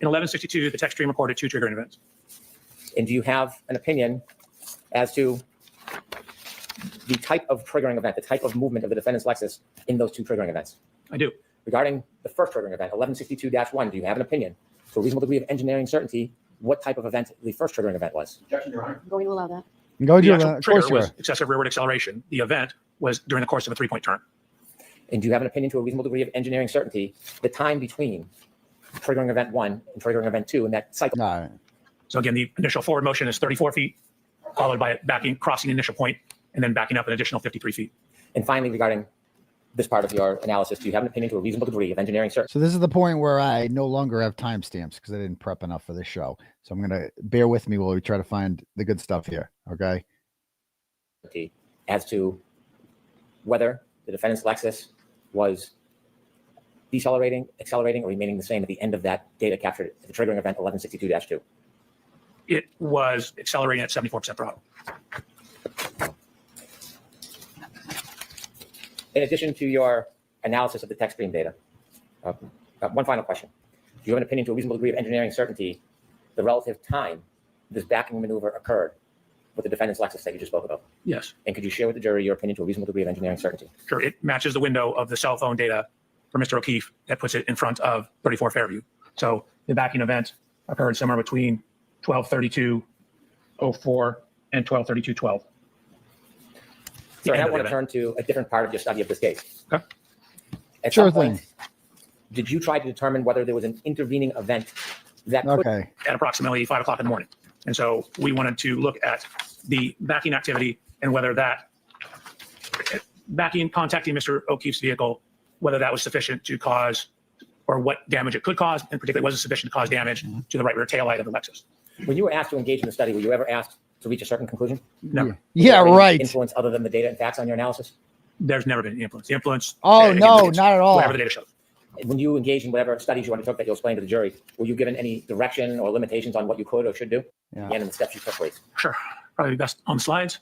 In 1162, the tech stream reported 2 triggering events. And do you have an opinion as to the type of triggering event, the type of movement of the defendant's Lexus in those 2 triggering events? I do. Regarding the first triggering event, 1162-1, do you have an opinion, to a reasonable degree of engineering certainty, what type of event the first triggering event was? Objection, Your Honor. I'm going to allow that. The actual trigger was excessive rearward acceleration. The event was during the course of a 3-point turn. And do you have an opinion, to a reasonable degree of engineering certainty, the time between triggering event 1 and triggering event 2 in that cycle? No. So again, the initial forward motion is 34 feet, followed by crossing the initial point, and then backing up an additional 53 feet. And finally, regarding this part of your analysis, do you have an opinion, to a reasonable degree of engineering certainty? So this is the point where I no longer have timestamps because I didn't prep enough for this show. So I'm going to bear with me while we try to find the good stuff here. Okay. As to whether the defendant's Lexus was decelerating, accelerating, or remaining the same at the end of that data captured at the triggering event 1162-2. It was accelerating at 74% throttle. In addition to your analysis of the tech stream data, one final question. Do you have an opinion, to a reasonable degree of engineering certainty, the relative time this backing maneuver occurred with the defendant's Lexus that you just spoke about? Yes. And could you share with the jury your opinion, to a reasonable degree of engineering certainty? Sure. It matches the window of the cell phone data for Mr. O'Keefe that puts it in front of 34 Fairview. So the backing event occurred somewhere between 12:32:04 and 12:32:12. So I want to turn to a different part of your study of this case. Okay. At some point, did you try to determine whether there was an intervening event that could... Okay. At approximately 5 o'clock in the morning. And so we wanted to look at the backing activity and whether that contacting Mr. O'Keefe's vehicle, whether that was sufficient to cause, or what damage it could cause, and particularly was it sufficient to cause damage to the right rear taillight of the Lexus. When you were asked to engage in the study, were you ever asked to reach a certain conclusion? Never. Yeah, right. Influence other than the data and facts on your analysis? There's never been any influence. The influence. Oh, no, not at all. Whatever the data shows. When you engage in whatever studies you undertook that you'll explain to the jury, were you given any direction or limitations on what you could or should do? Yeah. And in the steps you took, please. Sure. Probably best on the slides.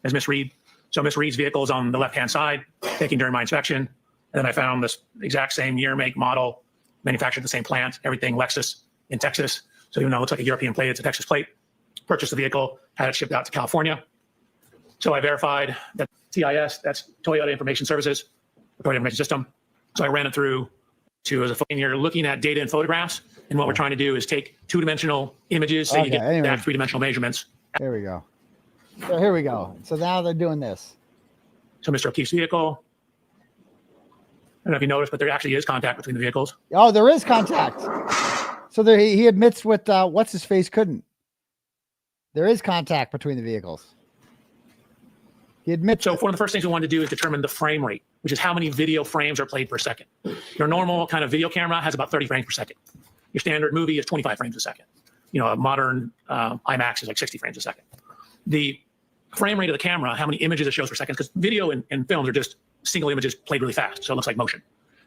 As Miss Reed. So Miss Reed's vehicle is on the left-hand side, taken during my inspection. And then I found this exact same year, make, model, manufactured at the same plant, everything Lexus in Texas. So even though it looks like a European plate, it's a Texas plate. Purchased the vehicle, had it shipped out to California. So I verified that TIS, that's Toyota Information Services, Toyota Information System. So I ran it through to, as a and you're looking at data and photographs. And what we're trying to do is take 2-dimensional images so you get back 3-dimensional measurements. There we go. So here we go. So now they're doing this. So Mr. O'Keefe's vehicle. I don't know if you noticed, but there actually is contact between the vehicles. Oh, there is contact. So there, he admits what what's his face couldn't. There is contact between the vehicles. He admits. So one of the first things we wanted to do is determine the frame rate, which is how many video frames are played per second. Your normal kind of video camera has about 30 frames per second. Your standard movie is 25 frames a second. You know, a modern IMAX is like 60 frames a second. The frame rate of the camera, how many images it shows per second, because video and films are just single images played really fast, so it looks like motion.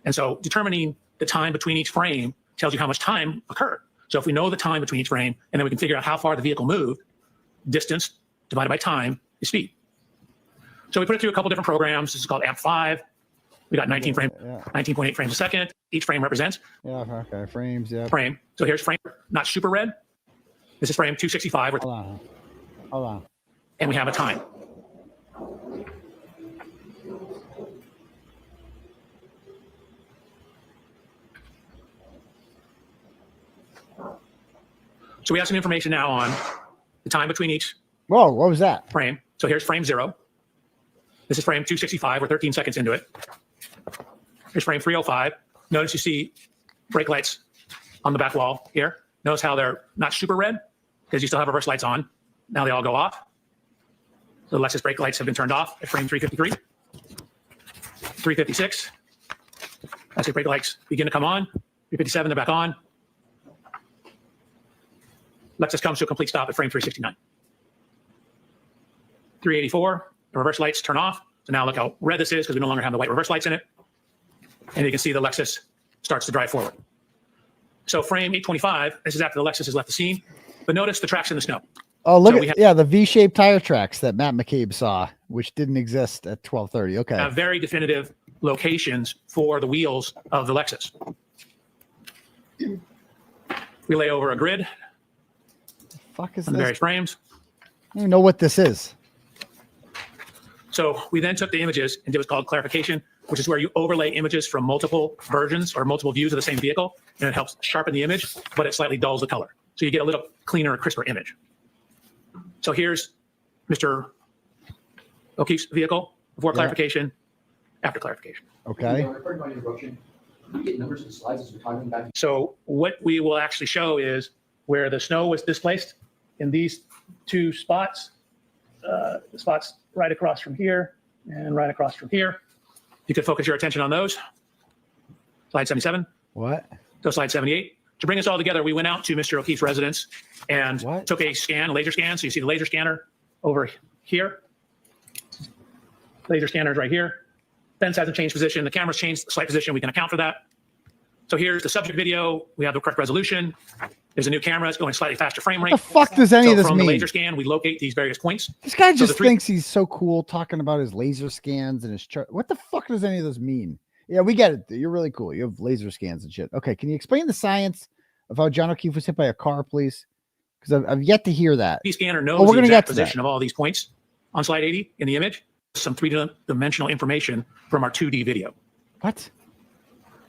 And so determining the time between each frame tells you how much time occurred. So if we know the time between each frame, and then we can figure out how far the vehicle moved, distance divided by time is speed. So we put it through a couple different programs. This is called Amp5. We got 19.8 frames a second. Each frame represents frames. Frame. So here's frame, not super red. This is frame 265. Hold on. And we have a time. So we have some information now on the time between each. Whoa, what was that? Frame. So here's frame 0. This is frame 265. We're 13 seconds into it. Here's frame 305. Notice you see brake lights on the back wall here. Notice how they're not super red because you still have reverse lights on. Now they all go off. The Lexus brake lights have been turned off at frame 353. 356. As the brake lights begin to come on. 357, they're back on. Lexus comes to a complete stop at frame 369. 384, the reverse lights turn off. So now look how red this is because we no longer have the white reverse lights in it. And you can see the Lexus starts to drive forward. So frame 825, this is after the Lexus has left the scene. But notice the tracks in the snow. Oh, look at the V-shaped tire tracks that Matt McCabe saw, which didn't exist at 12:30. Okay. Have very definitive locations for the wheels of the Lexus. We lay over a grid. The fuck is on the this? various frames. I don't even know what this is. So we then took the images and did what's called clarification, which is where you overlay images from multiple versions or multiple views of the same vehicle, and it helps sharpen the image, but it slightly dulls the color. So you get a little cleaner, crisper image. So here's Mr. O'Keefe's vehicle before clarification, after clarification. Okay. So what we will actually show is where the snow was displaced in these two spots, the spots right across from here and right across from here. You could focus your attention on those. Slide 77. What? So slide 78. To bring us all together, we went out to Mr. O'Keefe's residence and took a scan, a laser scan. So you see the laser scanner over here. Laser scanner is right here. Fence hasn't changed position. The camera's changed slight position. We can account for that. So here's the subject video. We have the correct resolution. There's a new camera. It's going slightly faster frame rate. What the fuck does any of this from mean? The laser scan, we locate these various points. This guy just thinks he's so cool talking about his laser scans and his chart. What the fuck does any of this mean? Yeah, we get it. You're really cool. You have laser scans and shit. Okay, can you explain the science of how John O'Keefe was hit by a car, please? Because I've yet to hear that. The scanner knows the exact position of all these points on slide 80 in the image. Some three-dimensional information from our 2D video. What?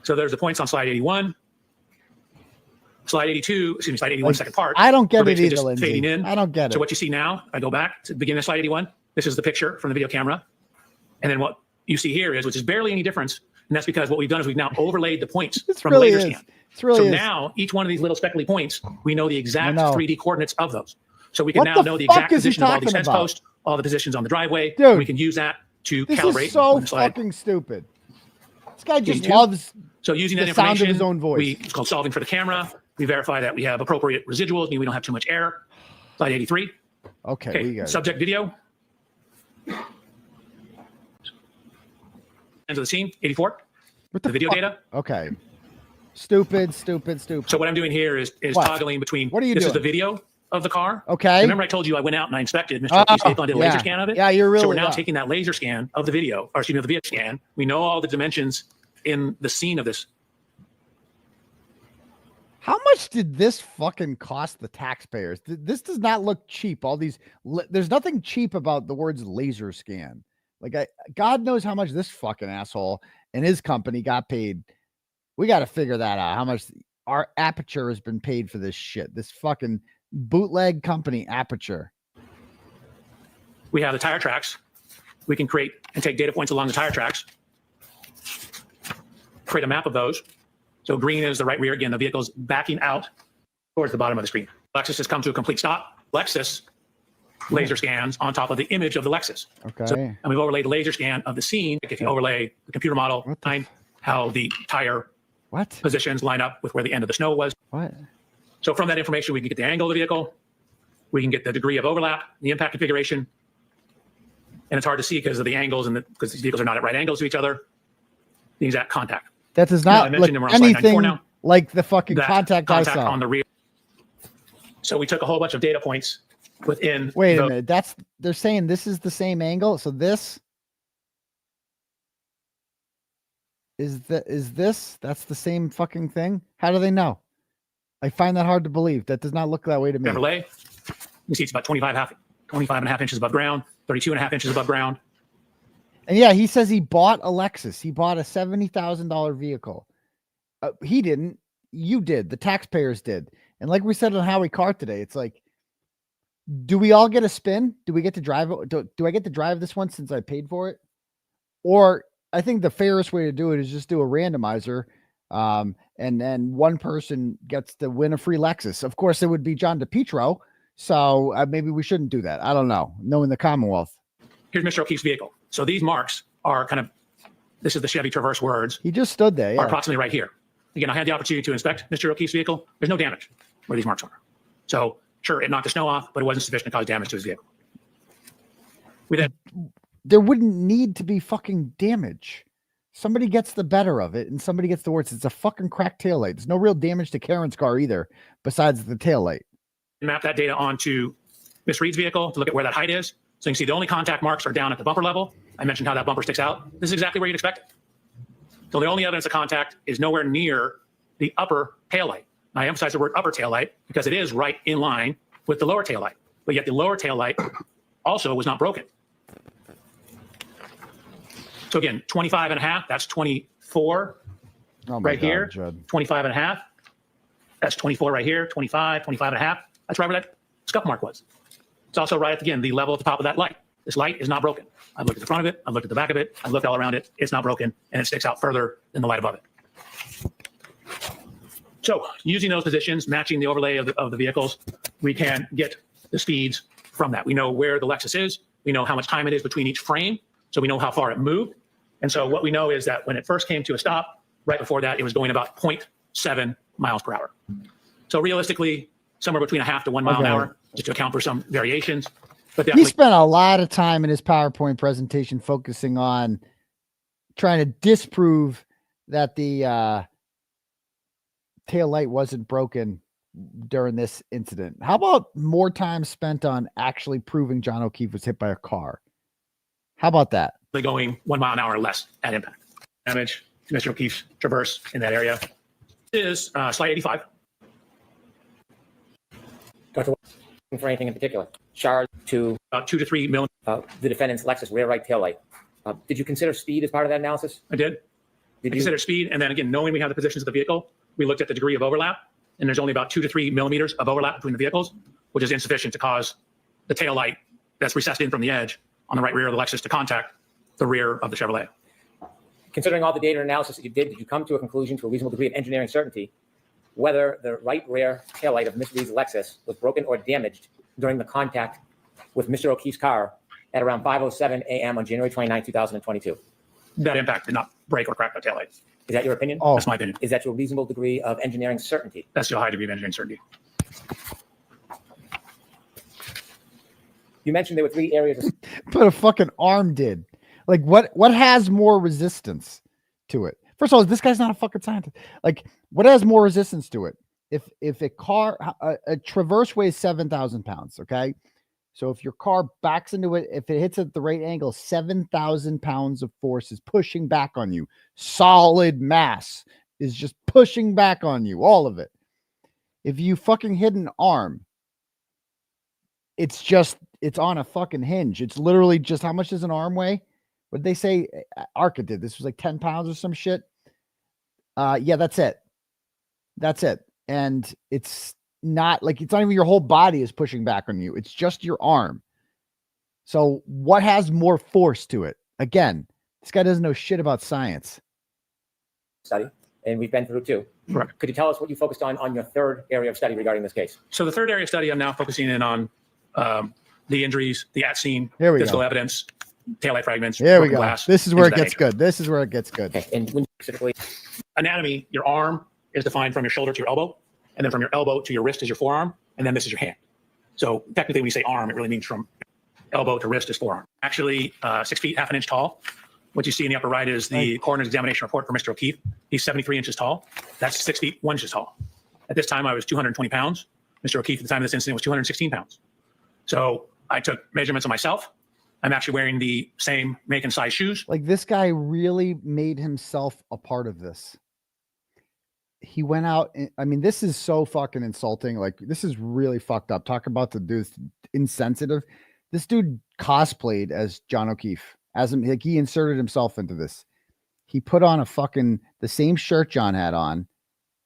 So there's the points on slide 81. Slide 82, excuse me, slide 81, second part. I don't get it either, either, Lindsay. Fading in. I don't get it. So what you see now, I go back to the beginning of slide 81. This is the picture from the video camera. And then what you see here is, which is barely any difference, and that's because what we've done is we've now overlaid the points from really the laser scan. So now each one of these little speckly points, we know the exact 3D coordinates of those. So we can What now the know the fuck exact is he position of all these talking fence about? posts, all the positions on the driveway. Dude, we can use that to This calibrate. is so on the slide. fucking stupid. This guy just 82. loves So using that the sound information, of his own voice. it's called solving for the camera. We verify that we have appropriate residuals, meaning we don't have too much error. Slide 83. Okay, we got it. Subject video. End of the scene, 84. What the video fuck? data. Okay. Stupid. So what I'm doing here is What? toggling between. What are you This doing? is the video of the car. Okay. Remember I told you I went out and I inspected Mr. O'Keefe's vehicle and did a laser yeah. scan of it? Yeah, you're really So we're now yeah. taking that laser scan of the video, or excuse me, of the video scan. We know all the dimensions in the scene of this. How much did this fucking cost the taxpayers? This does not look cheap. All these, there's nothing cheap about the words laser scan. Like, God knows how much this fucking asshole and his company got paid. We got to figure that out. How much our Aperture has been paid for this shit. This fucking bootleg company, Aperture. We have the tire tracks. We can create and take data points along the tire tracks. Create a map of those. So green is the right rear. Again, the vehicle's backing out towards the bottom of the screen. Lexus has come to a complete stop. Lexus laser scans on top of the image of the Lexus. Okay. So, and we've overlaid the laser scan of the scene. If you overlay the computer model, find how the tire positions line up with where the end of the snow was. What? So from that information, we can get the angle of the vehicle. We can get the degree of overlap, the impact configuration. And it's hard to see because of the angles and because these vehicles are not at right angles to each other. The exact contact. That does Now, I not mentioned look we're on slide 94 anything now. like the fucking That contact I saw. on the rear. So we took a whole bunch of data points within. Wait a minute. They're saying this is the same angle. So this is that's the same fucking thing. How do they know? I find that hard to believe. That does not look that way to me. Chevrolet. You see it's about 25 and a half inches above ground, 32 and a half inches above ground. And yeah, he says he bought a Lexus. He bought a $70,000 vehicle. He didn't. You did. The taxpayers did. And like we said on Howie Carr today, it's like, do we all get a spin? Do we get to drive it? Do I get to drive this one since I paid for it? Or I think the fairest way to do it is just do a randomizer. And then one person gets to win a free Lexus. Of course, it would be John DePietro. So maybe we shouldn't do that. I don't know. Knowing the Commonwealth. Here's Mr. O'Keefe's vehicle. So these marks are kind of, this is the Chevy Traverse words. He just stood there. Yeah. Are approximately right here. Again, I had the opportunity to inspect Mr. O'Keefe's vehicle. There's no damage where these marks are. So sure, it knocked the snow off, but it wasn't sufficient to cause damage to his vehicle. There wouldn't need to be fucking damage. Somebody gets the better of it and somebody gets the worst. It's a fucking cracked taillight. There's no real damage to Karen's car either, besides the taillight. Map that data onto Miss Reed's vehicle to look at where that height is. So you can see the only contact marks are down at the bumper level. I mentioned how that bumper sticks out. This is exactly where you'd expect it. So the only evidence of contact is nowhere near the upper taillight. I emphasize the word upper taillight because it is right in line with the lower taillight. But yet the lower taillight also was not broken. So again, 25 and a half, that's 24 right here. Judd. 25 and a half, that's 24 right here, 25, 25 and a half. That's right where that scuff mark was. It's also right at, again, the level at the top of that light. This light is not broken. I've looked at the front of it. I've looked at the back of it. I've looked all around it. It's not broken, and it sticks out further than the light above it. So using those positions, matching the overlay of the vehicles, we can get the speeds from that. We know where the Lexus is. We know how much time it is between each frame. So we know how far it moved. And so what we know is that when it first came to a stop, right before that, it was going about 0.7 miles per hour. So realistically, somewhere between a half to 1 mile an hour, just to account for some variations. But he spent a lot of time in his PowerPoint presentation focusing on trying to disprove that the tail light wasn't broken during this incident. How about more time spent on actually proving John O'Keefe was hit by a car? How about that? Going 1 mile an hour or less at impact. Damage to Mr. O'Keefe's Traverse in that area is slight 85. Dr. For anything in particular? Shard to about 2 to 3 millimeters. The defendant's Lexus rear right taillight. Did you consider speed as part of that analysis? I did. I considered speed, and then again, knowing we have the positions of the vehicle, we looked at the degree of overlap, and there's only about 2 to 3 millimeters of overlap between the vehicles, which is insufficient to cause the tail light that's recessed in from the edge on the right rear of the Lexus to contact the rear of the Chevrolet. Considering all the data analysis that you did you come to a conclusion to a reasonable degree of engineering certainty whether the right rear taillight of Ms. Reed's Lexus was broken or damaged during the contact with Mr. O'Keefe's car at around 5:07 a.m. on January 29, 2022? That impact did not break or crack the taillight. Is that your opinion? Oh. That's my opinion. Is that your reasonable degree of engineering certainty? That's to a high degree of engineering certainty. You mentioned there were 3 areas of... But a fucking arm did. Like, what has more resistance to it? First of all, this guy's not a fucking scientist. Like, what has more resistance to it? If a car, a Traverse weighs 7,000 pounds, okay? So if your car backs into it, if it hits at the right angle, 7,000 pounds of force is pushing back on you. Solid mass is just pushing back on you, all of it. If you fucking hit an arm, it's on a fucking hinge. It's literally just, how much does an arm weigh? What did they say? Arca did. This was like 10 pounds or some shit. Yeah, that's it. That's it. And it's not even your whole body is pushing back on you. It's just your arm. So what has more force to it? Again, this guy doesn't know shit about science. Study, and we've been through 2. Correct. Could you tell us what you focused on your 3rd area of study regarding this case? So the 3rd area of study, I'm now focusing in on the injuries, the at-scene physical evidence, taillight fragments. Here we go. Glass, this is where it gets good. This is where it gets good. Okay. And when specifically, anatomy, your arm is defined from your shoulder to your elbow, and then from your elbow to your wrist is your forearm, and then this is your hand. So technically, when you say arm, it really means from elbow to wrist is forearm. Actually, 6 feet, half an inch tall. What you see in the upper right is the coroner's examination report for Mr. O'Keefe. He's 73 inches tall. That's 6 feet, 1 inch tall. At this time, I was 220 pounds. Mr. O'Keefe, at the time of this incident, was 216 pounds. So I took measurements of myself. I'm actually wearing the same make and size shoes. Like, this guy really made himself a part of this. He went out. I mean, this is so fucking insulting. Like, this is really fucked up. Talk about the dude's insensitive. This dude cosplayed as John O'Keefe. As him, like, he inserted himself into this. He put on the same shirt John had on,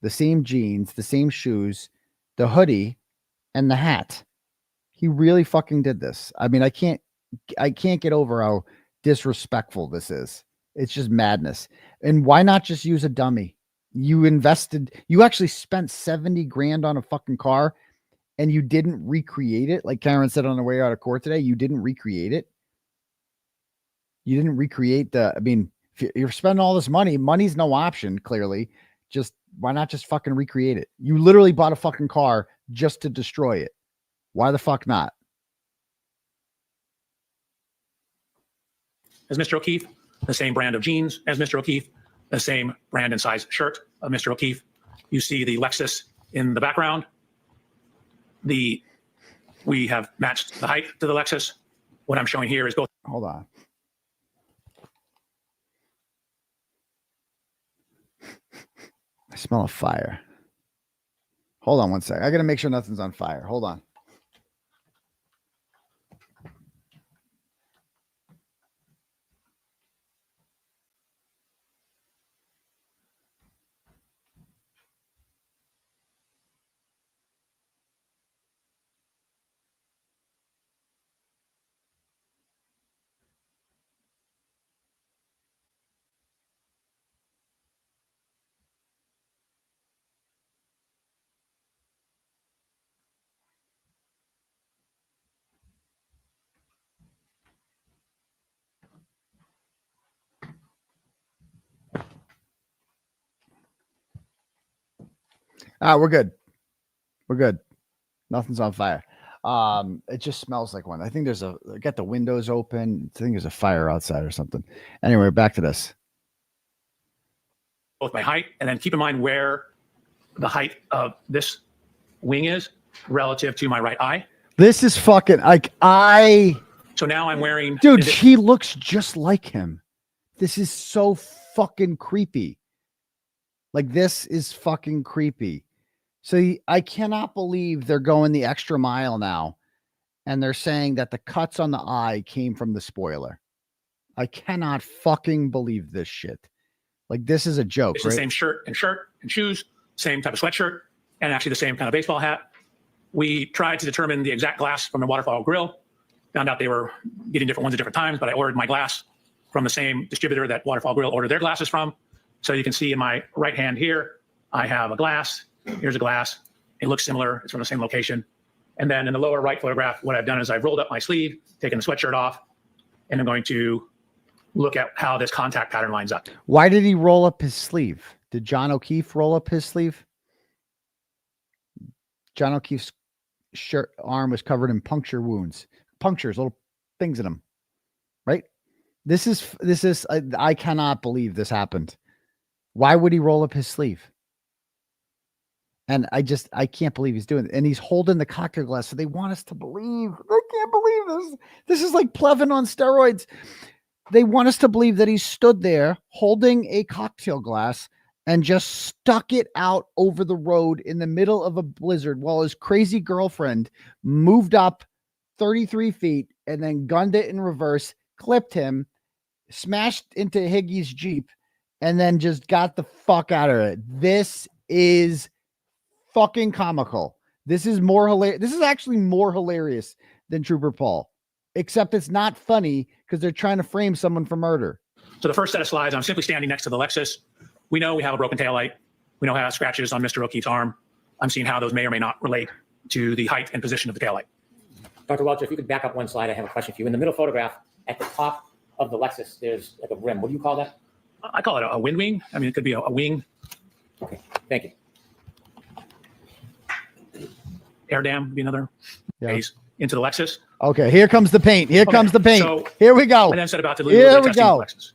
the same jeans, the same shoes, the hoodie, and the hat. He really fucking did this. I mean, I can't get over how disrespectful this is. It's just madness. And why not just use a dummy? You actually spent 70 grand on a fucking car and you didn't recreate it. Like Karen said on the way out of court today, you didn't recreate it. You didn't recreate I mean, if you're spending all this money, money's no option, clearly. Why not just fucking recreate it? You literally bought a fucking car just to destroy it. Why the fuck not? As Mr. O'Keefe, the same brand of jeans as Mr. O'Keefe, the same brand and size shirt of Mr. O'Keefe. You see the Lexus in the background. We have matched the height to the Lexus. What I'm showing here is both. Hold on. I smell a fire. Hold on one sec. I got to make sure nothing's on fire. Hold on. We're good. We're good. Nothing's on fire. It just smells like one. I think I got the windows open. I think there's a fire outside or something. Anyway, back to this. Both my height, and then keep in mind where the height of this wing is relative to my right eye. This is fucking So now I'm wearing. Dude, he looks just like him. This is so fucking creepy. Like, this is fucking creepy. So I cannot believe they're going the extra mile now. And they're saying that the cuts on the eye came from the spoiler. I cannot fucking believe this shit. Like, this is a joke. It's right? the same shirt and shoes, same type of sweatshirt, and actually the same kind of baseball hat. We tried to determine the exact glass from the Waterfall Grill. Found out they were getting different ones at different times, but I ordered my glass from the same distributor that Waterfall Grill ordered their glasses from. So you can see in my right hand here, I have a glass. Here's a glass. It looks similar. It's from the same location. And then in the lower right photograph, what I've done is I've rolled up my sleeve, taken the sweatshirt off, and I'm going to look at how this contact pattern lines up. Why did he roll up his sleeve? Did John O'Keefe roll up his sleeve? John O'Keefe's arm was covered in punctures, little things in them, right? This is, I cannot believe this happened. Why would he roll up his sleeve? And I can't believe he's doing it. And he's holding the cocktail glass. So they want us to believe. I can't believe this. This is like Plevin on steroids. They want us to believe that he stood there holding a cocktail glass and just stuck it out over the road in the middle of a blizzard while his crazy girlfriend moved up 33 feet and then gunned it in reverse, clipped him, smashed into Higgy's Jeep, and then just got the fuck out of it. This is fucking comical. This is more hilarious. This is actually more hilarious than Trooper Paul, except it's not funny because they're trying to frame someone for murder. So the first set of slides, I'm simply standing next to the Lexus. We know we have a broken taillight. We know we have scratches on Mr. O'Keefe's arm. I'm seeing how those may or may not relate to the height and position of the taillight. Dr. Welcher, if you could back up one slide, I have a question for you. In the middle photograph, at the top of the Lexus, there's like a rim. What do you call that? I call it a wind wing. I mean, it could be a wing. Okay, thank you. Air dam would be another phase into the Lexus. Okay, here comes the paint. Here comes the paint. So here we go. I then set about to here we go. Lexus.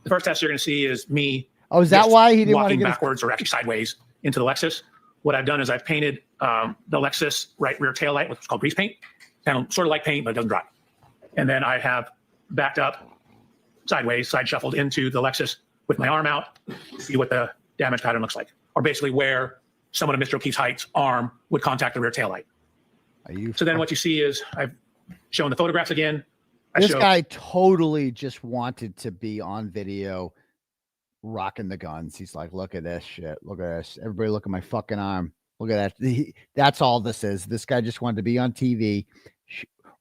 The first test you're going to see is me. Oh, is that why he didn't want to walking get backwards or actually sideways into the Lexus? What I've done is I've painted the Lexus right rear taillight with what's called grease paint. Kind of sort of like paint, but it doesn't dry. And then I have backed up sideways, side shuffled into the Lexus with my arm out, see what the damage pattern looks like, or basically where someone of Mr. O'Keefe's height's arm would contact the rear taillight. So then what you see is I've shown the photographs again. This guy totally just wanted to be on video rocking the guns. He's like, look at this shit. Look at this. Everybody look at my fucking arm. Look at that. That's all this is. This guy just wanted to be on TV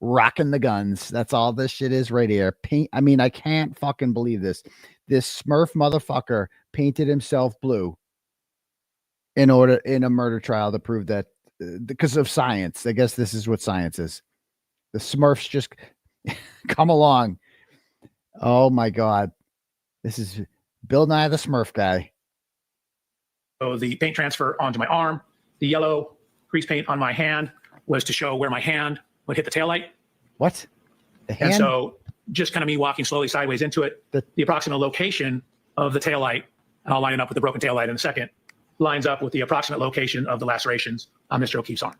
rocking the guns. That's all this shit is right here. I mean, I can't fucking believe this. This Smurf motherfucker painted himself blue in a murder trial to prove that because of science. I guess this is what science is. The Smurfs just come along. Oh my God. This is Bill Nye the Smurf guy. So the paint transfer onto my arm, the yellow grease paint on my hand was to show where my hand would hit the taillight. What? The hand? And so just kind of me walking slowly sideways into it, the approximate location of the taillight, and I'll line it up with the broken taillight in a second, lines up with the approximate location of the lacerations on Mr. O'Keefe's arm.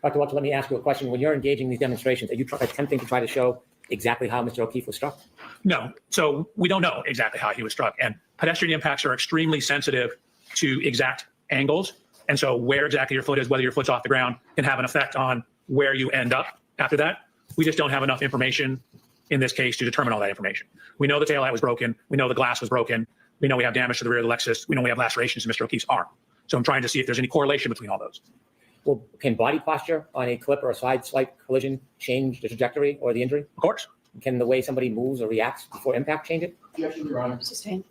Dr. Welcher, let me ask you a question. When you're engaging these demonstrations, are you attempting to try to show exactly how Mr. O'Keefe was struck? No. So we don't know exactly how he was struck. And pedestrian impacts are extremely sensitive to exact angles. And so where exactly your foot is, whether your foot's off the ground, can have an effect on where you end up after that. We just don't have enough information in this case to determine all that information. We know the taillight was broken. We know the glass was broken. We know we have damage to the rear of the Lexus. We know we have lacerations to Mr. O'Keefe's arm. So I'm trying to see if there's any correlation between all those. Well, can body posture on a clip or a side slight collision change the trajectory or the injury? Of course. Can the way somebody moves or reacts before impact change it? Yes, Your Honor. Sustained.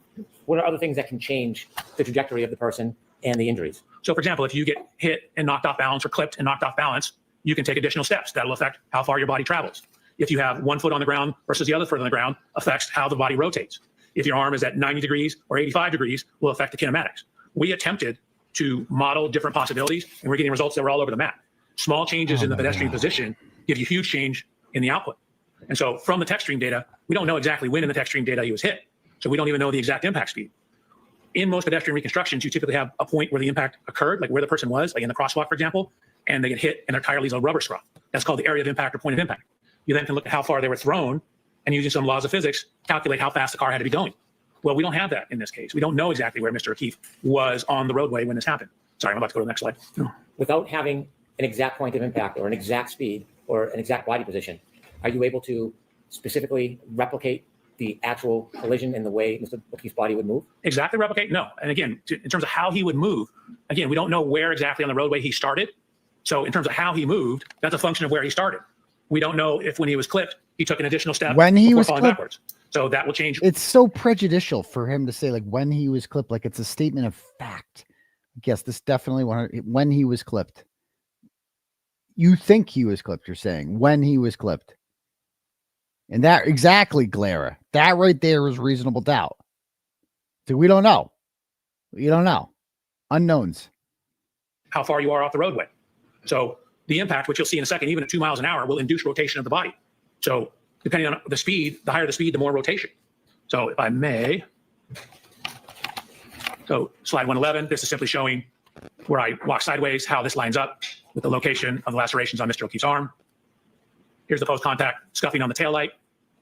What are other things that can change the trajectory of the person and the injuries? So, for example, if you get hit and knocked off balance or clipped and knocked off balance, you can take additional steps. That'll affect how far your body travels. If you have one foot on the ground versus the other foot on the ground, affects how the body rotates. If your arm is at 90 degrees or 85 degrees, will affect the kinematics. We attempted to model different possibilities, and we're getting results that were all over the map. Small changes in the pedestrian position give you huge change in the output. And so from the techstream data, we don't know exactly when in the techstream data he was hit. So we don't even know the exact impact speed. In most pedestrian reconstructions, you typically have a point where the impact occurred, like where the person was, like in the crosswalk, for example, and they get hit and their tire leaves a rubber scruff. That's called the area of impact or point of impact. You then can look at how far they were thrown and using some laws of physics, calculate how fast the car had to be going. Well, we don't have that in this case. We don't know exactly where Mr. O'Keefe was on the roadway when this happened. Sorry, I'm about to go to the next slide. Without having an exact point of impact or an exact speed or an exact body position, are you able to specifically replicate the actual collision in the way Mr. O'Keefe's body would move? Exactly replicate? No. And again, in terms of how he would move, again, we don't know where exactly on the roadway he started. So in terms of how he moved, that's a function of where he started. We don't know if when he was clipped, he took an additional step when he was falling clipped backwards. So that will change. It's so prejudicial for him to say like when he was clipped, like it's a statement of fact. I guess this definitely when he was clipped. You think he was clipped, you're saying when he was clipped. And that exactly, Glera. That right there is reasonable doubt. So we don't know. You don't know. Unknowns. How far you are off the roadway. So the impact, which you'll see in a second, even at 2 miles an hour, will induce rotation of the body. So depending on the speed, the higher the speed, the more rotation. So if I may, so slide 111, this is simply showing where I walk sideways, how this lines up with the location of the lacerations on Mr. O'Keefe's arm. Here's the post-contact scuffing on the taillight.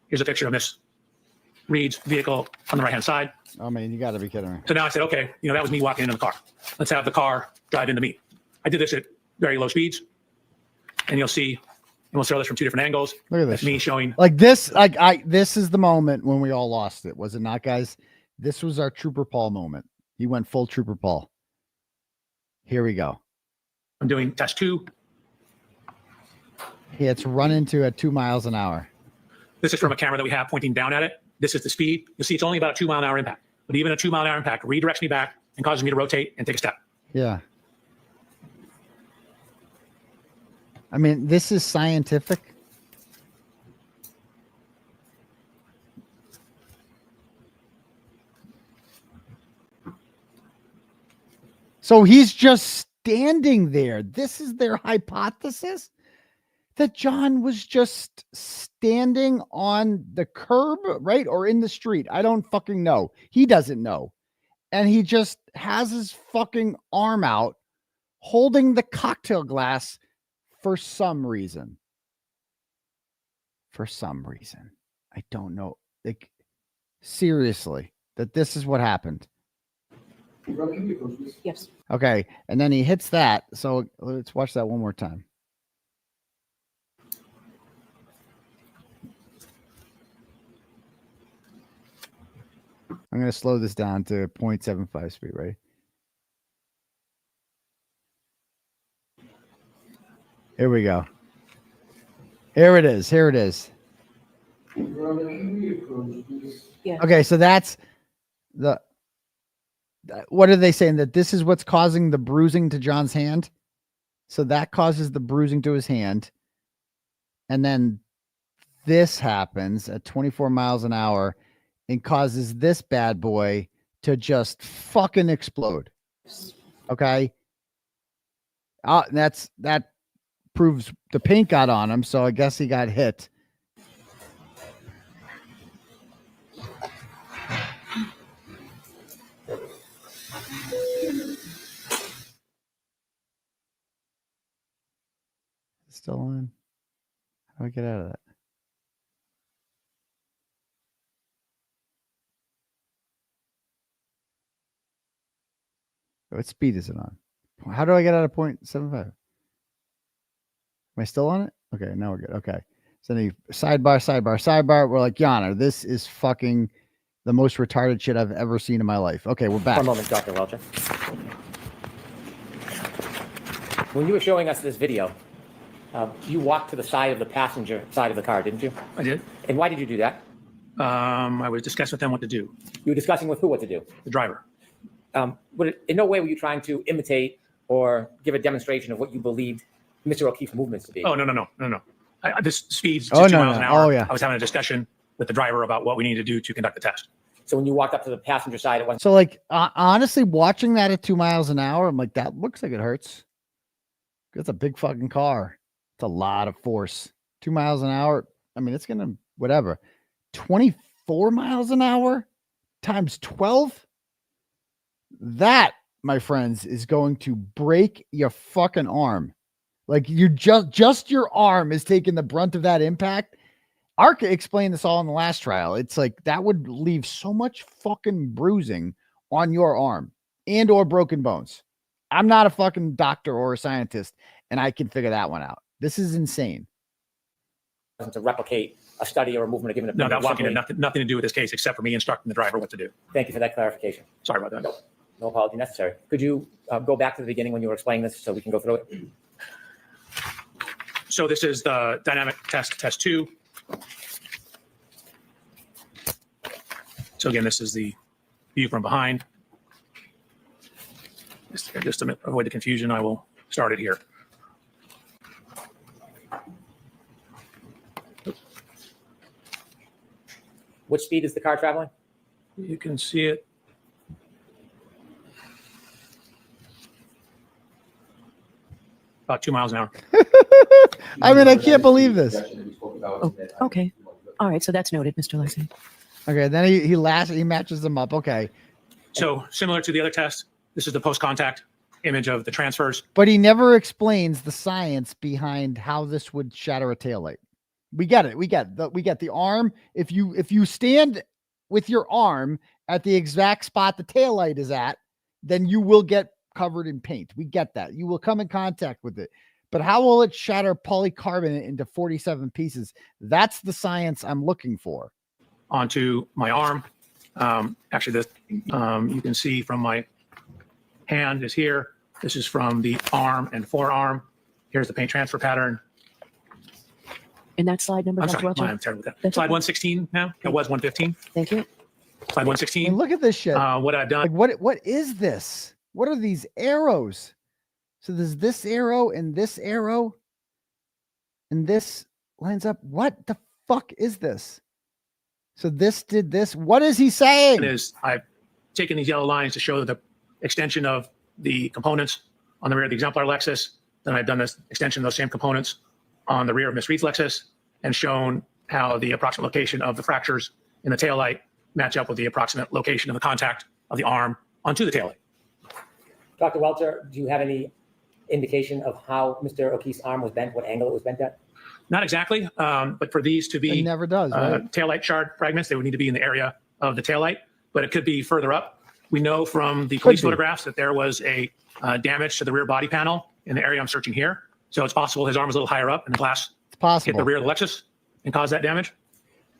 Here's a picture of Miss Reed's vehicle on the right-hand side. Oh, man, you got to be kidding me. So now I said, okay, that was me walking into the car. Let's have the car drive into me. I did this at very low speeds. And you'll see, and we'll show this from two different angles. Look at this. That's me showing. Like this, this is the moment when we all lost it, was it not, guys? This was our Trooper Paul moment. He went full Trooper Paul. Here we go. I'm doing test 2. Yeah, it's run into at 2 miles an hour. This is from a camera that we have pointing down at it. This is the speed. You'll see it's only about a 2 mile an hour impact. But even a 2 mile an hour impact redirects me back and causes me to rotate and take a step. Yeah. I mean, this is scientific. So he's just standing there. This is their hypothesis, that John was just standing on the curb, right? Or in the street. I don't fucking know. He doesn't know. And he just has his fucking arm out holding the cocktail glass for some reason. for some reason. I don't know. Like, seriously, that this is what happened. Yes. Okay. And then he hits that. So let's watch that one more time. I'm going to slow this down to 0.75 speed, right? Here we go. Here it is. Here it is. Yeah. Okay, so that's the. What are they saying? That this is what's causing the bruising to John's hand? So that causes the bruising to his hand. And then this happens at 24 miles an hour and causes this bad boy to just fucking explode. Okay. That proves the paint got on him. So I guess he got hit. Still on. How do I get out of that? What speed is it on? How do I get out of 0.75? Am I still on it? Okay, now we're good. Okay. So then sidebar. We're like, Yana, this is fucking the most retarded shit I've ever seen in my life. Okay, we're back. One moment, Dr. Welcher. When you were showing us this video, you walked to the side of the passenger side of the car, didn't you? I did. And why did you do that? I was discussing with them what to do. You were discussing with who what to do? The driver. But in no way were you trying to imitate or give a demonstration of what you believed Mr. O'Keefe's movements to be. Oh, no. This speed's just 2 miles an hour. Oh, yeah. I was having a discussion with the driver about what we need to do to conduct the test. So when you walked up to the passenger side, it wasn't. So, like, honestly, watching that at 2 miles an hour, I'm like, that looks like it hurts. It's a big fucking car. It's a lot of force. 2 miles an hour. I mean, it's going to, whatever. 24 miles an hour times 12. That, my friends, is going to break your fucking arm. Like, you just your arm is taking the brunt of that impact. Arca explained this all in the last trial. It's like that would leave so much fucking bruising on your arm and or broken bones. I'm not a fucking doctor or a scientist, and I can figure that one out. This is insane. To replicate a study or a movement or given No, that fucking had nothing to do with this case except for me instructing the driver what to do. Thank you for that clarification. Sorry about that. No apology necessary. Could you go back to the beginning when you were explaining this so we can go through it? So this is the dynamic test 2. So again, this is the view from behind. Just to avoid the confusion, I will start it here. Which speed is the car traveling? You can see it. About 2 miles an hour. I mean, I can't believe this. Oh, okay. All right. So that's noted, Mr. Alessi. Okay. Then he matches them up. Okay. So similar to the other test, this is the post-contact image of the transfers. But he never explains the science behind how this would shatter a taillight. We get it. We get the arm. If you stand with your arm at the exact spot the taillight is at, then you will get covered in paint. We get that. You will come in contact with it. But how will it shatter polycarbonate into 47 pieces? That's the science I'm looking for. Onto my arm. Actually, this you can see from my hand is here. This is from the arm and forearm. Here's the paint transfer pattern. In that slide number, I'm Dr. sorry, Welcher? I'm terrible with that. That's Slide okay. 116 now. It was 115. Thank you. Slide 116. And look at this shit. What I've done. Like what is this? What are these arrows? So there's this arrow, and this lines up. What the fuck is this? So this did this. What is he saying? I've taken these yellow lines to show the extension of the components on the rear of the exemplar Lexus. Then I've done this extension of those same components on the rear of Miss Reed's Lexus and shown how the approximate location of the fractures in the taillight match up with the approximate location of the contact of the arm onto the taillight. Dr. Welcher, do you have any indication of how Mr. O'Keefe's arm was bent, what angle it was bent at? Not exactly, but for these to be It never does, right? taillight shard fragments, they would need to be in the area of the taillight, but it could be further up. We know from the police photographs that there was a damage to the rear body panel in the area I'm searching here. So it's possible his arm was a little higher up and the glass hit the rear of the Lexus and caused that damage.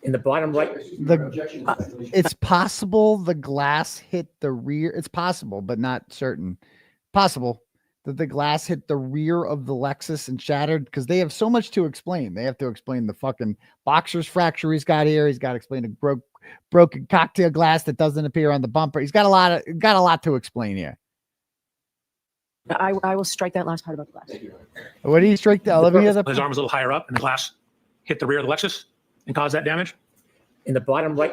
In the bottom right, It's possible the glass hit the rear. It's possible, but not certain. Possible that the glass hit the rear of the Lexus and shattered, because they have so much to explain. They have to explain the fucking boxer's fracture he's got here. He's got to explain a broken cocktail glass that doesn't appear on the bumper. He's got a lot to explain here. I will strike that last part about the glass. What do you strike that? Let me hear the. His arm was a little higher up and the glass hit the rear of the Lexus and caused that damage. In the bottom right,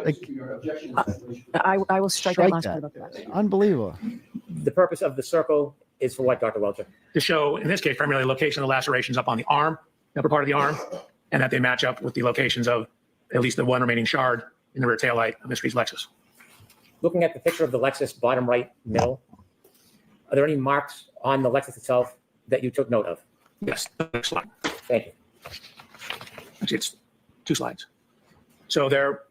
I will strike that last part about the glass. Unbelievable. The purpose of the circle is for what, Dr. Welcher? To show, in this case, primarily the location of the lacerations up on the arm, the upper part of the arm, and that they match up with the locations of at least the one remaining shard in the rear taillight of Mr. E's Lexus. Looking at the picture of the Lexus bottom right middle, are there any marks on the Lexus itself that you took note of? Yes, the next slide. Thank you. Actually, it's 2 slides. So there,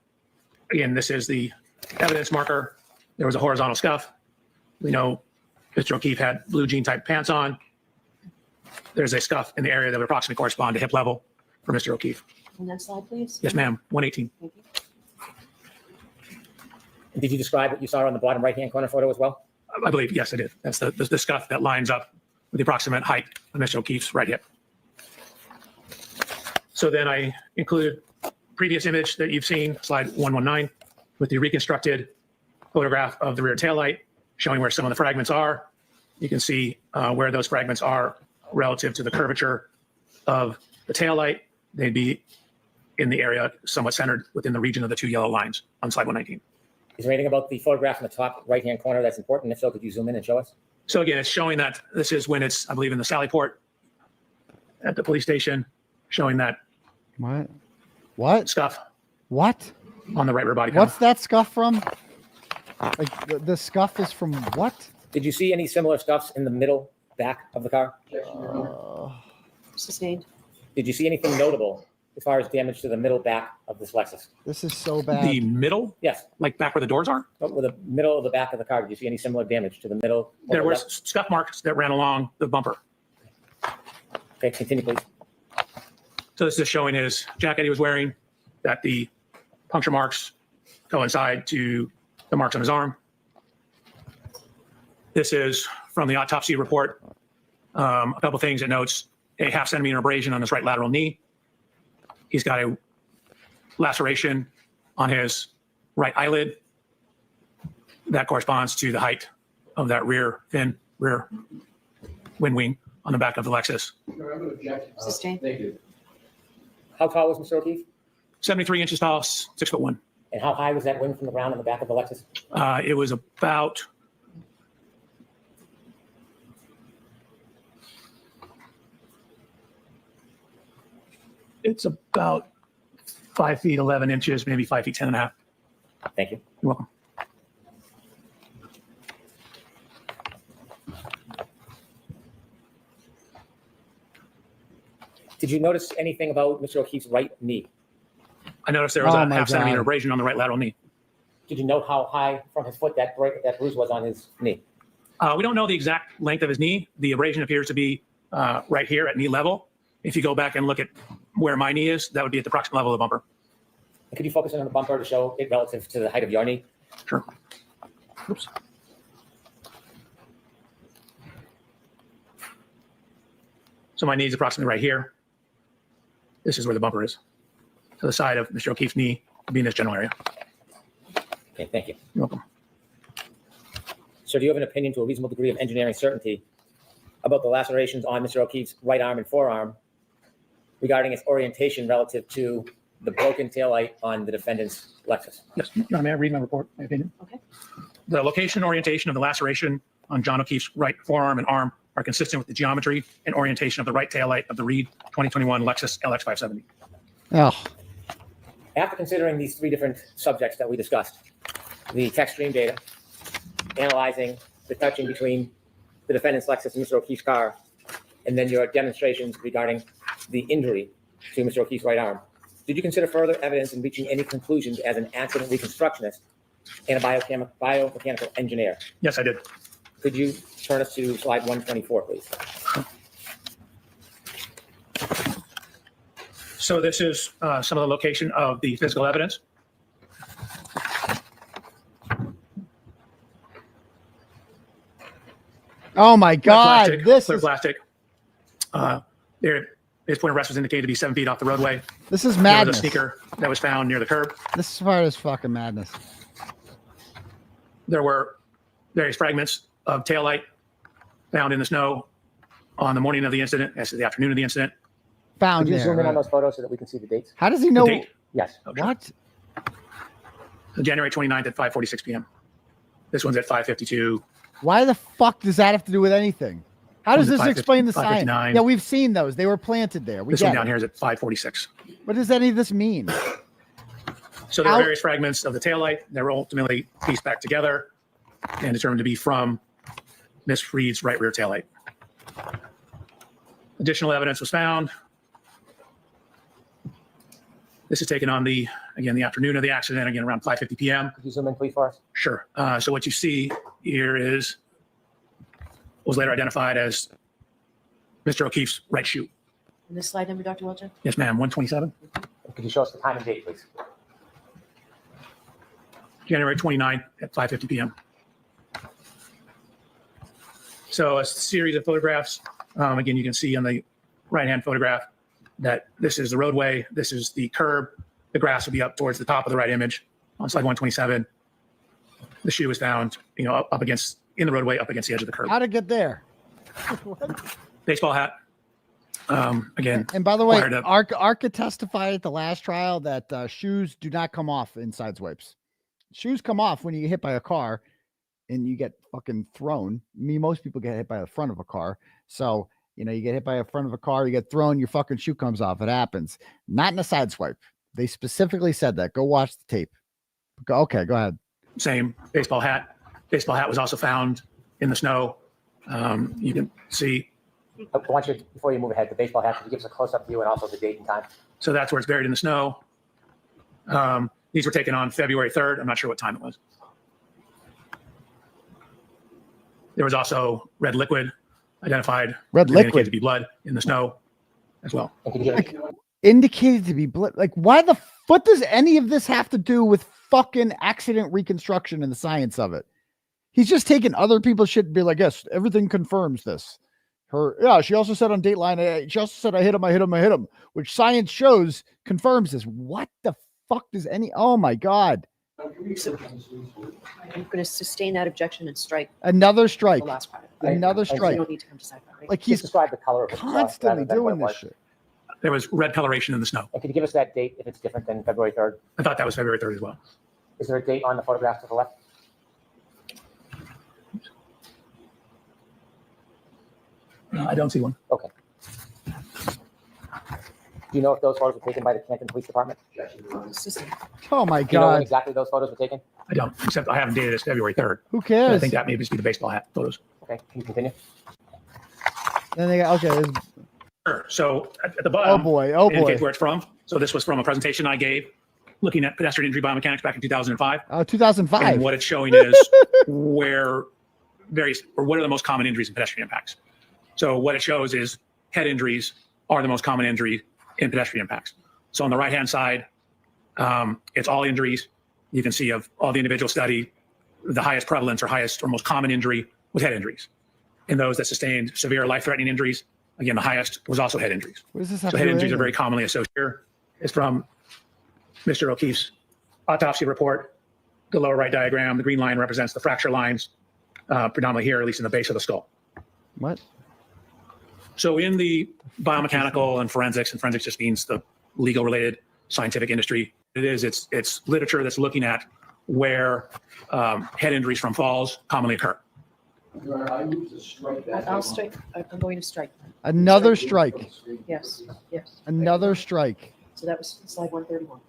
again, this is the evidence marker. There was a horizontal scuff. We know Mr. O'Keefe had blue jean type pants on. There's a scuff in the area that would approximately correspond to hip level for Mr. O'Keefe. Next slide, please. Yes, ma'am. 118. Thank you. And did you describe what you saw on the bottom right-hand corner photo as well? I believe, yes, I did. That's the scuff that lines up with the approximate height of Mr. O'Keefe's right hip. So then I included previous image that you've seen, slide 119, with the reconstructed photograph of the rear taillight, showing where some of the fragments are. You can see where those fragments are relative to the curvature of the taillight. They'd be in the area somewhat centered within the region of the 2 yellow lines on slide 119. Is there anything about the photograph in the top right-hand corner that's important? If so, could you zoom in and show us? So again, it's showing that this is when it's, I believe, in the Sally Port at the police station, showing that what scuff what on the right rear body panel. What's that scuff from? Like the scuff is from what? Did you see any similar scuffs in the middle back of the car? Sustained. Did you see anything notable as far as damage to the middle back of this Lexus? This is so bad. The middle? Yes. Like back where the doors are? But with the middle of the back of the car, did you see any similar damage to the middle? There were scuff marks that ran along the bumper. Okay, continue, please. So this is showing his jacket he was wearing, that the puncture marks coincide to the marks on his arm. This is from the autopsy report. A couple things it notes: a 0.5 centimeter abrasion on his right lateral knee. He's got a laceration on his right eyelid. That corresponds to the height of that rear wind wing on the back of the Lexus. Sustained. Thank you. How tall was Mr. O'Keefe? 73 inches tall, 6'1". And how high was that wing from the ground on the back of the Lexus? It was about it's about 5 feet 11 inches, maybe 5 feet 10 and a half. Thank you. You're welcome. Did you notice anything about Mr. O'Keefe's right knee? I noticed there was a 0.5 centimeter abrasion on the right lateral knee. Did you note how high from his foot that bruise was on his knee? We don't know the exact length of his knee. The abrasion appears to be right here at knee level. If you go back and look at where my knee is, that would be at the proximate level of the bumper. And could you focus in on the bumper to show it relative to the height of your knee? Sure. Oops. So my knee is approximately right here. This is where the bumper is. To the side of Mr. O'Keefe's knee would be in this general area. Okay, thank you. You're welcome. So do you have an opinion to a reasonable degree of engineering certainty about the lacerations on Mr. O'Keefe's right arm and forearm regarding its orientation relative to the broken taillight on the defendant's Lexus? Yes, may I read my report, my opinion? Okay. The location and orientation of the laceration on John O'Keefe's right forearm and arm are consistent with the geometry and orientation of the right taillight of the Reed 2021 Lexus LX570. Oh. After considering these 3 different subjects that we discussed, the techstream data, analyzing the touching between the defendant's Lexus and Mr. O'Keefe's car, and then your demonstrations regarding the injury to Mr. O'Keefe's right arm. Did you consider further evidence in reaching any conclusions as an accident reconstructionist and a biomechanical engineer? Yes, I did. Could you turn us to slide 124, please? So this is some of the location of the physical evidence. Oh my God! Plastic, This clear is plastic. There, his point of rest was indicated to be 7 feet off the roadway. this is There was madness. a sneaker that was found near the curb. This part is fucking madness. There were various fragments of taillight found in the snow on the morning of the incident, as to the afternoon of the incident. Found Could you there. zoom in on right? those photos so that we can see the dates? How does he know? The date? Yes. What? January 29th at 5:46 p.m. This one's at 5:52. Why the fuck does that have to do with anything? How does this explain the science? 5:59. Yeah, we've seen those. They were planted there. We This one get down it. here is at 5:46. What does any of this mean? So there are various fragments of the taillight that were ultimately pieced back together and determined to be from Miss Reed's right rear taillight. Additional evidence was found. This is taken on the afternoon of the accident, again around 5:50 p.m. Could you zoom in, please, for us? Sure. So what you see here was later identified as Mr. O'Keefe's right shoe. And this slide number, Dr. Welcher? Yes, ma'am. 127. Could you show us the time and date, please? January 29th at 5:50 p.m. So a series of photographs. Again, you can see on the right-hand photograph that this is the roadway. This is the curb. The grass will be up towards the top of the right image on slide 127. The shoe was found, up against in the roadway, up against the edge of the curb. How'd it get there? Baseball hat. Again. And by the way, wired up. Arca testified at the last trial that shoes do not come off in side swipes. Shoes come off when you get hit by a car and you get fucking thrown. Most people get hit by the front of a car. So, you get hit by the front of a car, you get thrown, your fucking shoe comes off. It happens. Not in a side swipe. They specifically said that. Go watch the tape. Okay, go ahead. Same baseball hat. Baseball hat was also found in the snow. You can see. Before you move ahead, the baseball hat, could you give us a close-up view and also the date and time? So that's where it's buried in the snow. These were taken on February 3rd. I'm not sure what time it was. There was also red liquid identified. Indicated to be blood in the snow as well. Indicated to be blood. Like, why the what does any of this have to do with fucking accident reconstruction and the science of it? He's just taking other people's shit and be like, yes, everything confirms this. She also said on Dateline, she also said, I hit him, which science shows confirms this. What the fuck does oh my God. I'm going to sustain that objection and strike. Another strike. The last part. Another strike. You don't need to come to side part, right? Like he's describe the color of constantly doing this shit. There was red coloration in the snow. And could you give us that date if it's different than February 3rd? I thought that was February 3rd as well. Is there a date on the photograph to the left? I don't see one. Okay. Do you know if those photos were taken by the Canton Police Department? Oh my Do you know when God. exactly those photos were taken? I don't, except I haven't dated as February 3rd. Who cares? I think that may just be the baseball hat photos. Okay, can you continue? Then they got, okay. Sure. So at the bottom, Oh boy. it indicates where it's from. So this was from a presentation I gave looking at pedestrian injury biomechanics back in 2005. Oh, 2005. And what it's showing is what are the most common injuries in pedestrian impacts. So what it shows is head injuries are the most common injury in pedestrian impacts. So on the right-hand side, it's all injuries. You can see of all the individual study, the highest prevalence or highest or most common injury was head injuries. In those that sustained severe life-threatening injuries, again, the highest was also head injuries. What does this have So to head do with injuries are anything? very commonly associated. Here is from Mr. O'Keefe's autopsy report. The lower right diagram, the green line represents the fracture lines, predominantly here, at least in the base of the skull. What? So in the biomechanical and forensics just means the legal related scientific industry, it's literature that's looking at where head injuries from falls commonly occur. I'll strike. I'm going to strike. Another strike. Yes. Another strike. So that was slide 131.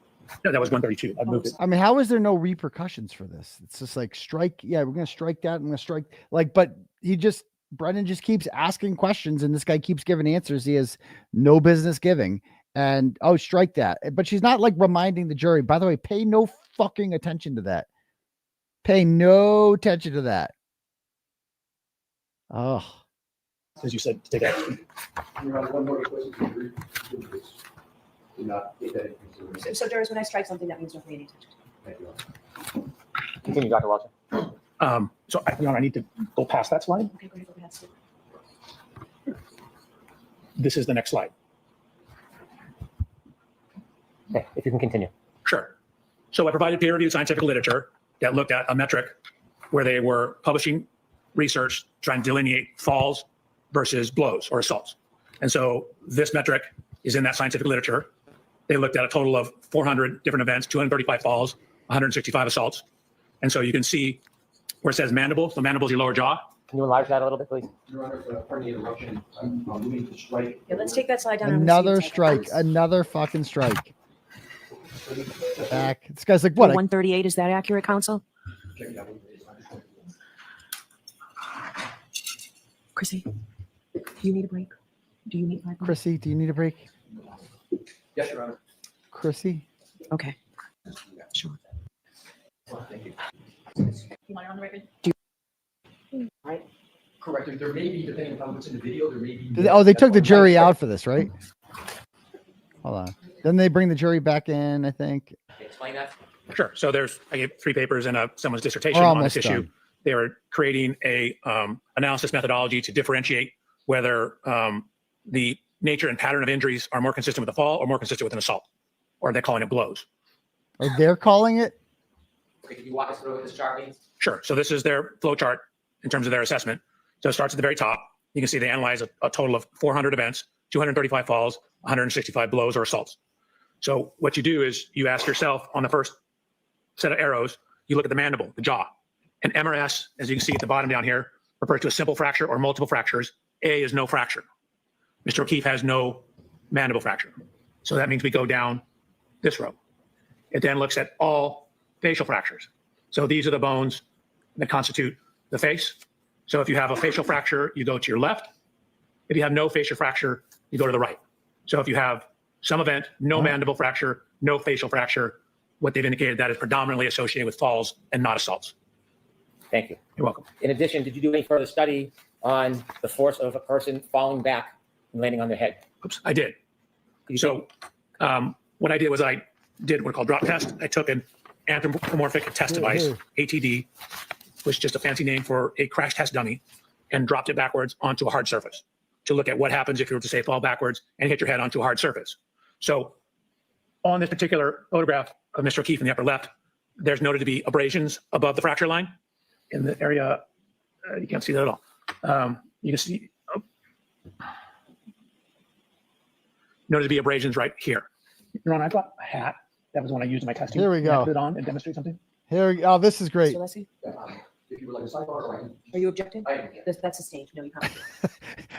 No, that was 132. I moved it. I mean, how is there no repercussions for this? It's just like strike. Yeah, we're going to strike that. I'm going to strike. But Brennan just keeps asking questions and this guy keeps giving answers he has no business giving. And oh, strike that. But she's not like reminding the jury. By the way, pay no fucking attention to that. Pay no attention to that. Oh. As you said, take that. One more question to agree. Do not take that into consideration. So, jurors, when I strike something, that means don't pay any attention. Thank you. Continue, Dr. Welcher. So, Your Honor, I need to go past that slide. Okay, go ahead, go past it. This is the next slide. Okay, if you can continue. Sure. So I provided peer-reviewed scientific literature that looked at a metric where they were publishing research trying to delineate falls versus blows or assaults. And so this metric is in that scientific literature. They looked at a total of 400 different events, 235 falls, 165 assaults. And so you can see where it says mandible. So mandible is your lower jaw. Can you enlarge that a little bit, please? Your Honor, pardon the interruption. I'm moving to strike. Yeah, let's take that slide down. Another strike. Another fucking strike. Back. This guy's like, what? 138, is that accurate, counsel? Chrissy, do you need a break? Do you need 5 minutes? Chrissy, do you need a break? Yes, Your Honor. Chrissy? Okay. Sure. Thank you. You want it on the record? Right. Correct. There may be, depending upon what's in the video, there may be. Oh, they took the jury out for this, right? Hold on. Then they bring the jury back in, I think. Explain that. Sure. So I gave 3 papers and someone's dissertation We're on this almost issue. done. They were creating a analysis methodology to differentiate whether the nature and pattern of injuries are more consistent with a fall or more consistent with an assault, or they're calling it blows. Oh, they're calling it? Okay, can you walk us through what this chart means? Sure. So this is their flow chart in terms of their assessment. So it starts at the very top. You can see they analyze a total of 400 events, 235 falls, 165 blows or assaults. So what you do is you ask yourself on the first set of arrows, you look at the mandible, the jaw. And MRS, as you can see at the bottom down here, refers to a simple fracture or multiple fractures. A is no fracture. Mr. O'Keefe has no mandible fracture. So that means we go down this row. It then looks at all facial fractures. So these are the bones that constitute the face. So if you have a facial fracture, you go to your left. If you have no facial fracture, you go to the right. So if you have some event, no mandible fracture, no facial fracture, what they've indicated that is predominantly associated with falls and not assaults. Thank you. You're welcome. In addition, did you do any further study on the force of a person falling back and landing on their head? Oops, I did. So what I did was I did what are called drop test. I took an anthropomorphic test device, ATD, which is just a fancy name for a crash test dummy, and dropped it backwards onto a hard surface to look at what happens if you were to say fall backwards and hit your head onto a hard surface. So on this particular photograph of Mr. O'Keefe in the upper left, there's noted to be abrasions above the fracture line in the area. You can't see that at all. You can see noted to be abrasions right here. Your Honor, I brought a hat. That was one I used in my testing. Here we go. Can I put it on and demonstrate something? Here, oh, this is great. Alessi, If you would like a sidebar, I can. are you objecting? That's a stage. No, you can't.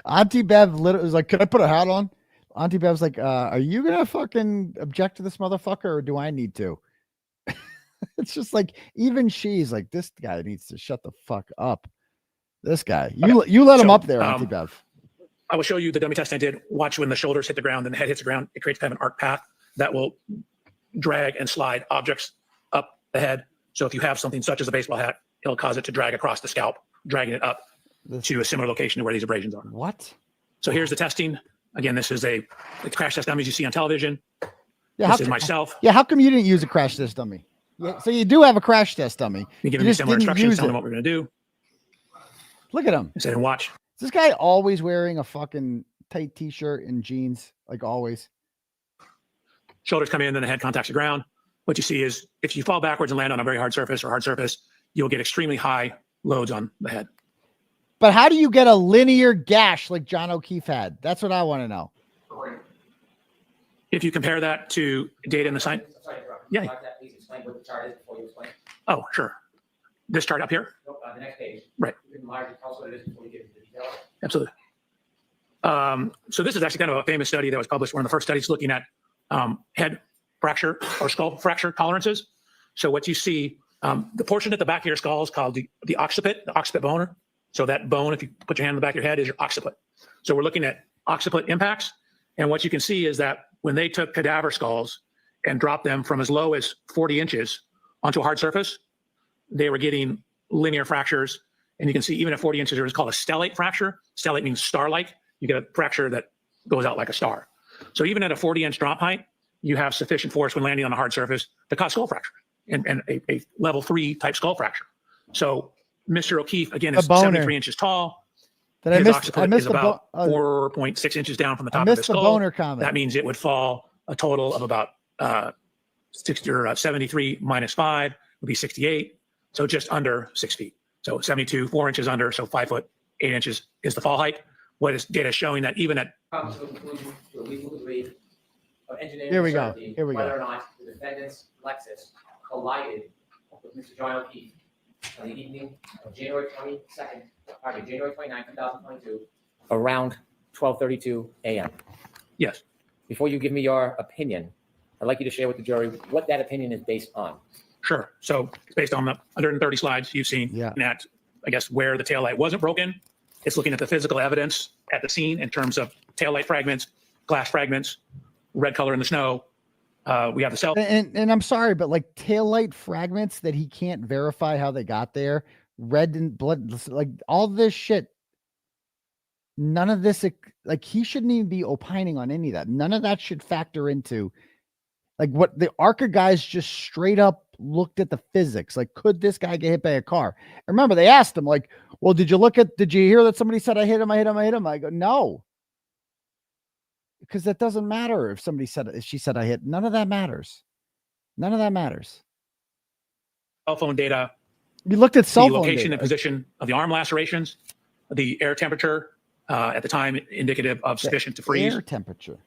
Auntie Bev literally was like, "Could I put a hat on?" Auntie Bev's like, "Are you gonna fucking object to this motherfucker, or do I need to?" It's just like even she's like, "This guy needs to shut the fuck up." This guy, you let him up there, Auntie Bev. I will show you the dummy test I did. Watch when the shoulders hit the ground and the head hits the ground. It creates kind of an arc path that will drag and slide objects up the head. So if you have something such as a baseball hat, it'll cause it to drag across the scalp, dragging it up to a similar location to where these abrasions are. What? So here's the testing. Again, this is the crash test dummies you see on television. Yeah, this is myself. Yeah, how come you didn't use a crash test dummy? Yeah, so you do have a crash test dummy. You're giving me similar instructions, telling me what we're going to do. Look at him. Sit and watch. Is this guy always wearing a fucking tight t-shirt and jeans, like always? Shoulders come in, then the head contacts the ground. What you see is if you fall backwards and land on a very hard surface, you'll get extremely high loads on the head. But how do you get a linear gash like John O'Keefe had? That's what I want to know. If you compare that to data in the science. Yeah. Please explain what the chart is before you explain. Oh, sure. This chart up here? Nope, the next page. Right. You can enlarge it, tell us what it is before you get into the details. Absolutely. So this is actually kind of a famous study that was published, one of the first studies looking at head fracture or skull fracture tolerances. So what you see, the portion at the back of your skull is called the occiput bone. So that bone, if you put your hand on the back of your head, is your occiput. So we're looking at occiput impacts. And what you can see is that when they took cadaver skulls and dropped them from as low as 40 inches onto a hard surface, they were getting linear fractures. And you can see even at 40 inches, it was called a stellate fracture. Stellate means star-like. You get a fracture that goes out like a star. So even at a 40-inch drop height, you have sufficient force when landing on a hard surface to cause skull fracture and a level 3 type skull fracture. So Mr. O'Keefe, again, is 73 inches tall. Did I His miss? occiput I missed is the about 4.6 inches down from the top I of his missed the skull. boner comment. That means it would fall a total of about 60 or 73 minus 5 would be 68. So just under 6 feet. So 72, 4 inches under. So 5 foot 8 inches is the fall height. What is data showing that even at Here we go. Here we whether go. or not the defendant's Lexus collided with Mr. John O'Keefe on the evening of January 29th, 2022, around 12:32 a.m. Yes. Before you give me your opinion, I'd like you to share with the jury what that opinion is based on. Sure. So it's based on the 130 slides you've seen. Yeah. And at, I guess, where the taillight wasn't broken, it's looking at the physical evidence at the scene in terms of taillight fragments, glass fragments, red color in the snow. We have the cell. And I'm sorry, but like taillight fragments that he can't verify how they got there, red and blood, like all this shit. None of this, like he shouldn't even be opining on any of that. None of that should factor into like what the ARCA guys just straight up looked at the physics. Like, could this guy get hit by a car? I remember they asked him like, well, did you hear that somebody said I hit him? I go, no. Because that doesn't matter if she said I hit. None of that matters. None of that matters. Cell phone data. We looked at cell the phone location data. and position of the arm lacerations, the air temperature at the time indicative of sufficient to freeze. Air temperature.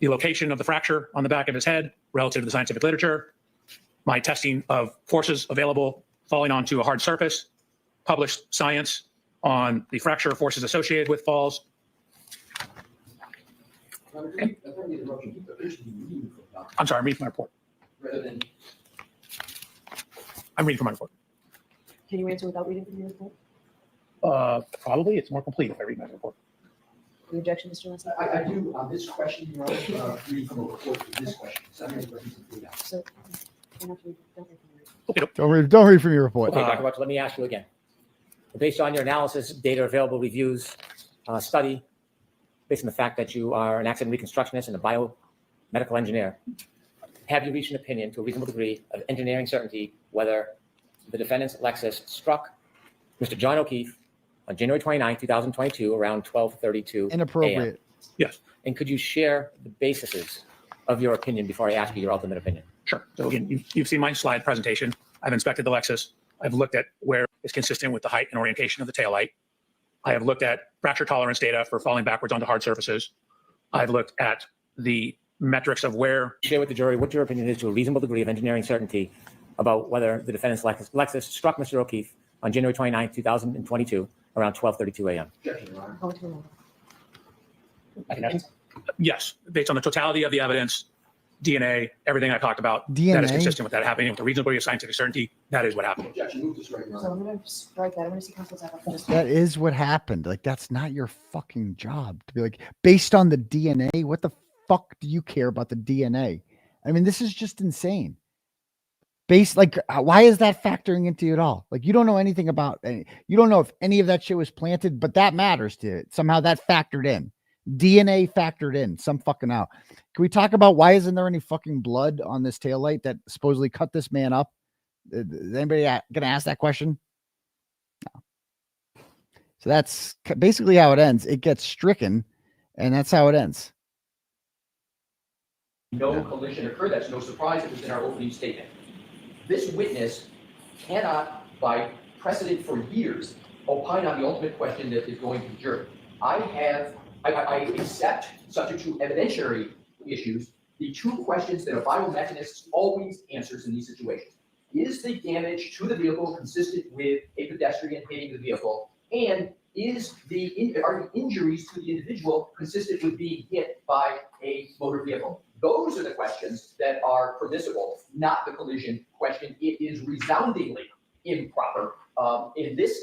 The location of the fracture on the back of his head relative to the scientific literature. My testing of forces available falling onto a hard surface. Published science on the fracture forces associated with falls. I'm sorry, I'm reading from my report. I'm reading from my report. Can you answer without reading from your report? Probably it's more complete if I read my report. The objection, Mr. Leslie? I do on this question, Your Honor, reading from a report to this question. So I'm going to read out. So, don't read from Okay. your Don't read from your report. Okay, Dr. Welcher, let me ask you again. Based on your analysis, data available, reviews, study, based on the fact that you are an accident reconstructionist and a biomedical engineer, have you reached an opinion to a reasonable degree of engineering certainty whether the defendant's Lexus struck Mr. John O'Keefe on January 29, 2022, around 12:32 Inappropriate. a.m.? Yes. And could you share the bases of your opinion before I ask you your ultimate opinion? Sure. So again, you've seen my slide presentation. I've inspected the Lexus. I've looked at where it's consistent with the height and orientation of the taillight. I have looked at fracture tolerance data for falling backwards onto hard surfaces. I've looked at the metrics of where. Share with the jury what your opinion is to a reasonable degree of engineering certainty about whether the defendant's Lexus struck Mr. O'Keefe on January 29, 2022, around 12:32 a.m. Yes, based on the totality of the evidence, DNA, everything I talked about, DNA? that is consistent with that happening with a reasonable degree of scientific certainty. That is what happened. So I'm going to strike that. I'm going to see counsel's out for just That is what happened. Like, that's not your fucking job to be like, based on the DNA. What the fuck do you care about the DNA? I mean, this is just insane. Why is that factoring into you at all? Like, you don't know anything about any, you don't know if any of that shit was planted, but that matters to it. Somehow that factored in. DNA factored in some fucking out. Can we talk about why isn't there any fucking blood on this taillight that supposedly cut this man up? Is anybody gonna ask that question? No. So that's basically how it ends. It gets stricken, and that's how it ends. No collision occurred. That's no surprise. It was in our opening statement. This witness cannot, by precedent for years, opine on the ultimate question that is going to the jury. I accept, subject to evidentiary issues, the two questions that a biomechanist always answers in these situations. Is the damage to the vehicle consistent with a pedestrian hitting the vehicle? And are the injuries to the individual consistent with being hit by a motor vehicle? Those are the questions that are permissible, not the collision question. It is resoundingly improper in this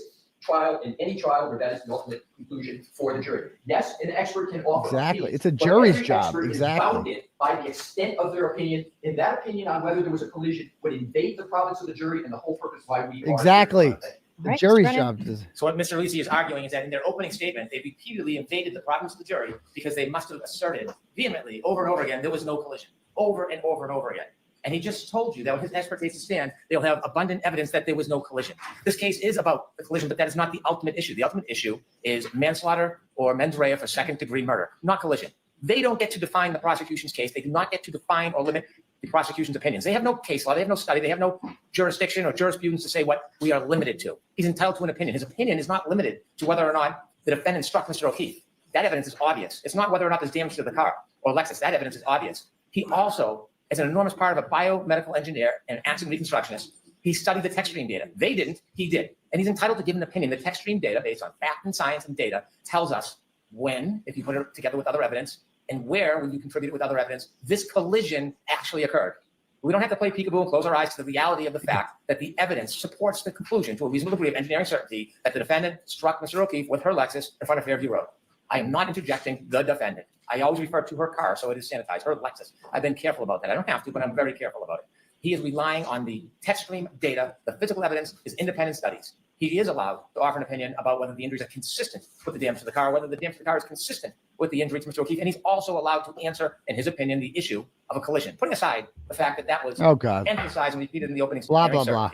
trial, in any trial where that is the ultimate conclusion for the jury. Yes, an expert can offer Exactly. opinions, It's a but jury's every job. expert is Exactly. bounded by the extent of their opinion, and that opinion on whether there was a collision would invade the province of the jury and the whole purpose why we are Exactly. here. The jury's job. So what Mr. Alessi is arguing is that in their opening statement, they repeatedly invaded the province of the jury because they must have asserted vehemently over and over again there was no collision, over and over and over again. And he just told you that when his expert takes a stand, they'll have abundant evidence that there was no collision. This case is about the collision, but that is not the ultimate issue. The ultimate issue is manslaughter or mens rea for second-degree murder, not collision. They don't get to define the prosecution's case. They do not get to define or limit the prosecution's opinions. They have no case law. They have no study. They have no jurisdiction or jurisprudence to say what we are limited to. He's entitled to an opinion. His opinion is not limited to whether or not the defendant struck Mr. O'Keefe. That evidence is obvious. It's not whether or not there's damage to the car or Lexus. That evidence is obvious. He also, as an enormous part of a biomedical engineer and accident reconstructionist, he studied the techstream data. They didn't. He did. And he's entitled to give an opinion. The techstream data, based on fact and science and data, tells us when, if you put it together with other evidence, and where, when you contribute it with other evidence, this collision actually occurred. We don't have to play peekaboo and close our eyes to the reality of the fact that the evidence supports the conclusion to a reasonable degree of engineering certainty that the defendant struck Mr. O'Keefe with her Lexus in front of Fairview Road. I am not interjecting the defendant. I always refer to her car, so it is sanitized, her Lexus. I've been careful about that. I don't have to, but I'm very careful about it. He is relying on the techstream data. The physical evidence is independent studies. He is allowed to offer an opinion about whether the injuries are consistent with the damage to the car, whether the damage to the car is consistent with the injury to Mr. O'Keefe, and he's also allowed to answer, in his opinion, the issue of a collision. Putting aside the fact that that was emphasized and repeated in the opening statement,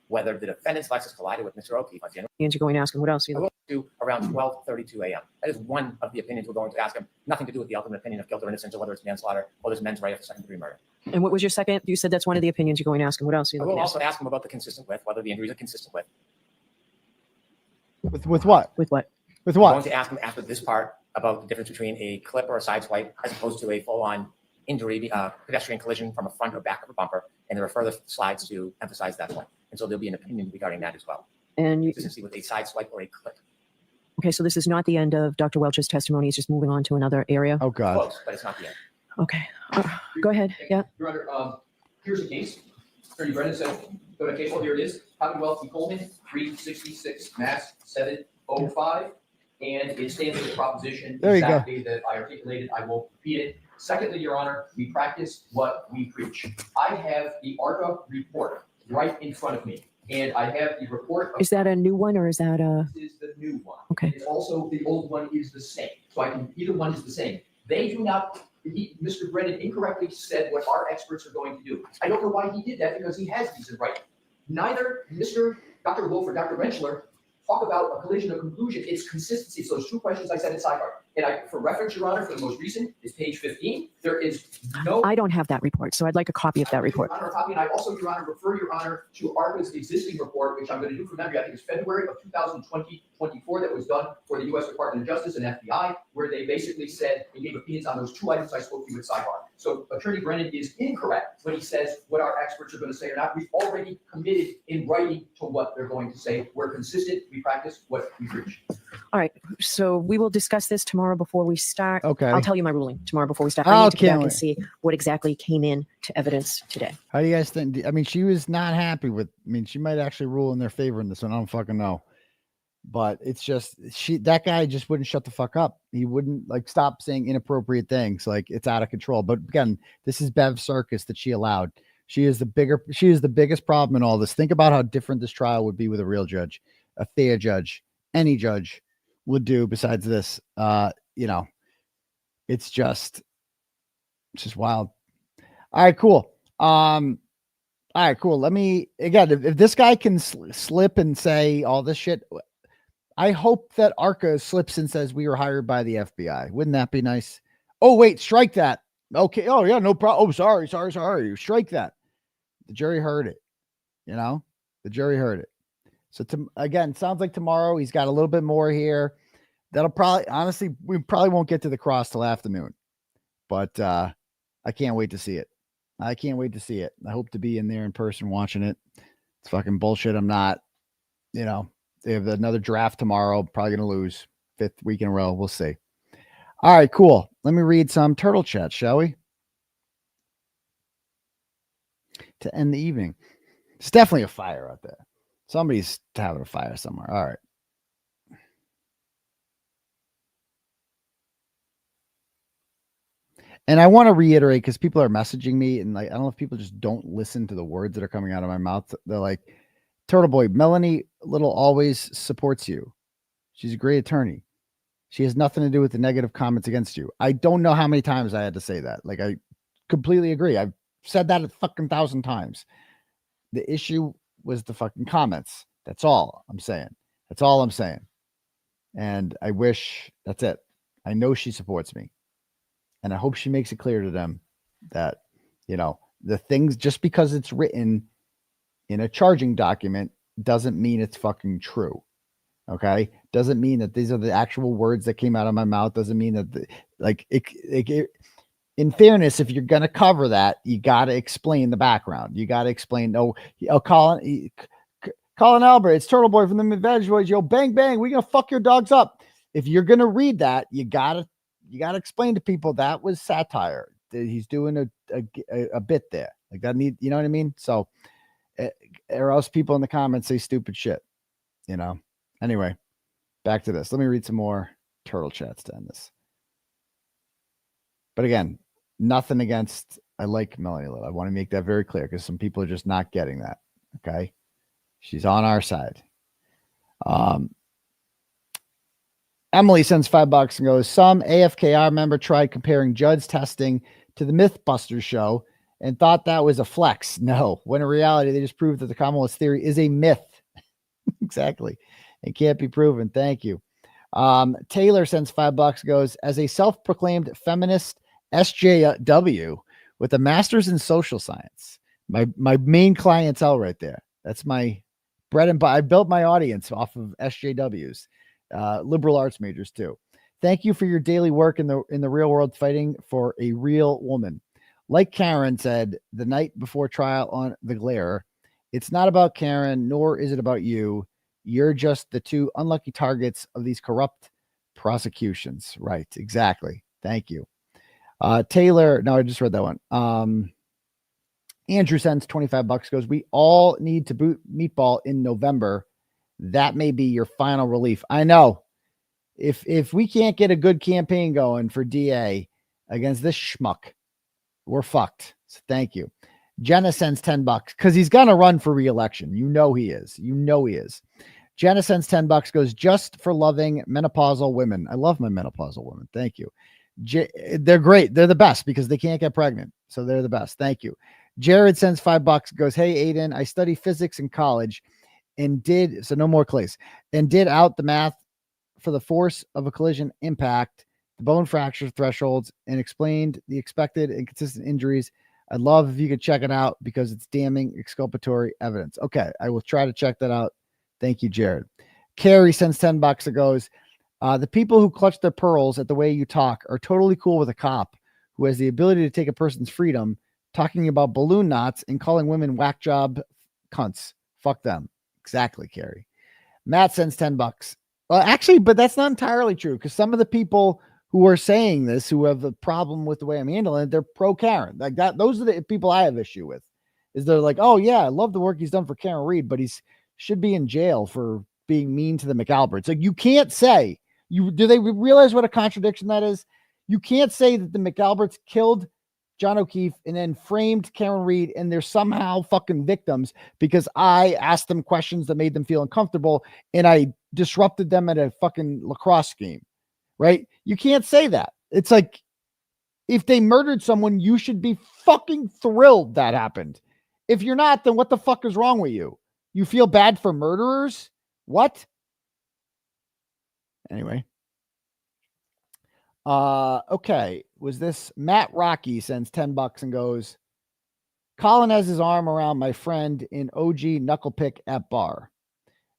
whether the defendant's Lexus collided with Mr. O'Keefe on January. You're going to ask him what else? I will do around 12:32 a.m. That is one of the opinions we're going to ask him. Nothing to do with the ultimate opinion of guilt or innocence, or whether it's manslaughter or there's mens rea for second-degree murder. And what was your second? You said that's one of the opinions you're going to ask him. What else? I will also ask him about the consistent with, whether the injuries are consistent with. With what? With what? With what? I'm going to ask him after this part about the difference between a clip or a side swipe as opposed to a full-on injury, pedestrian collision from a front or back of a bumper, and there are further slides to emphasize that point. And so there'll be an opinion regarding that as well. And you consistency with a side swipe or a clip. Okay, so this is not the end of Dr. Welcher's testimony. He's just moving on to another area. Oh, God. Close, but it's not the end. Okay. Go ahead. Yeah. Your Honor, here's a case. Attorney Brennan said, go to case. Well, here it is. Commonwealth v. Coleman, 366 Mass 705. And it stands as a proposition exactly that I articulated. I won't repeat it. Secondly, Your Honor, we practice what we preach. I have the ARCA report right in front of me. And I have the report. Is that a new one or is that a? This is the new one. Okay. It's also, the old one is the same. So either one is the same. They do not, Mr. Brennan incorrectly said what our experts are going to do. I don't know why he did that because he has these in writing. Neither Dr. Wolf or Dr. Rentschler talk about a collision or conclusion. It's consistency. So those two questions I said in sidebar. And for reference, Your Honor, for the most recent is page 15. There is no. I don't have that report, so I'd like a copy of that report. Your Honor, a copy, and I also, Your Honor, refer Your Honor to ARCA's existing report, which I'm going to do from memory. I think it's February of 2024 that was done for the U.S. Department of Justice and FBI, where they basically said and gave opinions on those two items I spoke to you at sidebar. So Attorney Brennan is incorrect when he says what our experts are going to say or not. We've already committed in writing to what they're going to say. We're consistent. We practice what we preach. All right, so we will discuss this tomorrow before we start. Okay. I'll tell you my ruling tomorrow before we start. I need to go back and see what exactly came in to evidence today. How do you guys think? I mean, she was not happy with. I mean, she might actually rule in their favor in this one. I don't fucking know. But it's just that guy just wouldn't shut the fuck up. He wouldn't stop saying inappropriate things. It's out of control. But again, this is Bev Circus that she allowed. She is the biggest problem in all this. Think about how different this trial would be with a real judge, a fair judge, any judge would do besides this. It's just wild. All right, cool. Let me, again, if this guy can slip and say all this shit, I hope that ARCA slips and says we were hired by the FBI. Wouldn't that be nice? Oh, wait, strike that. Okay. Oh, yeah, no problem. Oh, sorry. Strike that. The jury heard it. The jury heard it. So again, sounds like tomorrow he's got a little bit more here. That'll probably, honestly, we probably won't get to the cross till afternoon, but I can't wait to see it. I hope to be in there in person watching it. It's fucking bullshit. I'm not, they have another draft tomorrow. Probably going to lose 5th week in a row. We'll see. All right, cool. Let me read some turtle chat, shall we? To end the evening. It's definitely a fire out there. Somebody's having a fire somewhere. All right. And I want to reiterate, because people are messaging me, and like, I don't know if people just don't listen to the words that are coming out of my mouth. They're like, Turtle Boy, Melanie Little always supports you. She's a great attorney. She has nothing to do with the negative comments against you. I don't know how many times I had to say that. Like, I completely agree. I've said that a fucking 1,000 times. The issue was the fucking comments. That's all I'm saying. That's all I'm saying. And I wish that's it. I know she supports me. And I hope she makes it clear to them that, you know, the things, just because it's written in a charging document doesn't mean it's fucking true. Okay. Doesn't mean that these are the actual words that came out of my mouth. Doesn't mean that in fairness, if you're going to cover that, you got to explain the background. You got to explain, Colin Albert, it's Turtle Boy from the Mid-Veg Boys. Yo, bang, bang. We're going to fuck your dogs up. If you're going to read that, you got to explain to people that was satire. That he's doing a bit there. Like that you know what I mean? So, or else people in the comments say stupid shit, you know? Anyway, back to this. Let me read some more turtle chats to end this. But again, nothing against, I like Melanie Little. I want to make that very clear, because some people are just not getting that. Okay. She's on our side. Emily sends $5 and goes, some AFKR member tried comparing Judd's testing to the Mythbusters show and thought that was a flex. No, when in reality, they just proved that the Commonwealth theory is a myth. Exactly. It can't be proven. Thank you. Taylor sends $5, goes, as a self-proclaimed feminist SJW with a master's in social science, my main clientele right there. That's my bread and butter. I built my audience off of SJWs, liberal arts majors too. Thank you for your daily work in the real world, fighting for a real woman. Like Karen said the night before trial on The Glare, it's not about Karen, nor is it about you. You're just the two unlucky targets of these corrupt prosecutions. Right. Exactly. Thank you. Taylor. No, I just read that one. Andrew sends $25, goes, we all need to boot Meatball in November. That may be your final relief. I know. If we can't get a good campaign going for DA against this schmuck, we're fucked. So thank you. Jenna sends $10 because he's going to run for re-election. You know he is. Jenna sends $10, goes, just for loving menopausal women. I love my menopausal women. Thank you. They're great. They're the best because they can't get pregnant. So they're the best. Thank you. Jared sends $5, goes, hey, Aidan, I study physics in college and did out the math for the force of a collision impact, the bone fracture thresholds, and explained the expected and consistent injuries. I'd love if you could check it out because it's damning exculpatory evidence. Okay, I will try to check that out. Thank you, Jared. Carrie sends $10 and goes, the people who clutch their pearls at the way you talk are totally cool with a cop who has the ability to take a person's freedom, talking about balloon knots and calling women whack job cunts. Fuck them. Exactly, Carrie. Matt sends $10. Well, actually, but that's not entirely true, because some of the people who are saying this, who have a problem with the way I'm handling it, they're pro Karen. Like that. Those are the people I have issue with. Is they're like, oh yeah, I love the work he's done for Karen Reed, but he's should be in jail for being mean to the McAlberts. Like you can't say do they realize what a contradiction that is? You can't say that the McAlberts killed John O'Keefe and then framed Karen Reed and they're somehow fucking victims because I asked them questions that made them feel uncomfortable and I disrupted them at a fucking lacrosse game, right? You can't say that. It's like, if they murdered someone, you should be fucking thrilled that happened. If you're not, then what the fuck is wrong with you? You feel bad for murderers? What? Anyway. Okay. Was this Matt Rocky sends $10 and goes, Colin has his arm around my friend in OG knuckle pick at bar.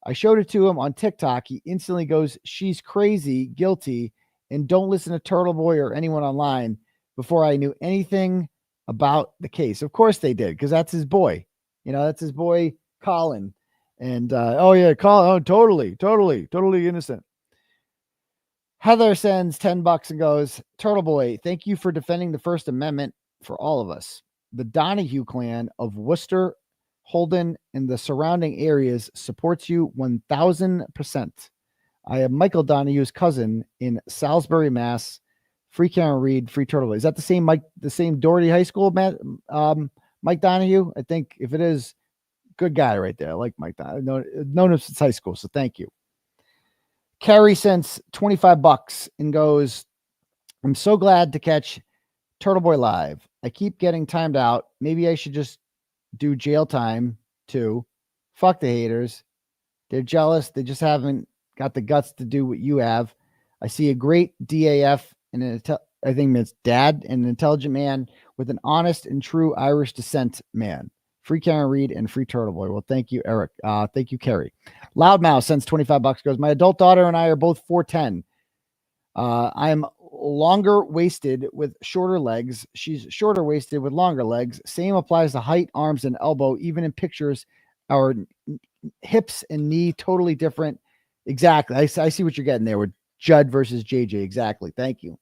I showed it to him on TikTok. He instantly goes, she's crazy, guilty, and don't listen to Turtle Boy or anyone online before I knew anything about the case. Of course they did, because that's his boy. You know, that's his boy, Colin. And, oh yeah, Colin, oh, totally innocent. Heather sends $10 and goes, Turtle Boy, thank you for defending the First Amendment for all of us. The Donahue clan of Worcester, Holden, and the surrounding areas supports you 1000%. I am Michael Donahue's cousin in Salisbury, Mass. Free Karen Reed, free Turtle. Is that the same Mike, the same Doherty High School, Matt, Mike Donahue? I think if it is, good guy right there. I like Mike Donahue. Known him since high school, so thank you. Carrie sends $25 and goes, I'm so glad to catch Turtle Boy live. I keep getting timed out. Maybe I should just do jail time too. Fuck the haters. They're jealous. They just haven't got the guts to do what you have. I see a great DAF and I think it's dad and an intelligent man with an honest and true Irish descent man. Free Karen Reed and free Turtle Boy. Well, thank you, Eric. Thank you, Carrie. Loudmouth sends $25. Goes, my adult daughter and I are both 4'10". I am longer waisted with shorter legs. She's shorter waisted with longer legs. Same applies to height, arms, and elbow. Even in pictures, our hips and knee totally different. Exactly. I see what you're getting there with Judd versus JJ. Exactly. Thank you.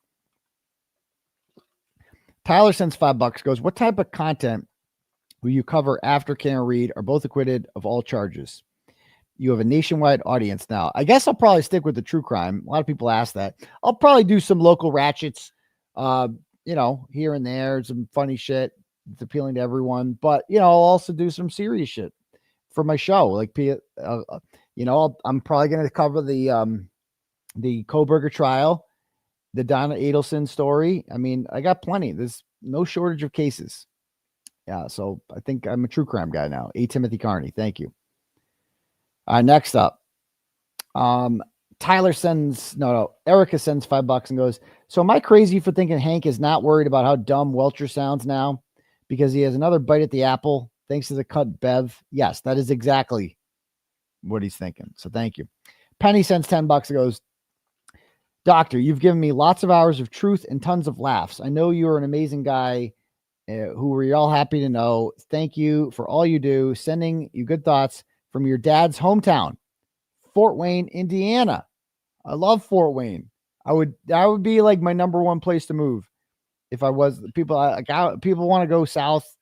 Tyler sends $5. Goes, what type of content will you cover after Karen Reed are both acquitted of all charges? You have a nationwide audience now. I guess I'll probably stick with the true crime. A lot of people ask that. I'll probably do some local ratchets, here and there, some funny shit. It's appealing to everyone. But, I'll also do some serious shit for my show. Like, I'm probably going to cover the Kohberger trial, the Donna Adelson story. I mean, I got plenty. There's no shortage of cases. Yeah, so I think I'm a true crime guy now. A. Timothy Kearney, thank you. Next up, Tyler sends, Erica sends $5 and goes, so am I crazy for thinking Hank is not worried about how dumb Welcher sounds now because he has another bite at the apple thanks to the cut Bev? Yes, that is exactly what he's thinking. So thank you. Penny sends $10 and goes, Doctor, you've given me lots of hours of truth and tons of laughs. I know you're an amazing guy who we're all happy to know. Thank you for all you do. Sending you good thoughts from your dad's hometown, Fort Wayne, Indiana. I love Fort Wayne. That would be like my number one place to move. If I was people want to go south.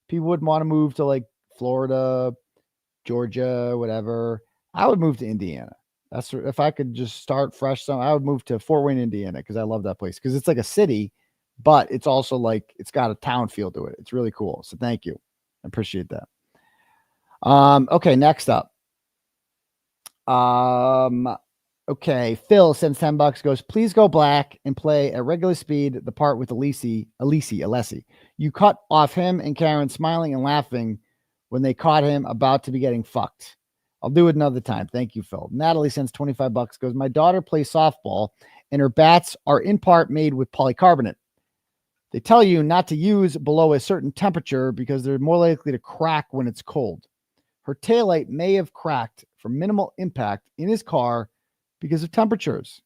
People wouldn't want to move to like Florida, Georgia, whatever. I would move to Indiana. That's if I could just start fresh. I would move to Fort Wayne, Indiana, because I love that place. Because it's like a city, but it's also like it's got a town feel to it. It's really cool. So thank you. I appreciate that. Okay, next up. Okay, Phil sends $10, goes, please go black and play at regular speed the part with Alessi. You cut off him and Karen smiling and laughing when they caught him about to be getting fucked. I'll do it another time. Thank you, Phil. Natalie sends $25, goes, my daughter plays softball and her bats are in part made with polycarbonate. They tell you not to use below a certain temperature because they're more likely to crack when it's cold. Her taillight may have cracked from minimal impact in his car because of temperatures,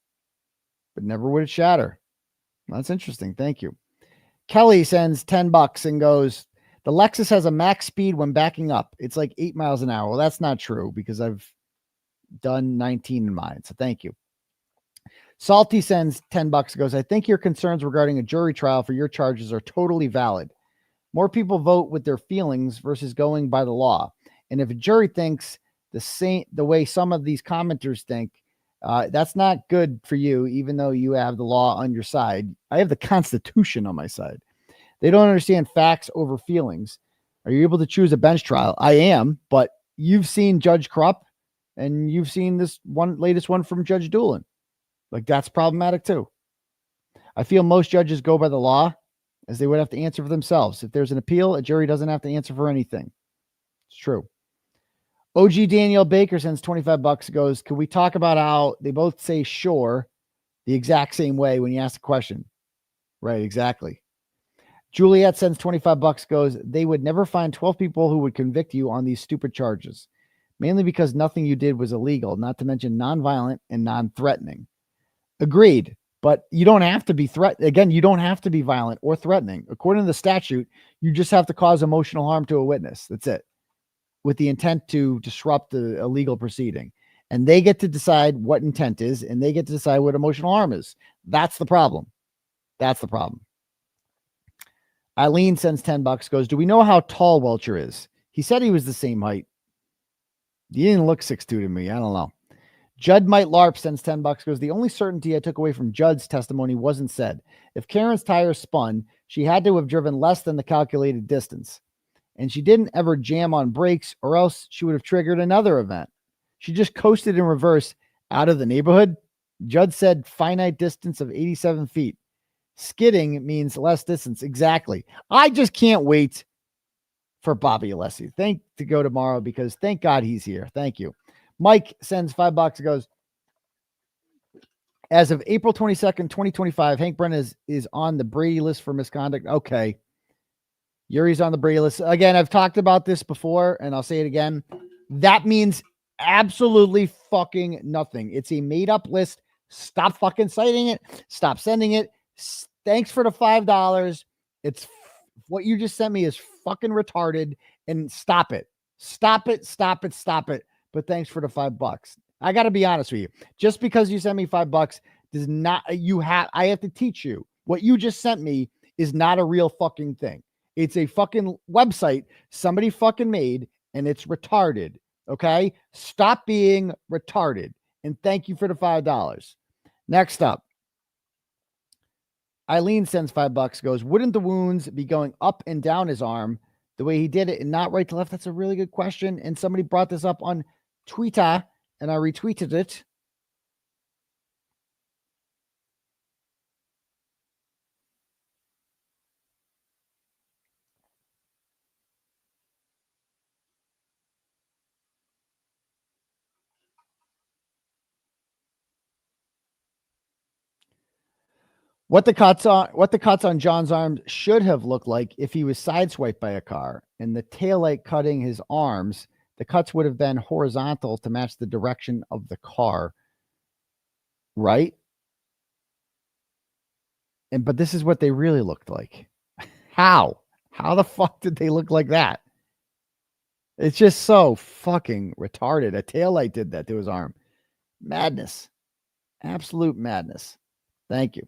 but never would it shatter. That's interesting. Thank you. Kelly sends $10 and goes, the Lexus has a max speed when backing up. It's like 8 miles an hour. Well, that's not true because I've done 19 in mine. So thank you. Salty sends $10 goes, I think your concerns regarding a jury trial for your charges are totally valid. More people vote with their feelings versus going by the law. And if a jury thinks the way some of these commenters think, that's not good for you, even though you have the law on your side. I have the Constitution on my side. They don't understand facts over feelings. Are you able to choose a bench trial? I am, but you've seen Judge Krupp and you've seen this latest one from Judge Doolin. Like, that's problematic too. I feel most judges go by the law as they would have to answer for themselves. If there's an appeal, a jury doesn't have to answer for anything. It's true. OG Daniel Baker sends $25, goes, can we talk about how they both say sure the exact same way when you ask a question? Right, exactly. Juliet sends $25, goes, they would never find 12 people who would convict you on these stupid charges, mainly because nothing you did was illegal, not to mention nonviolent and non-threatening. Agreed, but you don't have to be you don't have to be violent or threatening. According to the statute, you just have to cause emotional harm to a witness. That's it. With the intent to disrupt the illegal proceeding. And they get to decide what intent is, and they get to decide what emotional harm is. That's the problem. That's the problem. Eileen sends $10, goes, do we know how tall Welcher is? He said he was the same height. He didn't look 6'2" to me. I don't know. Judd Might LARP sends $10, goes, the only certainty I took away from Judd's testimony wasn't said. If Karen's tire spun, she had to have driven less than the calculated distance. And she didn't ever jam on brakes, or else she would have triggered another event. She just coasted in reverse out of the neighborhood. Judd said finite distance of 87 feet. Skidding means less distance. Exactly. I just can't wait for Bobby Alessi. To go tomorrow, because thank God he's here. Thank you. Mike sends $5, goes, as of April 22nd, 2025, Hank Brennan is on the Brady list for misconduct. Okay. Yuri's on the Brady list. Again, I've talked about this before, and I'll say it again. That means absolutely fucking nothing. It's a made-up list. Stop fucking citing it. Stop sending it. Thanks for the $5. It's what you just sent me is fucking retarded, and stop it. Stop it. Stop it. Stop it. But thanks for the $5. I got to be honest with you. Just because you sent me $5 does not, I have to teach you what you just sent me is not a real fucking thing. It's a fucking website somebody fucking made, and it's retarded. Okay. Stop being retarded. And thank you for the $5. Next up, Eileen sends $5, goes, wouldn't the wounds be going up and down his arm the way he did it and not right to left? That's a really good question. And somebody brought this up on Twitter, and I retweeted it. What the cuts on John's arms should have looked like if he was sideswiped by a car and the taillight cutting his arms, the cuts would have been horizontal to match the direction of the car. Right? But this is what they really looked like. How? How the fuck did they look like that? It's just so fucking retarded. A taillight did that to his arm. Madness. Absolute madness. Thank you.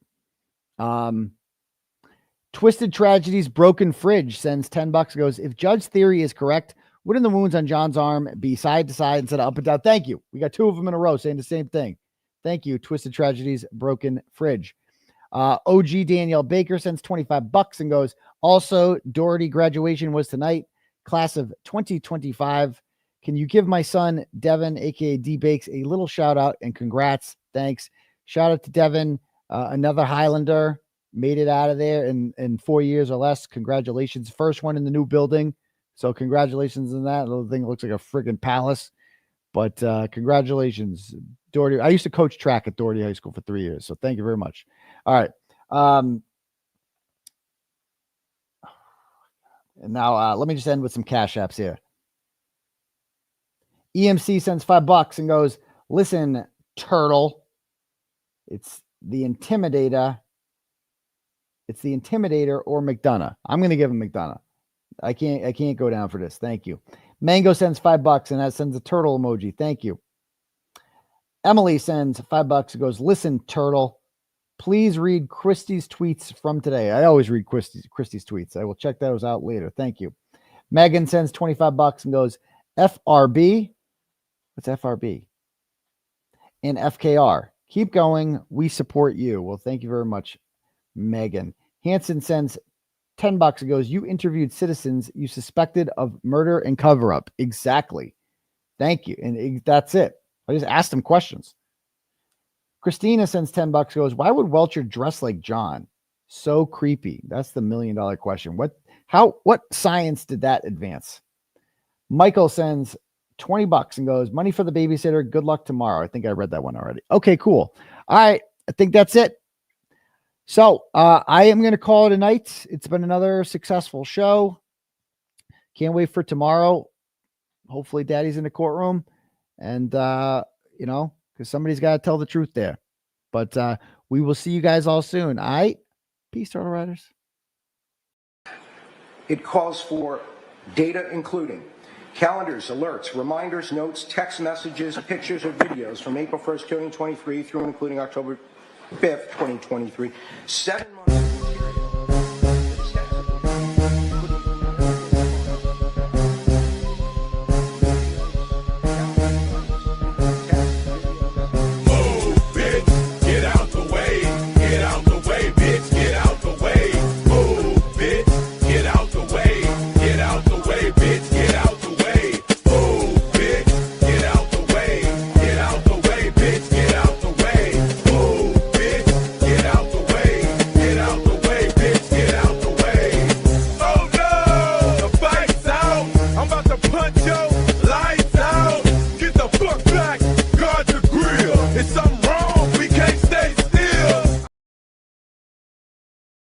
Twisted Tragedies Broken Fridge sends $10, goes, if Judd's theory is correct, wouldn't the wounds on John's arm be side to side instead of up and down? Thank you. We got two of them in a row saying the same thing. Thank you. Twisted Tragedies Broken Fridge. OG Danielle Baker sends $25 and goes, also, Doherty graduation was tonight, class of 2025. Can you give my son, Devin, aka D-Bakes, a little shout out and congrats? Thanks. Shout out to Devin. Another Highlander made it out of there in 4 years or less. Congratulations. First one in the new building. So congratulations on that. The little thing looks like a friggin' palace. But congratulations, Doherty. I used to coach track at Doherty High School for 3 years. So thank you very much. All right. And now let me just end with some cash apps here. EMC sends $5 and goes, listen, turtle. It's the Intimidator. It's the Intimidator or McDonough. I'm going to give him McDonough. I can't go down for this. Thank you. Mango sends $5 and that sends a turtle emoji. Thank you. Emily sends $5 and goes, listen, turtle, please read Christie's tweets from today. I always read Christie's tweets. I will check those out later. Thank you. Megan sends $25 and goes, FRB. What's FRB? And FKR. Keep going. We support you. Well, thank you very much, Megan. Hanson sends $10 and goes, you interviewed citizens you suspected of murder and cover up. Exactly. Thank you. And that's it. I just asked them questions. Christina sends $10 and goes, why would Welcher dress like John? So creepy. That's the $1 million question. What science did that advance? Michael sends $20 and goes, money for the babysitter. Good luck tomorrow. I think I read that one already. Okay, cool. All right. I think that's it. So I am going to call it a night. It's been another successful show. Can't wait for tomorrow. Hopefully daddy's in the courtroom and, because somebody's got to tell the truth there. But we will see you guys all soon. All right. Peace, Turtle Riders. It calls for data including calendars, alerts, reminders, notes, text messages, pictures, or videos from April 1st, 2023 through and including October 5th, 2023. 7 months. Put your